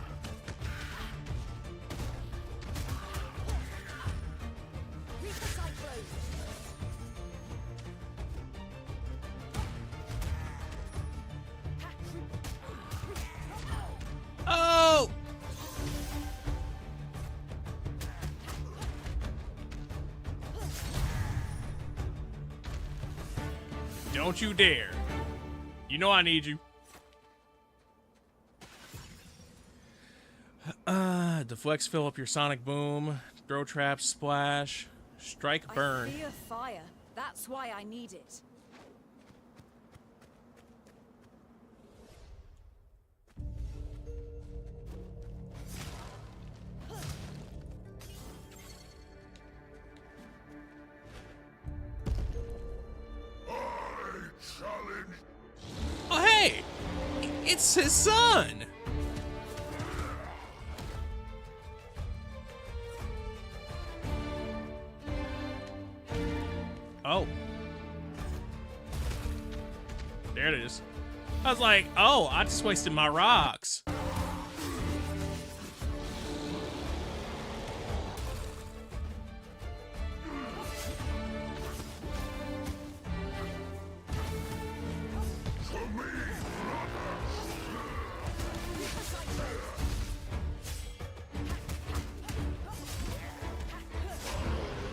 Oh! Don't you dare. You know I need you. Deflects, fill up your sonic boom, throw trap, splash, strike, burn. I fear fire. That's why I need it. Oh, hey! It's his son! Oh. There it is. I was like, oh, I just wasted my rocks.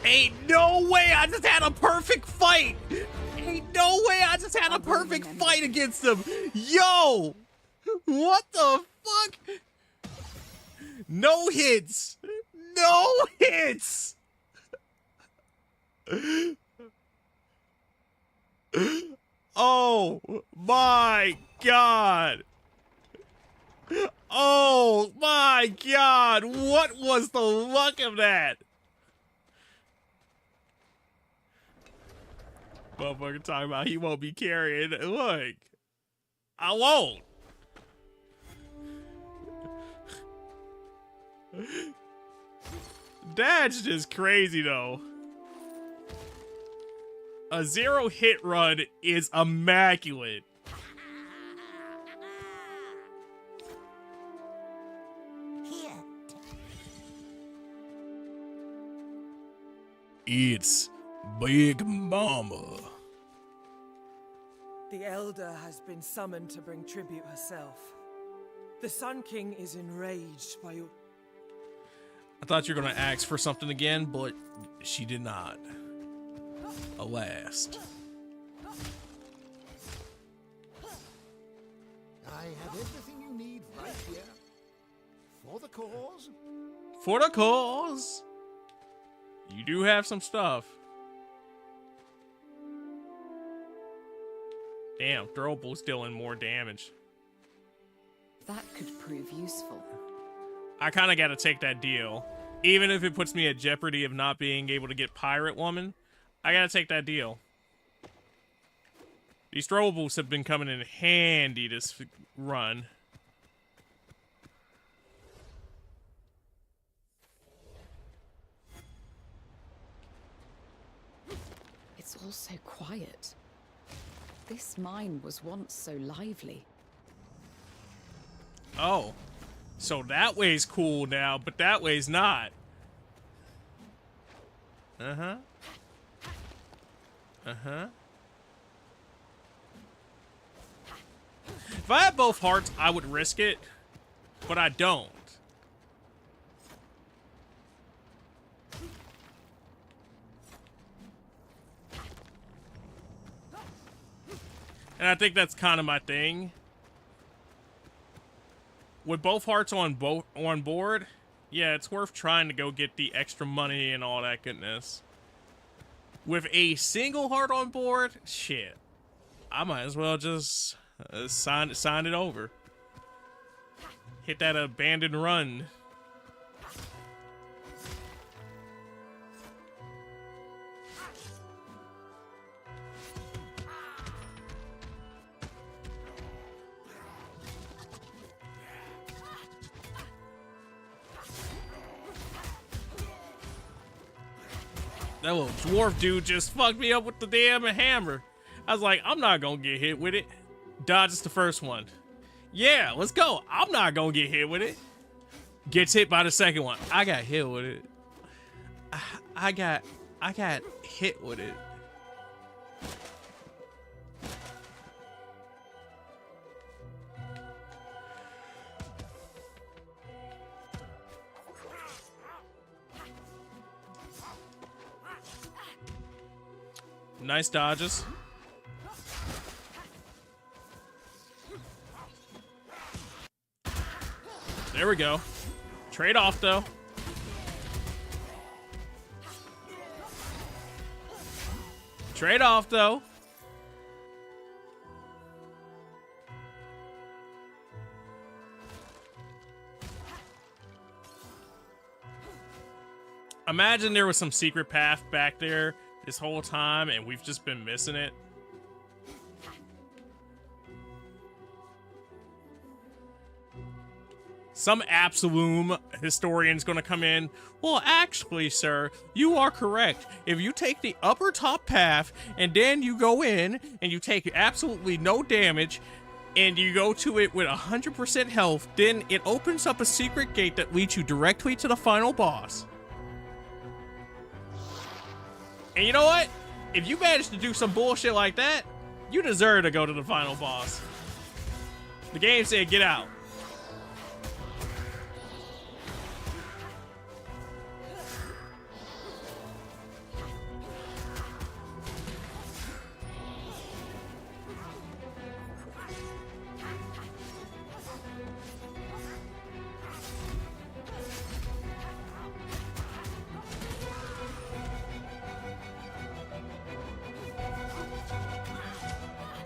Ain't no way I just had a perfect fight! Ain't no way I just had a perfect fight against him! Yo! What the fuck? No hits! No hits! Oh my god! Oh my god! What was the luck of that? Motherfucker talking about he won't be carrying. Look, I won't. That's just crazy though. A 0 hit run is immaculate. It's Big Mama. The Elder has been summoned to bring tribute herself. The Sun King is enraged by your... I thought you were gonna ask for something again, but she did not. Alas. I have everything you need right here. For the cause. For the cause. You do have some stuff. Damn, throwable's dealing more damage. That could prove useful. I kind of got to take that deal. Even if it puts me at jeopardy of not being able to get Pirate Woman, I got to take that deal. These throwables have been coming in handy this run. It's all so quiet. This mine was once so lively. Oh, so that way's cool now, but that way's not. Uh-huh. Uh-huh. If I had both hearts, I would risk it, but I don't. And I think that's kind of my thing. With both hearts on board, yeah, it's worth trying to go get the extra money and all that goodness. With a single heart on board, shit, I might as well just sign it over. Hit that abandoned run. That little dwarf dude just fucked me up with the damn hammer. I was like, I'm not gonna get hit with it. Dodges the first one. Yeah, let's go. I'm not gonna get hit with it. Gets hit by the second one. I got hit with it. I got hit with it. Nice dodges. There we go. Trade off though. Trade off though. Imagine there was some secret path back there this whole time and we've just been missing it. Some absolum historian's gonna come in. Well, actually, sir, you are correct. If you take the upper top path and then you go in and you take absolutely no damage and you go to it with 100% health, then it opens up a secret gate that leads you directly to the final boss. And you know what? If you manage to do some bullshit like that, you deserve to go to the final boss. The game said get out.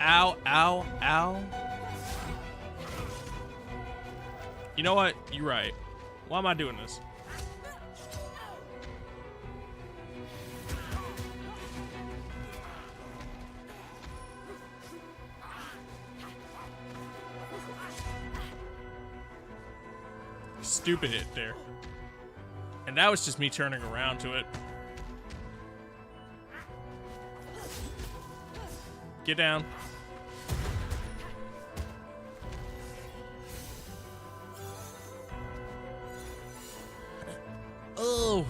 Ow, ow, ow. You know what? You're right. Why am I doing this? Stupid hit there. And that was just me turning around to it. Get down. Oh.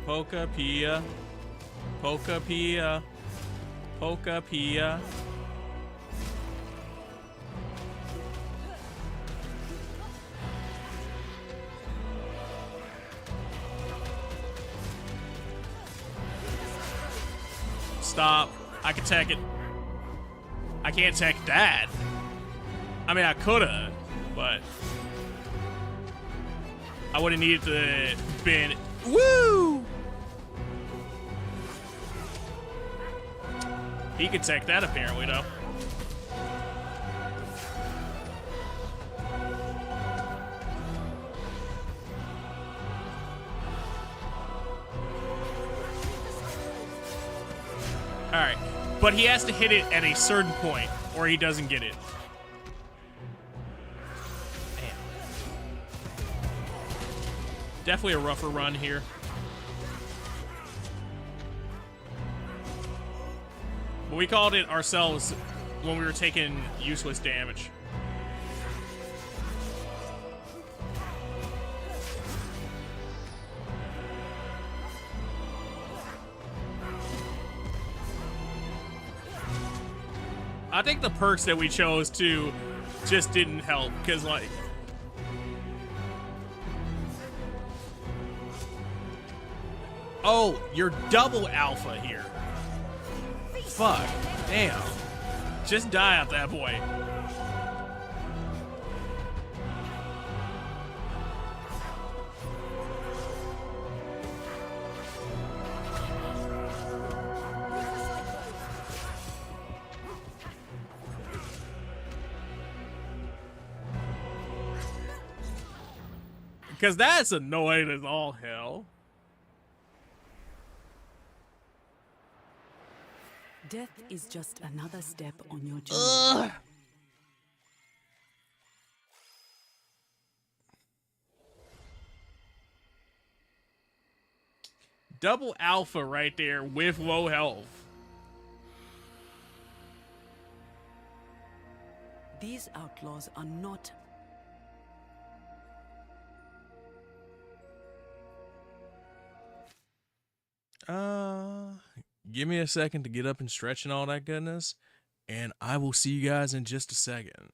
Poka Pia. Poka Pia. Poka Pia. Stop. I can tech it. I can't tech that. I mean, I coulda, but I would've needed to been. Woo! He could tech that apparently, though. Alright, but he has to hit it at a certain point, or he doesn't get it. Damn. Definitely a rougher run here. But we called it ourselves when we were taking useless damage. I think the perks that we chose to just didn't help, because like oh, you're double alpha here. Fuck. Damn. Just die out that boy. Because that's annoying as all hell. Death is just another step on your journey. Ugh. Double alpha right there with low health. These outlaws are not... Give me a second to get up and stretch and all that goodness, and I will see you guys in just a second.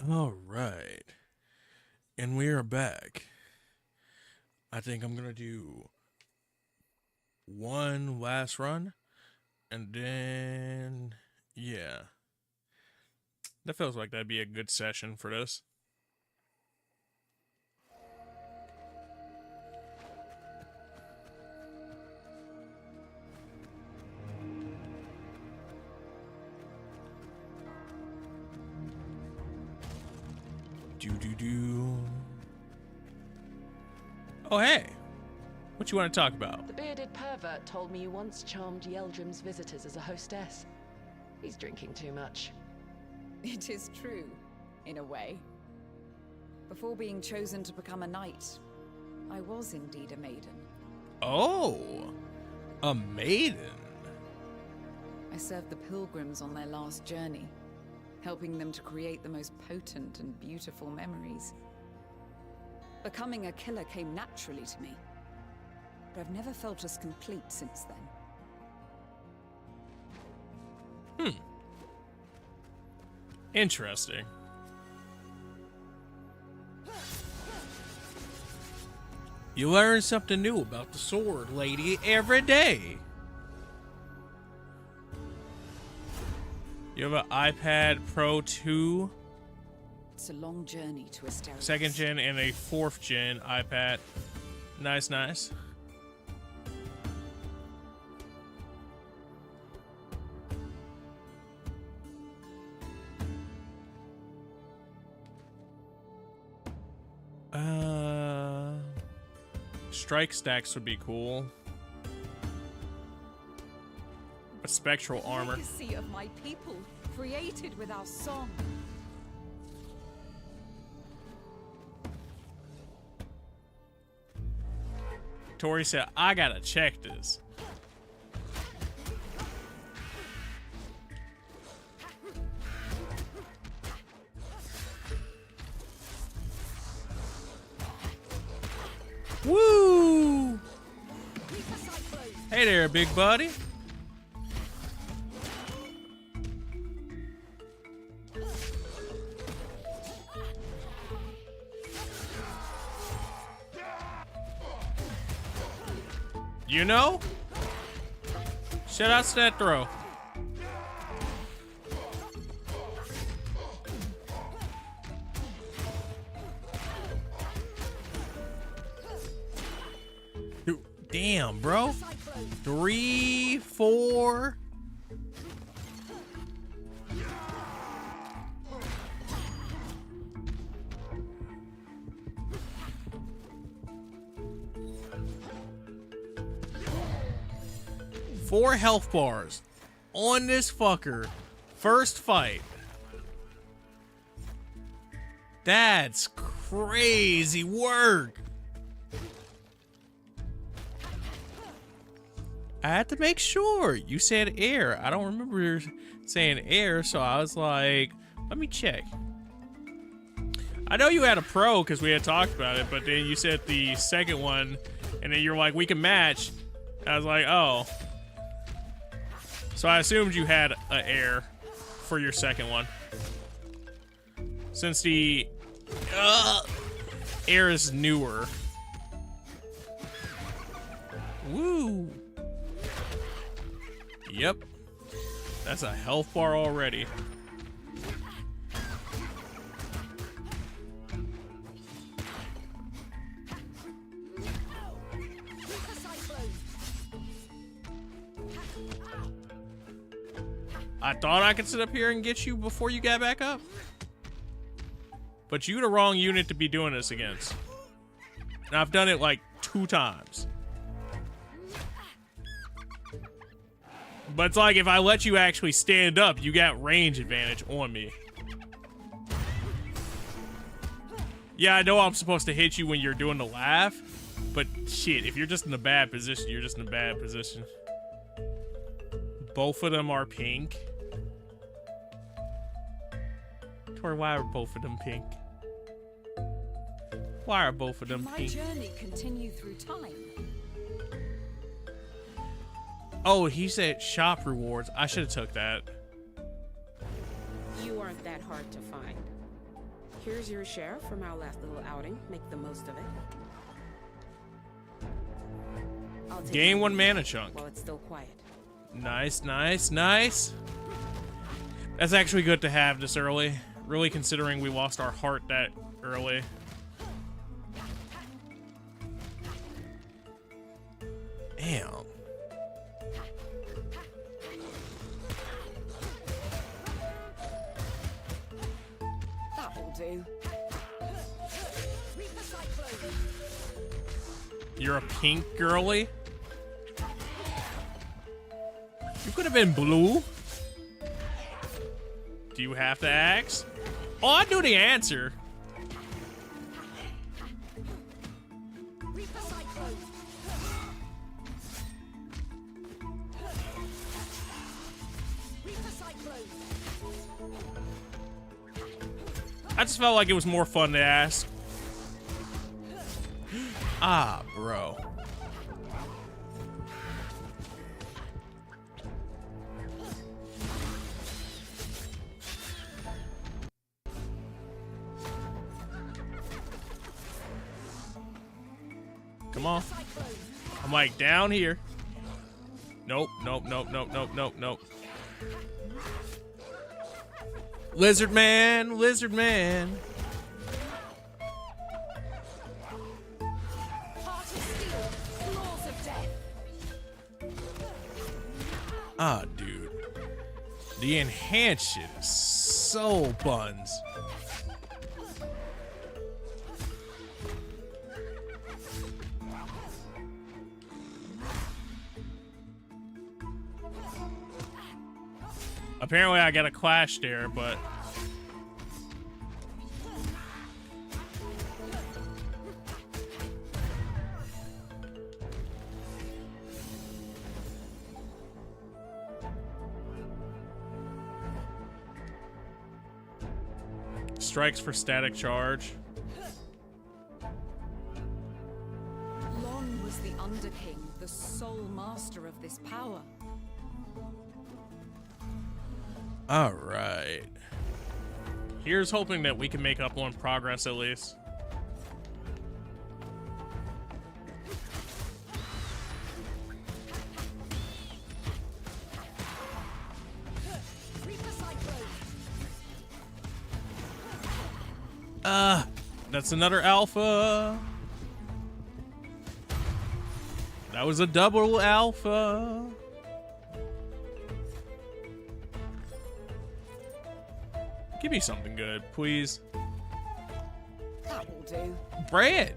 All right. And we are back. I think I'm going to do one last run. And then, yeah. That feels like that'd be a good session for this. Oh, hey. What you want to talk about? The bearded pervert told me you once charmed Yeldrim's visitors as a hostess. He's drinking too much. It is true, in a way. Before being chosen to become a knight, I was indeed a maiden. Oh, a maiden. I served the pilgrims on their last journey, helping them to create the most potent and beautiful memories. Becoming a killer came naturally to me, but I've never felt as complete since then. Interesting. You learn something new about the sword, lady, every day. You have an iPad Pro 2. It's a long journey to Asterios. 2nd gen and a 4th gen iPad. Nice, nice. Strike stacks would be cool. But spectral armor. Legacy of my people, created with our song. Tori said, I gotta check this. Woo! Hey there, big buddy. You know? Shout out to that throw. Damn, bro. 3, 4. Four health bars on this fucker. First fight. That's crazy work. I had to make sure. You said air. I don't remember saying air, so I was like, let me check. I know you had a pro because we had talked about it, but then you said the second one, and then you're like, we can match. I was like, oh. So I assumed you had an air for your second one. Since the air is newer. Woo. Yep. That's a health bar already. I thought I could sit up here and get you before you got back up. But you the wrong unit to be doing this against. And I've done it like 2 times. But it's like if I let you actually stand up, you got range advantage on me. Yeah, I know I'm supposed to hit you when you're doing the laugh, but shit, if you're just in a bad position, you're just in a bad position. Both of them are pink. Tori, why are both of them pink? Why are both of them pink? My journey continue through time. Oh, he said shop rewards. I should have took that. You aren't that hard to find. Here's your share from our last little outing. Make the most of it. I'll take Gain it 1 mana chunk. while it's still quiet. Nice, nice, nice. That's actually good to have this early. Really considering we lost our heart that early. Damn. That will do. You're a pink girly? You could have been blue. Do you have to ask? Oh, I knew the answer. I just felt like it was more fun to ask. Ah, bro. Come on. I'm like down here. Nope, nope, nope, nope, nope, nope, nope. Lizard man, lizard man. Ah, dude. The enhanced shit is so buns. Apparently I got a clash there, but strikes for static charge. Long was the Underking, the sole master of this power. All right. Here's hoping that we can make up on progress at least. That's another alpha. That was a double alpha. Give me something good, please. That will do. Bread.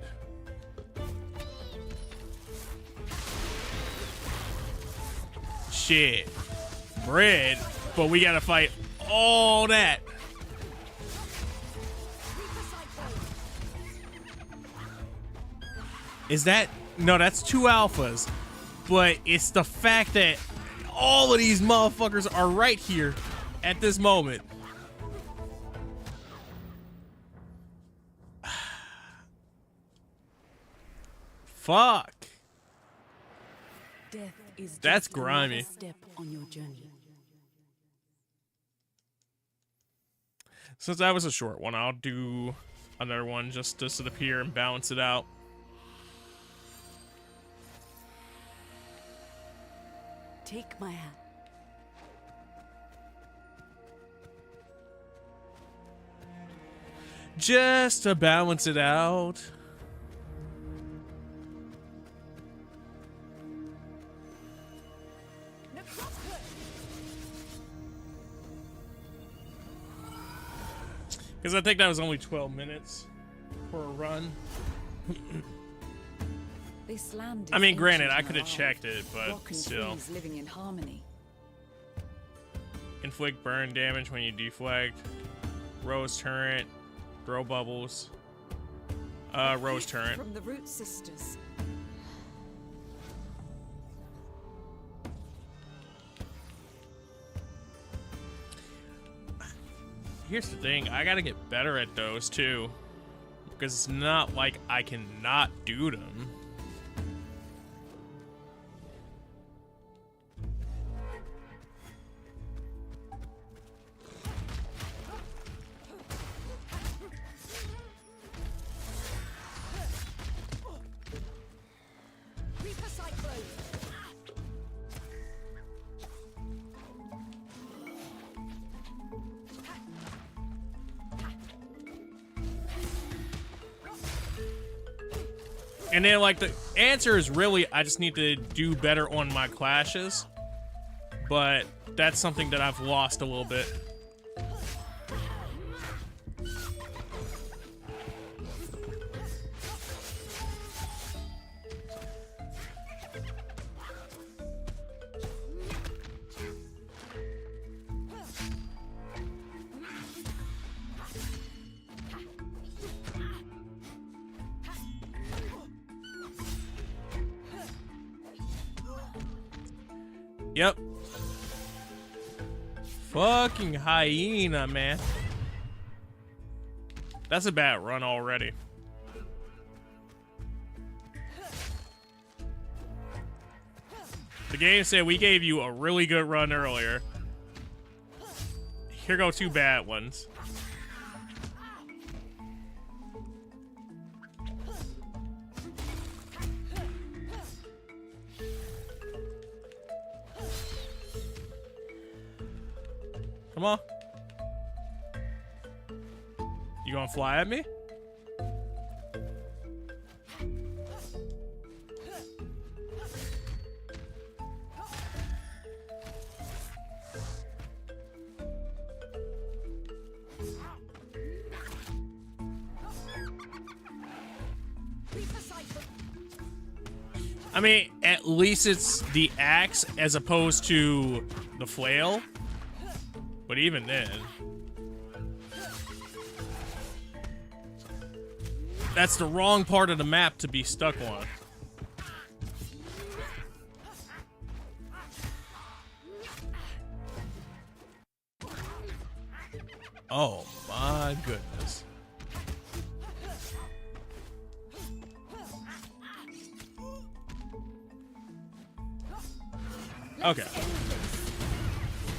Shit. Bread, but we gotta fight all that. Is that... No, that's 2 alphas. But it's the fact that all of these motherfuckers are right here at this moment. Fuck. Death is That's just another grimy. step on your journey. Since that was a short one, I'll do another one just to sit up here and balance it out. Take my hand. Just to balance it out. Because I think that was only 12 minutes for a run. This land is I mean, granted, ancient I and could have alive. checked it, but Rock and still. trees living in harmony. Inflict burn damage when you deflect. Rose turret. Throw bubbles. Rose turret. From the Root Sisters. Here's the thing, I gotta get better at those too. Because it's not like I cannot do them. And then, like, the answer is really, I just need to do better on my clashes. But that's something that I've lost a little bit. Yep. Fucking hyena, man. That's a bad run already. The game said we gave you a really good run earlier. Here go 2 bad ones. Come on. You gonna fly at me? I mean, at least it's the axe as opposed to the flail. But even then, that's the wrong part of the map to be stuck on. Oh my goodness. Okay.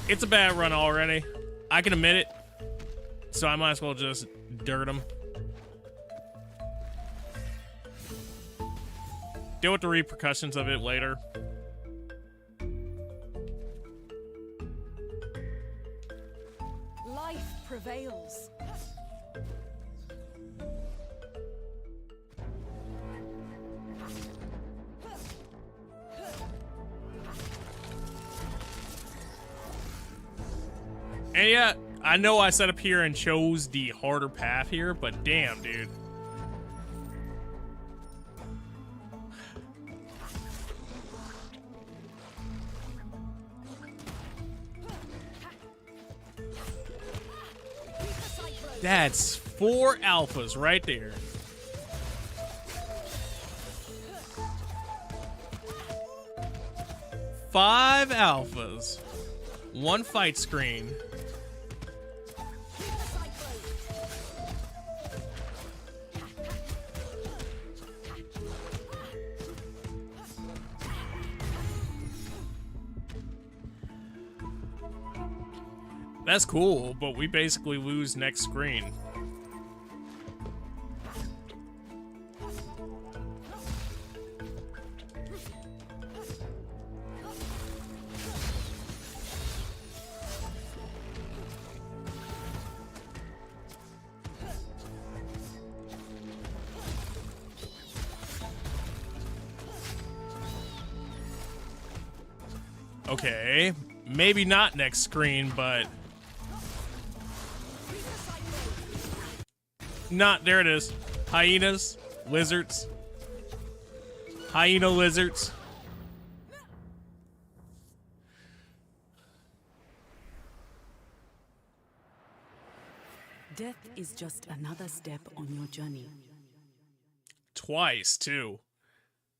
It's a bad run already. I can admit it. So I might as well just dirt him. Deal with the repercussions of it later. Life prevails. And yeah, I know I set up here and chose the harder path here, but damn, dude. That's 4 alphas right there. Five alphas. 1 fight screen. That's cool, but we basically lose next screen. Okay, maybe not next screen, but... Not, there it is. Hyenas, lizards. Hyena lizards. Death is just another step on your journey. Twice, too.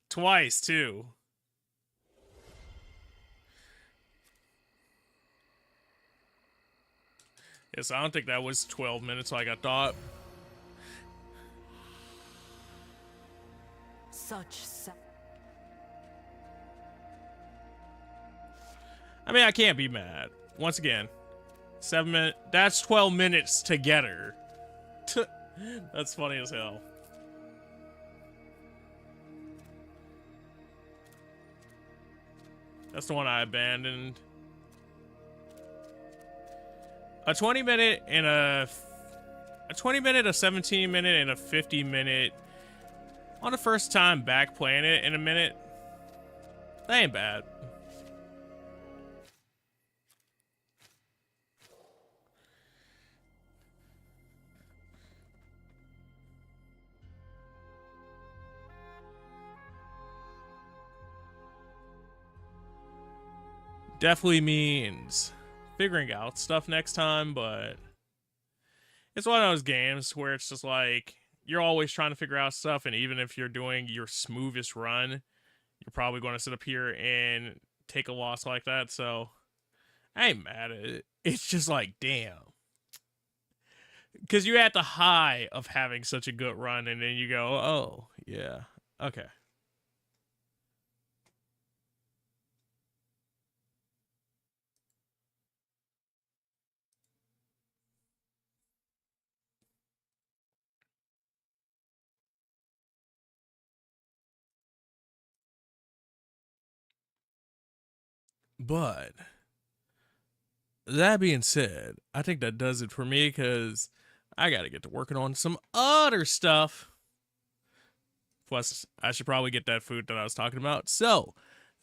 Twice, too. Yes, I don't think that was 12 minutes like I thought. I mean, I can't be mad. Once again, 7 minutes. That's 12 minutes together. That's funny as hell. That's the one I abandoned. A 20 minute and a 20 minute, a 17 minute, and a 50 minute On the first time back playing it in a minute, that ain't bad. Definitely means figuring out stuff next time, but it's one of those games where it's just like you're always trying to figure out stuff, and even if you're doing your smoothest run, you're probably going to sit up here and take a loss like that. So I ain't mad at it. It's just like, damn. Because you had the high of having such a good run, and then you go, oh, yeah, okay. But that being said, I think that does it for me because I got to get to working on some other stuff. Plus, I should probably get that food that I was talking about. So,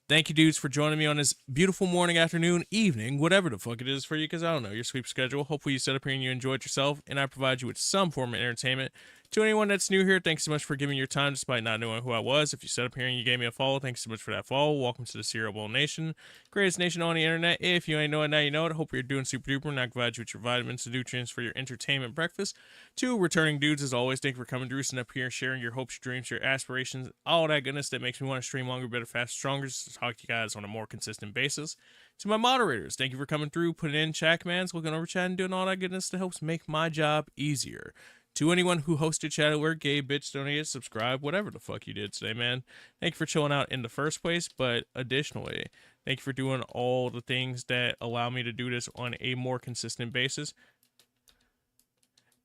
thank you, dudes, for joining me on this beautiful morning, afternoon, evening, whatever the fuck it is for you, because I don't know your sleep schedule. Hopefully, you set up here and you enjoyed yourself, and I provide you with some form of entertainment. To anyone that's new here, thanks so much for giving your time despite not knowing who I was. If you set up here and you gave me a follow, thanks so much for that follow. Welcome to the Cereal Bowl Nation, greatest nation on the internet. If you ain't know it, now you know it. I hope you're doing super duper, and I provide you with your vitamins and nutrients for your entertainment breakfast. To returning dudes, as always, thank you for coming through, sitting up here, sharing your hopes, your dreams, your aspirations, all that goodness that makes me want to stream longer, better, faster, stronger, to talk to you guys on a more consistent basis. To my moderators, thank you for coming through, putting in chat commands, looking over chat, and doing all that goodness that helps make my job easier. To anyone who hosted chat at work, gay, bitch, donated, subscribe, whatever the fuck you did today, man. Thank you for chilling out in the first place, but additionally, thank you for doing all the things that allow me to do this on a more consistent basis.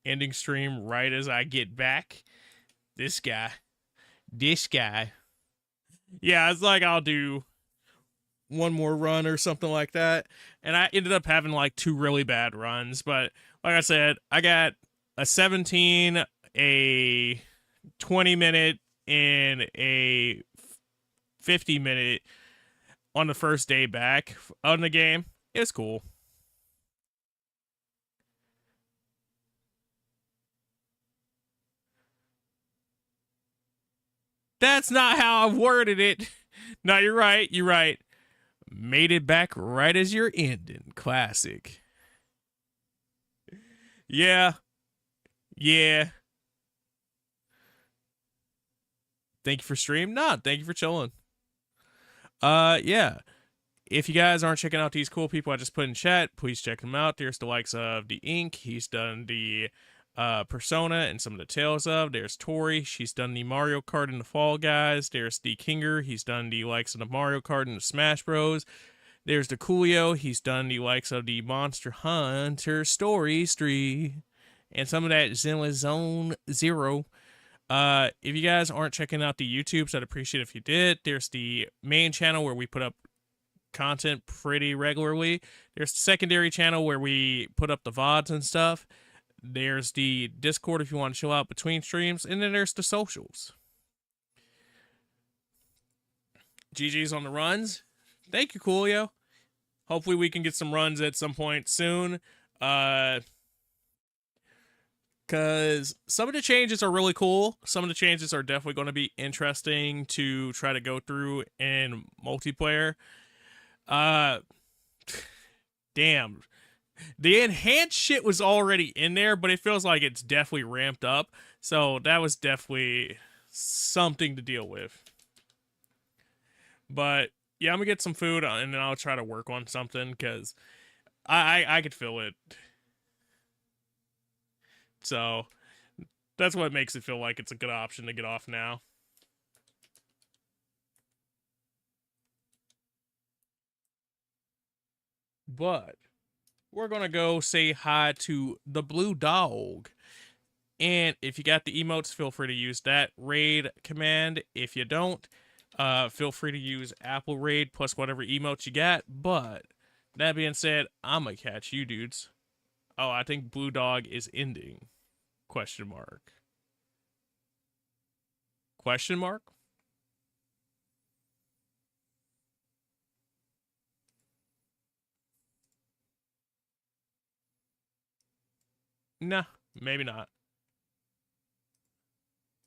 Ending stream right as I get back. This guy. Yeah, it's like I'll do one more run or something like that. And I ended up having like 2 really bad runs, but like I said, I got a 17, a 20-minute, and a 50-minute on the first day back on the game. It's cool. That's not how I worded it. No, you're right. You're right. Made it back right as you're ending. Classic. Yeah. Yeah. Thank you for stream. Nah, thank you for chilling. Yeah. If you guys aren't checking out these cool people I just put in chat, please check them out. There's the likes of the Ink. He's done the Persona and some of the Tales of. There's Tori. She's done the Mario Kart and the Fall Guys. There's the Kinger. He's done the likes of the Mario Kart and the Smash Bros. There's the Coolio. He's done the likes of the Monster Hunter Stories 3 and some of that Zenless Zone Zero. If you guys aren't checking out the YouTubes, I'd appreciate it if you did. There's the main channel where we put up content pretty regularly. There's the secondary channel where we put up the VODs and stuff. There's the Discord if you want to chill out between streams. And then there's the socials. GG's on the runs. Thank you, Coolio. Hopefully we can get some runs at some point soon. Because some of the changes are really cool. Some of the changes are definitely going to be interesting to try to go through in multiplayer. Damn. The enhanced shit was already in there, but it feels like it's definitely ramped up. So that was definitely something to deal with. But yeah, I'm going to get some food and then I'll try to work on something because I could feel it. So that's what makes it feel like it's a good option to get off now. But we're going to go say hi to the Blue Dog. And if you got the emotes, feel free to use that raid command. If you don't, feel free to use Apple Raid plus whatever emotes you got. But that being said, I'm going to catch you dudes. Oh, I think Blue Dog is ending. Question mark. Question mark? Nah, maybe not.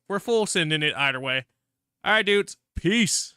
We're full sending it either way. All right, dudes. Peace.